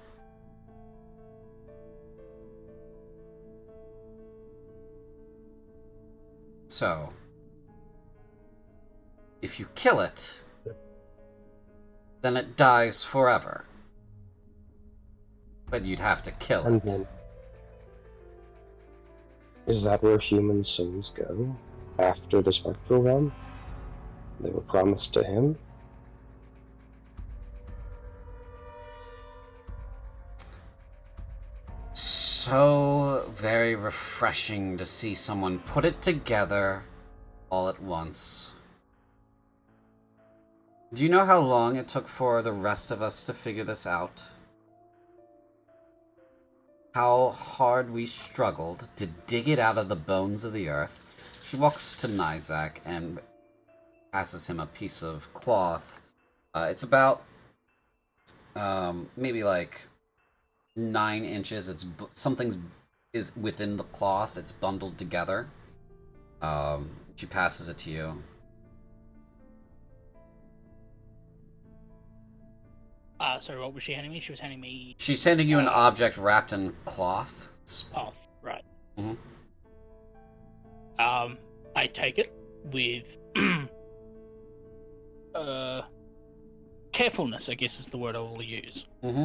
So, if you kill it, then it dies forever. But you'd have to kill And it. then, is that where human souls go after the spectral realm? They were promised to him? So very refreshing to see someone put it together all at once. Do you know how long it took for the rest of us to figure this out? How hard we struggled to dig it out of the bones of the earth. She walks to Nizak and passes him a piece of cloth. It's about maybe like 9 inches. It's something's is within the cloth. It's bundled together. She passes it to you. Sorry, what was she handing me? She was handing me. She's handing you an object wrapped in cloth. Oh, right. Mm-hmm. I take it with carefulness, I guess is the word I will use. Mm-hmm.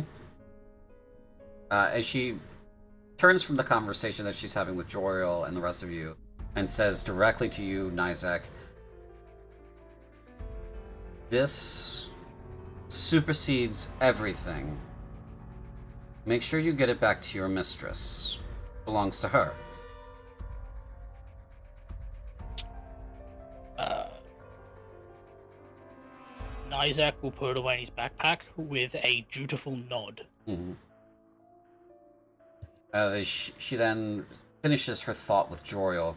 As she turns from the conversation that she's having with Joriel and the rest of you, and says directly to you, Nizak, this supersedes everything. Make sure you get it back to your mistress. It belongs to her. Nizak will put it away in his backpack with a dutiful nod. Mm-hmm. She then finishes her thought with Joriel.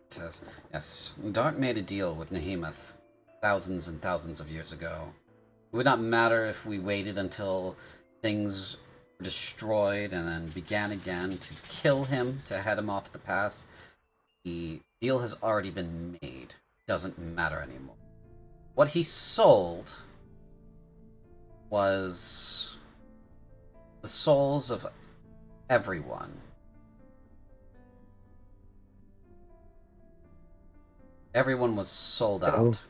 Says, yes, Dart made a deal with Behemoth thousands and thousands of years ago. It would not matter if we waited until things were destroyed and then began again to kill him, to head him off the path. The deal has already been made. Doesn't matter anymore. What he sold was the souls of everyone. Everyone was sold out.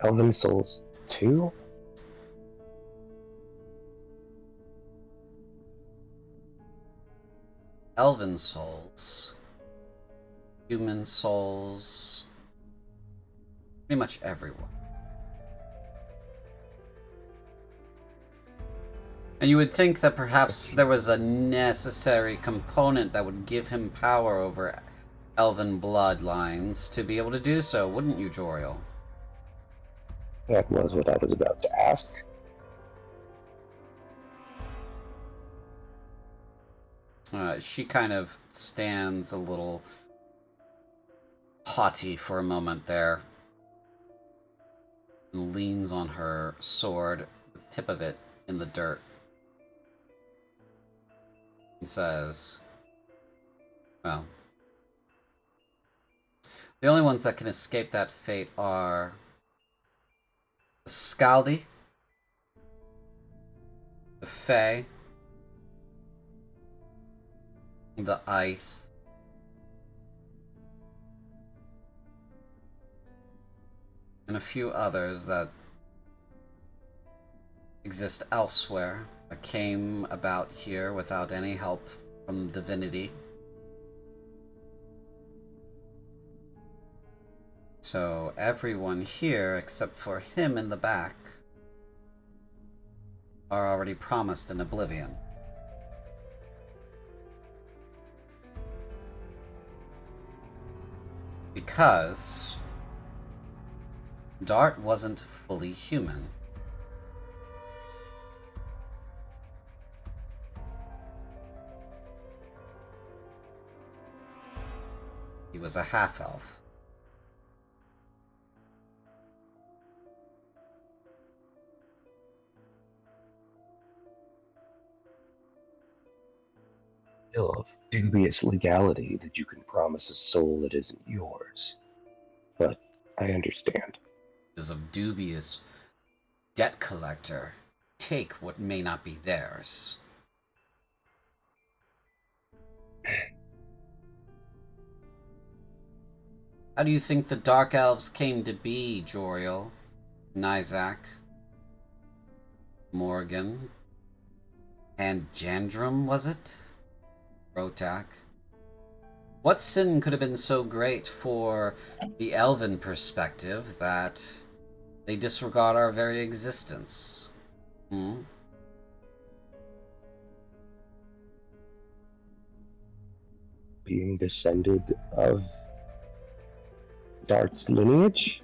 Elven souls too? Elven souls, human souls, pretty much everyone. And you would think that perhaps there was a necessary component that would give him power over elven bloodlines to be able to do so, wouldn't you, Joriel? That was what I was about to ask. She kind of stands a little haughty for a moment there and leans on her sword, the tip of it in the dirt, and says, well, the only ones that can escape that fate are the Scaldi, the Fae, the Ith, and a few others that exist elsewhere, that came about here without any help from divinity. So everyone here, except for him in the back, are already promised an oblivion. Because Dart wasn't fully human. He was a half-elf. Still of dubious legality that you can promise a soul that isn't yours. But I understand. Is of dubious debt collector. Take what may not be theirs. How do you think the Dark Elves came to be, Joriel? Nizak? Morgan? And Jandrum, was it? Rotak? What sin could have been so great for the elven perspective that they disregard our very existence? Being descended of Dart's lineage?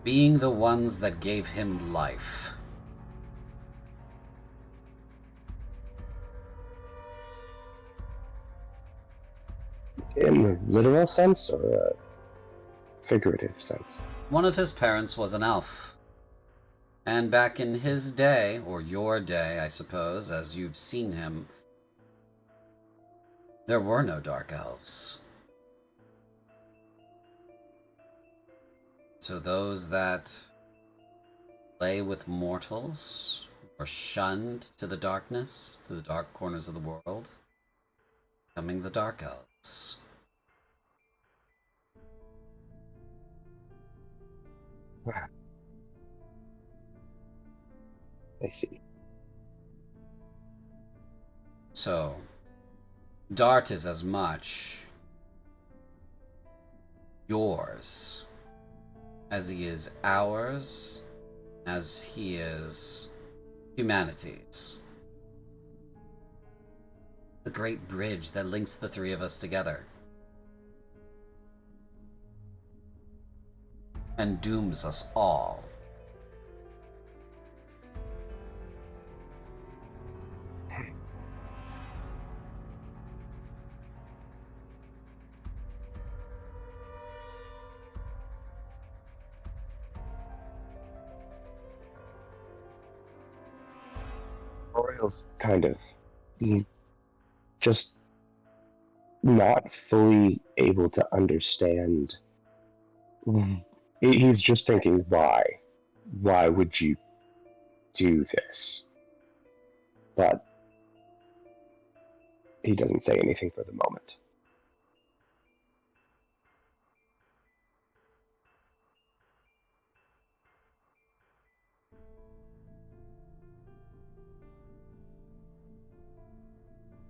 Being the ones that gave him life. In the literal sense or a figurative sense? One of his parents was an elf. And back in his day, or your day, I suppose, as you've seen him, there were no Dark Elves. So those that lay with mortals were shunned to the darkness, to the dark corners of the world, becoming the Dark Elves. I see. So, Dart is as much yours as he is ours, as he is humanity's. The great bridge that links the three of us together. And dooms us all. Royal's kind of just not fully able to understand. He's just thinking, why? Why would you do this? But he doesn't say anything for the moment.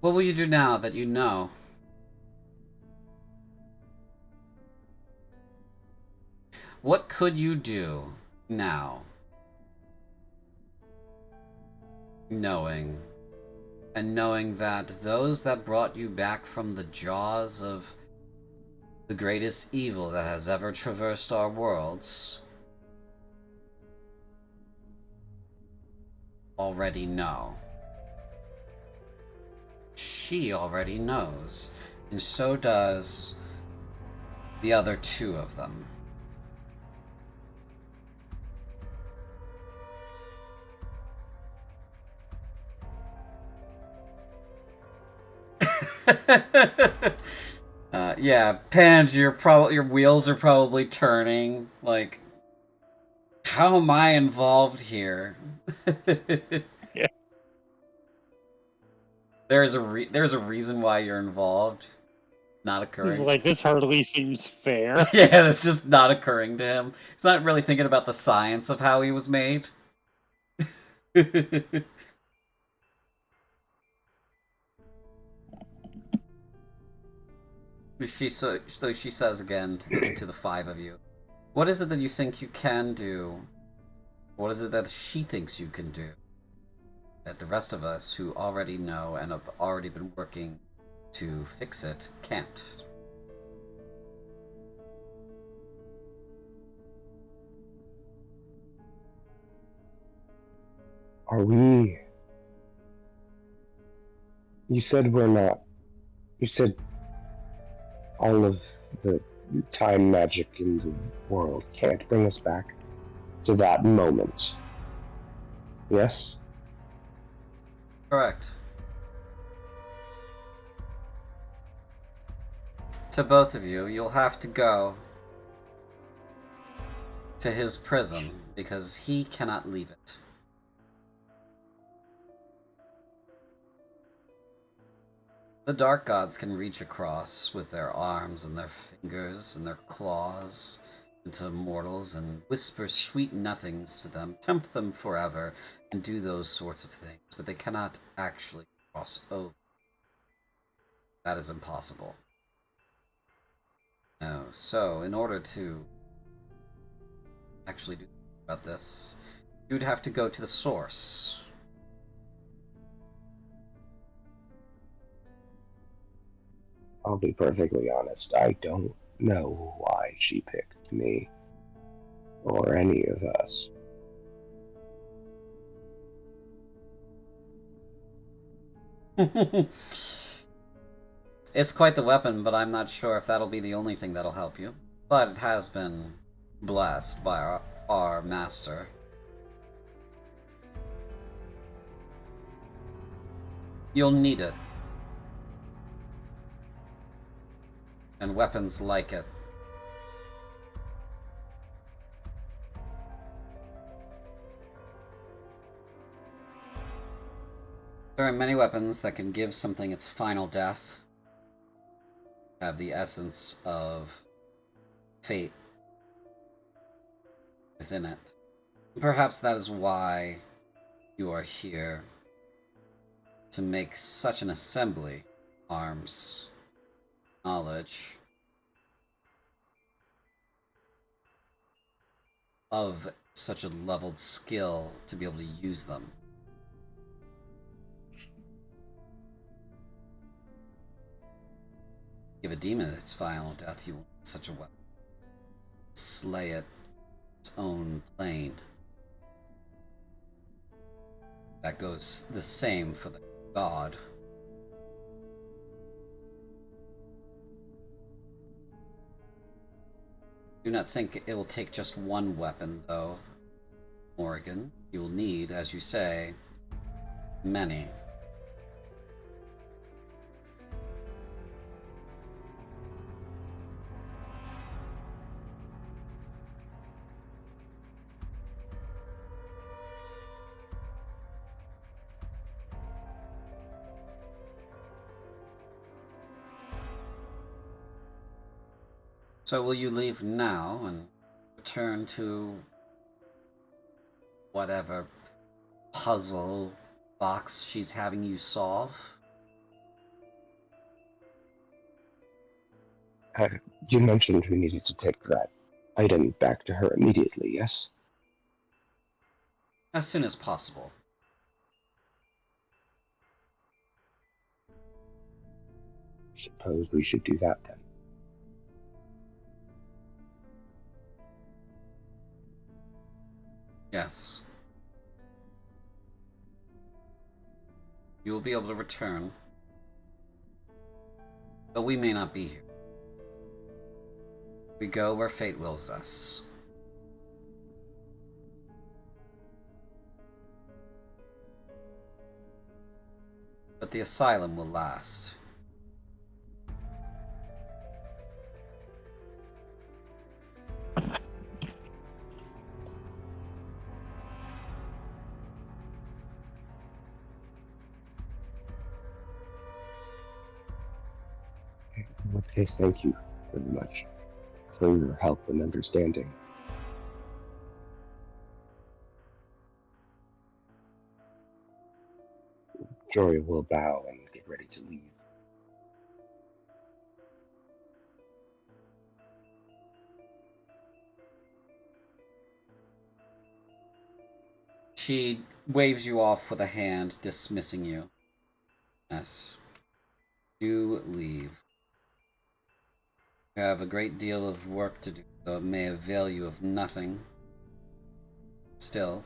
What will you do now that you know? What could you do now? Knowing that those that brought you back from the jaws of the greatest evil that has ever traversed our worlds already know. She already knows, and so does the other two of them. Yeah, Pange, your wheels are probably turning. Like, how am I involved here? Yeah. There's a reason why you're involved. Not He's occurring. like, this hardly seems fair. Yeah, it's just not occurring to him. He's not really thinking about the science of how he was made. So she says again to the five of you, what is it that you think you can do? What is it that she thinks you can do that the rest of us who already know and have already been working to fix it can't? Are we... You said we're not... You said all of the time magic in the world can't bring us back to that moment. Yes? Correct. To both of you, you'll have to go to his prison because he cannot leave it. The dark gods can reach across with their arms and their fingers and their claws into mortals and whisper sweet nothings to them, tempt them forever, and do those sorts of things, but they cannot actually cross over. That is impossible. No, so in order to actually do about this, you would have to go to the source. I'll be perfectly honest, I don't know why she picked me. Or any of us. It's quite the weapon, but I'm not sure if that'll be the only thing that'll help you. But it has been blessed by our master. You'll need it. And weapons like it. There are many weapons that can give something its final death. Have the essence of fate within it. Perhaps that is why you are here, to make such an assembly, arms, knowledge, of such a leveled skill to be able to use them. Give a demon its final death, you want such a weapon. Slay it its own plane. That goes the same for the god. Do not think it will take just one weapon, though, Morrigan. You will need, as you say, many. So will you leave now and return to whatever puzzle box she's having you solve? You mentioned we needed to take that item back to her immediately, yes? As soon as possible. Suppose we should do that then. Yes. You will be able to return, but we may not be here. We go where fate wills us. But the asylum will last. In which case, thank you very much for your help and understanding. Jory will bow and get ready to leave. She waves you off with a hand, dismissing you. Yes. Do leave. You have a great deal of work to do, though it may avail you of nothing. Still,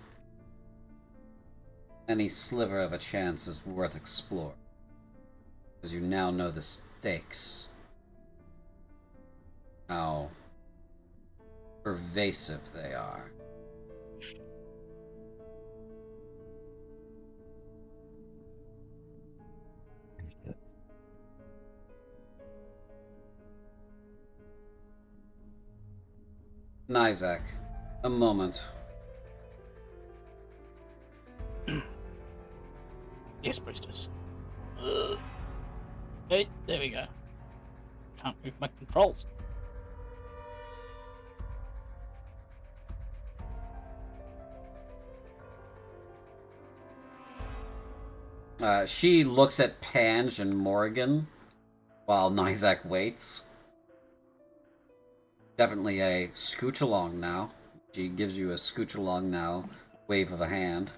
any sliver of a chance is worth exploring, as you now know the stakes. How pervasive they are. Isaac, a moment. Yes, priestess. Hey, there we go. Can't move my controls. She looks at Pange and Morgan while Nizak waits. Definitely a scooch along now. She gives you a scooch along now wave of a hand.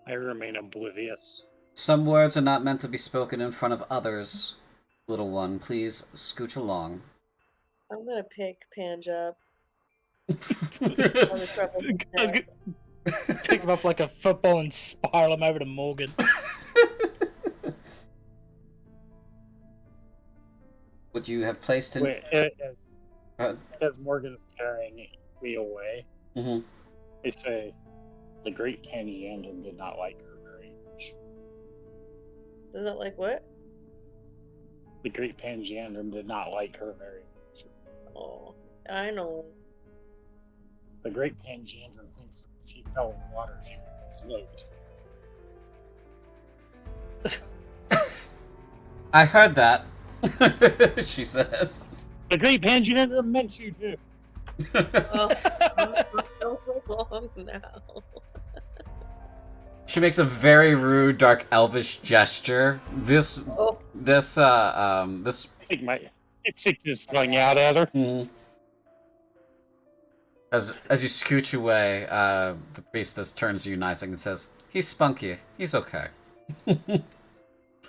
I remain oblivious. Some words are not meant to be spoken in front of others. Little one, please scooch along. I'm gonna pick Pange up. Pick him up like a football and spiral him over to Morgan. Would you have placed him? Wait, as Morgan's carrying me away, they say the great Pangeandrum did not like her very much. Does it like what? The great Pangeandrum did not like her very much. Oh, I know. The great Pangeandrum thinks that if she fell in water, she would float. I heard that. She says. The great Pangeandrum meant you to. Oh, don't go long now. She makes a very rude, dark, elvish gesture. This It's just going out at her. As you scooch away, the priestess turns to you nicely and says, "He's spunky. He's okay."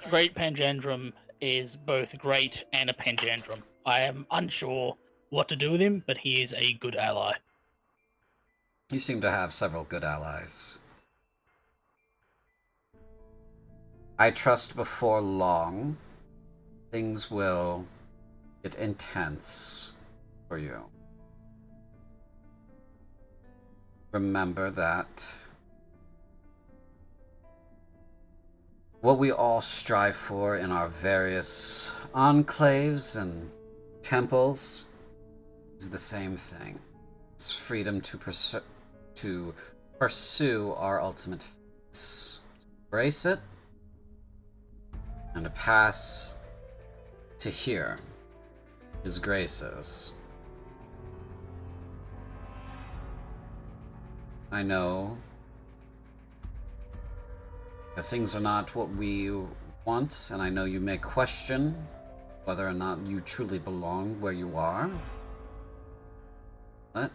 Great Pangeandrum is both great and a Pangeandrum. I am unsure what to do with him, but he is a good ally. You seem to have several good allies. I trust before long, things will get intense for you. Remember that what we all strive for in our various enclaves and temples is the same thing. It's freedom to pursue our ultimate fates, embrace it, and to pass to here his graces. I know that things are not what we want, and I know you may question whether or not you truly belong where you are. But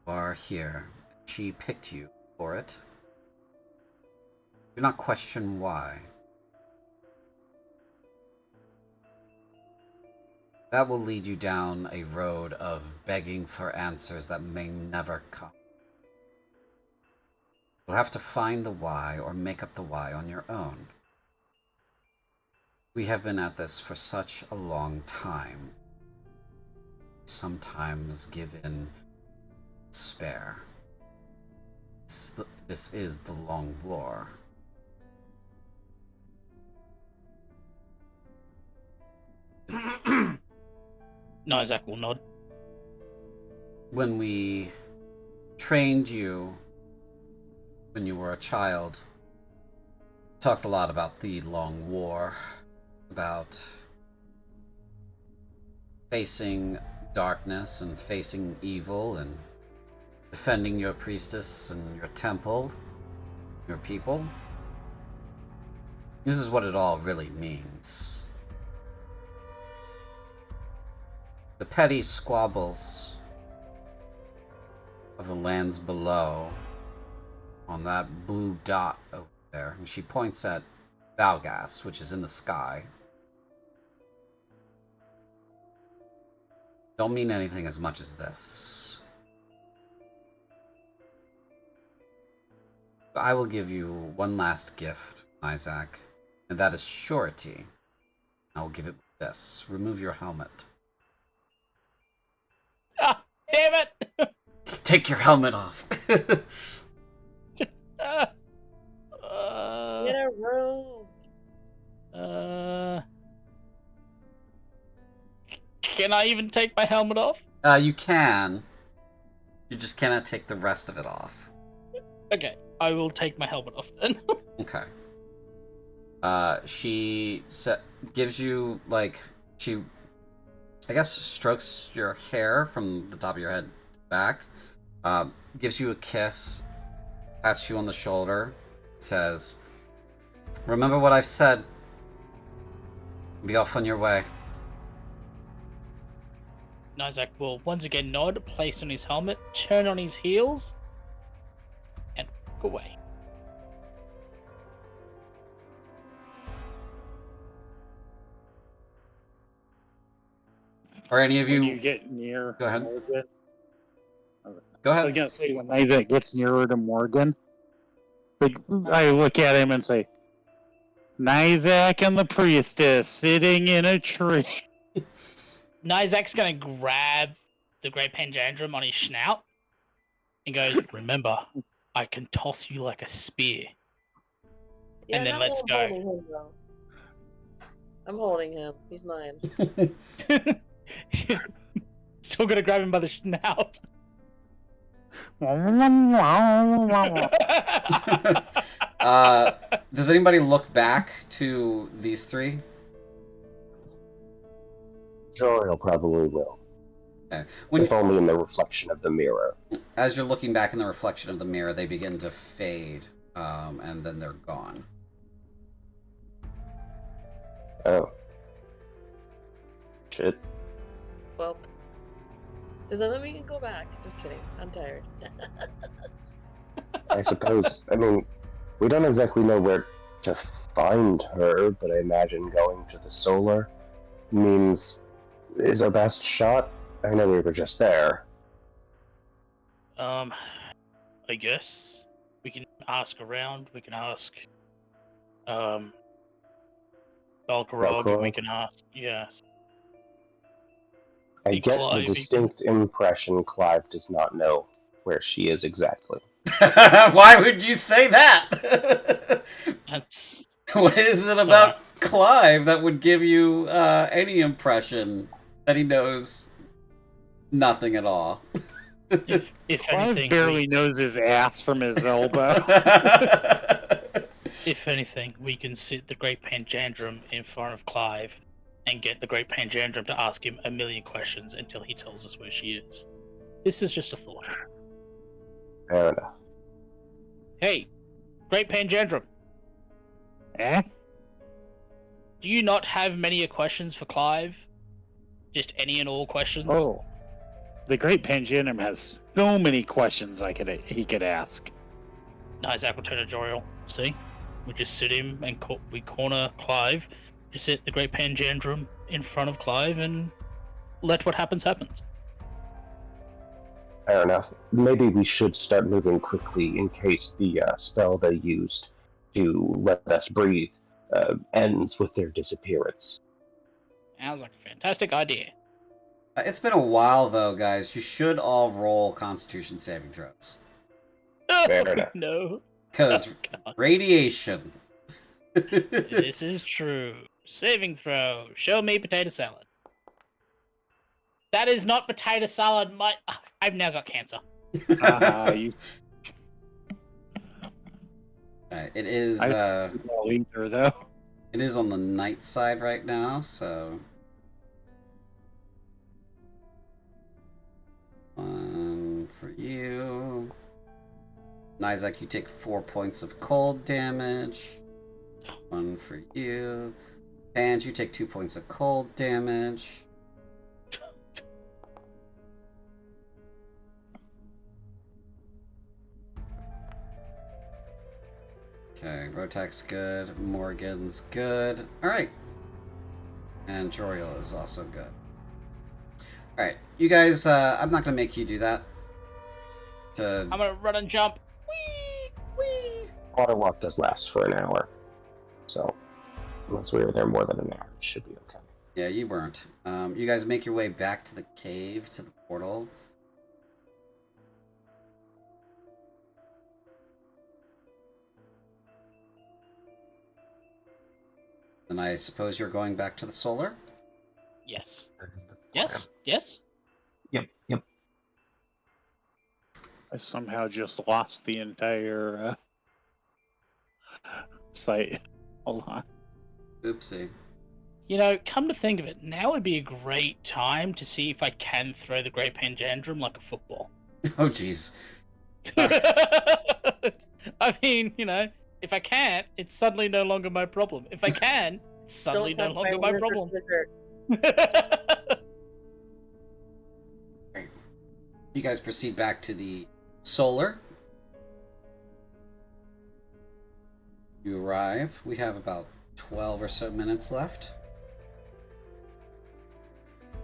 you are here. She picked you for it. Do not question why. That will lead you down a road of begging for answers that may never come. You'll have to find the why or make up the why on your own. We have been at this for such a long time. Sometimes give in despair. This is the long war. No, Isaac will nod. When we trained you when you were a child, talked a lot about the long war, about facing darkness and facing evil and defending your priestess and your temple, your people. This is what it all really means. The petty squabbles of the lands below on that blue dot over there, and she points at Valgas, which is in the sky, don't mean anything as much as this. I will give you one last gift, Isaac, and that is surety. I will give it this. Remove your helmet. Ah, damn it! Take your helmet off. Get a room. Can I even take my helmet off? You can. You just cannot take the rest of it off. Okay, I will take my helmet off then. Okay. She gives you, like, she, I guess, strokes your hair from the top of your head back, gives you a kiss, pats you on the shoulder, says, remember what I've said. Be off on your way. Isaac will once again nod, place on his helmet, turn on his heels, and walk away. Are any of When you... you get near Go ahead. Morgan, Go I was ahead. gonna say when Isaac gets nearer to Morgan, like I look at him and say, Isaac and the priestess sitting in a tree. Isaac's gonna grab the Great Panjandrum on his snout and goes, remember, I can toss you like a spear. Yeah, And then not let's while I'm go. holding him, though. I'm holding him. He's mine. Still gonna grab him by the snout. Does anybody look back to these three? Joriel probably will. Okay. If only in the reflection of the mirror. As you're looking back in the reflection of the mirror, they begin to fade, and then they're gone. Oh. Shit. Well, does that mean we can go back? Just kidding. I'm tired. I suppose, I mean, we don't exactly know where to find her, but I imagine going to the solar means is our best shot. I know we were just there. I guess we can ask around. We can ask, Balkarog, and we can ask, yes. I Hey, get Clive, the distinct impression Clive does not know where she is exactly. Why would you say that? What is it about Clive that would give you any impression that he knows nothing at all? If Clive anything, barely knows his ass from his elbow. if anything, we can sit the Great Panjandrum in front of Clive and get the Great Panjandrum to ask him a million questions until he tells us where she is. This is just a thought. Fair enough. Hey, Great Panjandrum, Eh? do you not have many questions for Clive? Just any and all questions? Oh. The Great Panjandrum has so many questions he could ask. Nice aquatorial. See? We just sit him and we corner Clive. Just sit the Great Panjandrum in front of Clive and let what happens happens. Fair enough. Maybe we should start moving quickly in case the spell they used to let us breathe ends with their disappearance. Sounds like a fantastic idea. It's been a while, though, guys. You should all roll Constitution saving throws. Fair enough. No. Because God. radiation. This is true. Saving throw. Show me potato salad. That is not potato salad. I've now got cancer. You It is. well either, though. It is on the night side right now, so. One for you. Nizak, you take 4 points of cold damage. One for you. And you take 2 points of cold damage. Okay, Rotak's good. Morgan's good. Alright. And Joriel is also good. Alright, you guys, I'm not gonna make you do that. I'm gonna run and jump. Whee! Whee! Water walk does last for an hour, so unless we were there more than an hour, it should be okay. Yeah, you weren't. You guys make your way back to the cave, to the portal. And I suppose you're going back to the solar? Yes. That is the plan. Yes. Yes. Yep. I somehow just lost the entire site. Hold on. Oopsie. You know, come to think of it, now would be a great time to see if I can throw the Great Panjandrum like a football. Oh, jeez. I mean, you know, if I can't, it's suddenly no longer my problem. If I can, it's suddenly no Don't longer my problem. wizard. You guys proceed back to the solar. You arrive. We have about 12 or so minutes left.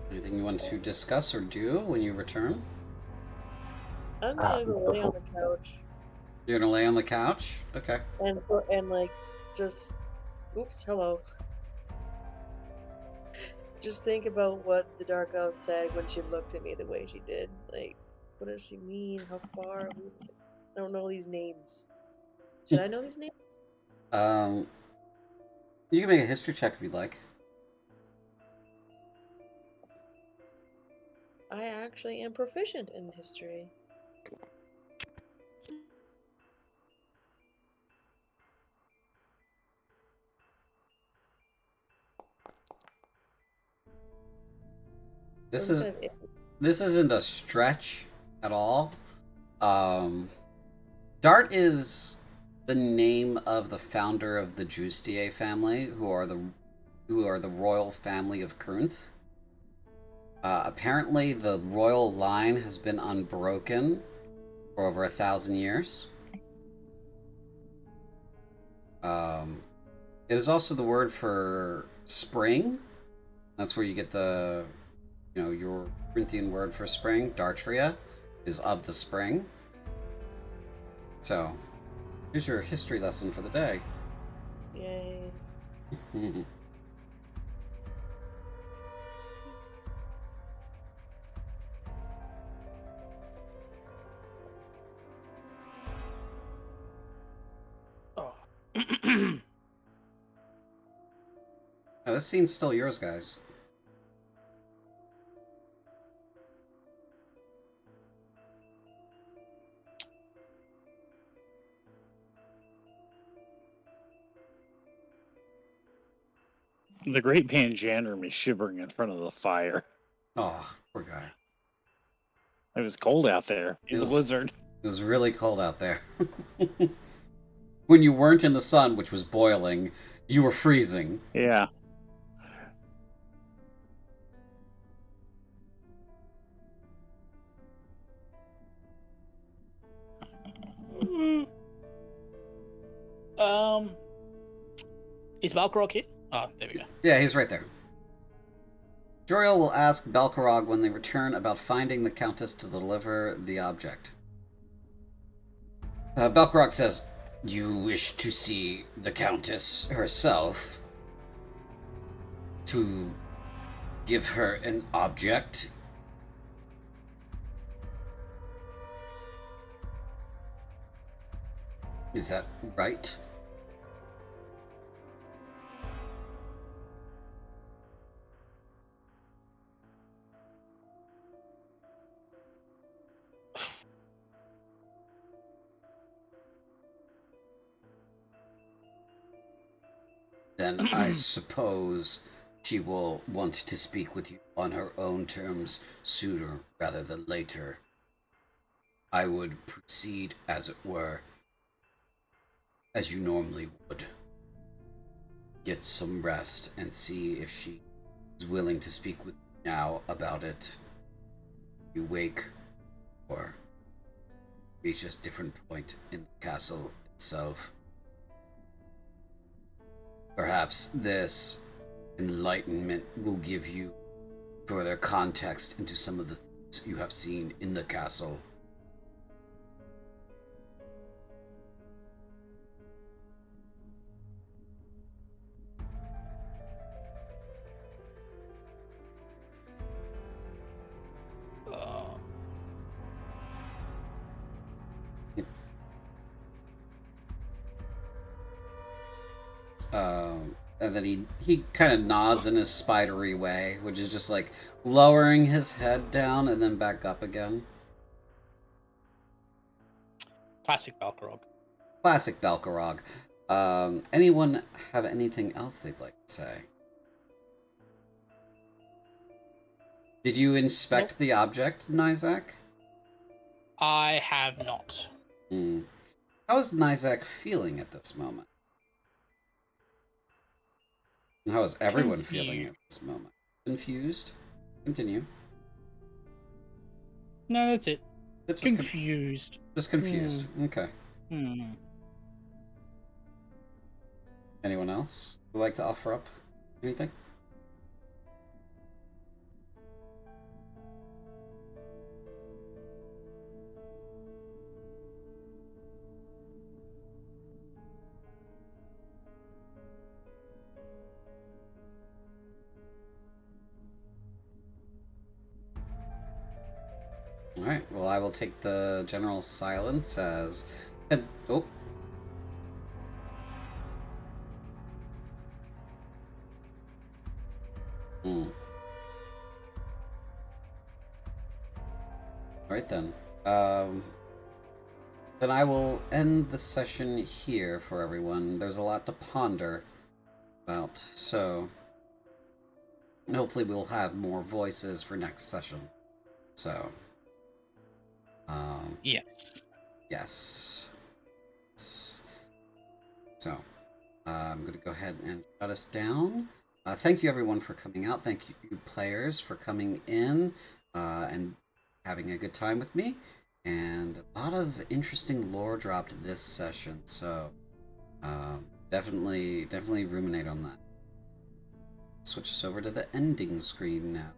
Anything you want to discuss or do when you return? I'm gonna go lay on the couch You're gonna lay on the couch? Okay. and like just oops, hello. Just think about what the Dark Elf said when she looked at me the way she did. Like, what does she mean? How far? I don't know these names. Should I know these names? You can make a history check if you'd like. I actually am proficient in history. This isn't a stretch at all. Dart is the name of the founder of the Justier family, who are the royal family of Krunth. Apparently, the royal line has been unbroken for over 1,000 years. It is also the word for spring. That's where you get the, your Corinthian word for spring. Dartria is of the spring. So, here's your history lesson for the day. Yay. Yeah, this scene's still yours, guys. The Great Panjandrum is shivering in front of the fire. Oh, poor guy. It was cold out there. He's a was- wizard. It was really cold out there. When you weren't in the sun, which was boiling, you were freezing. Yeah. Is Balkrog here? Oh, there we go. Yeah, he's right there. Joriel will ask Balkarog when they return about finding the Countess to deliver the object. Balkarog says, "You wish to see the Countess herself? To give her an object?" Is that right? Then I suppose she will want to speak with you on her own terms sooner rather than later. I would proceed, as it were, as you normally would. Get some rest and see if she is willing to speak with you now about it. You wake or reach a different point in the castle itself. Perhaps this enlightenment will give you further context into some of the things you have seen in the castle. And then he kind of nods in his spidery way, which is just like lowering his head down and then back up again. Classic Balkrog. Classic Balkarog. Anyone have anything else they'd like to say? Did you inspect the object, Nizak? I have not. How is Nizak feeling at this moment? And how is everyone feeling at this moment? Confused? Continue. No, that's it. Just Confused. just confused. Okay. Hmm. Anyone else would like to offer up anything? Alright, well, I will take the general silence as... Oh. Alright then. Then I will end the session here for everyone. There's a lot to ponder about, so... And hopefully we'll have more voices for next session. So... Yes. Yes. So, I'm going to go ahead and shut us down. Thank you everyone for coming out. Thank you players for coming in and having a good time with me. And a lot of interesting lore dropped this session, so definitely ruminate on that. Switch us over to the ending screen now.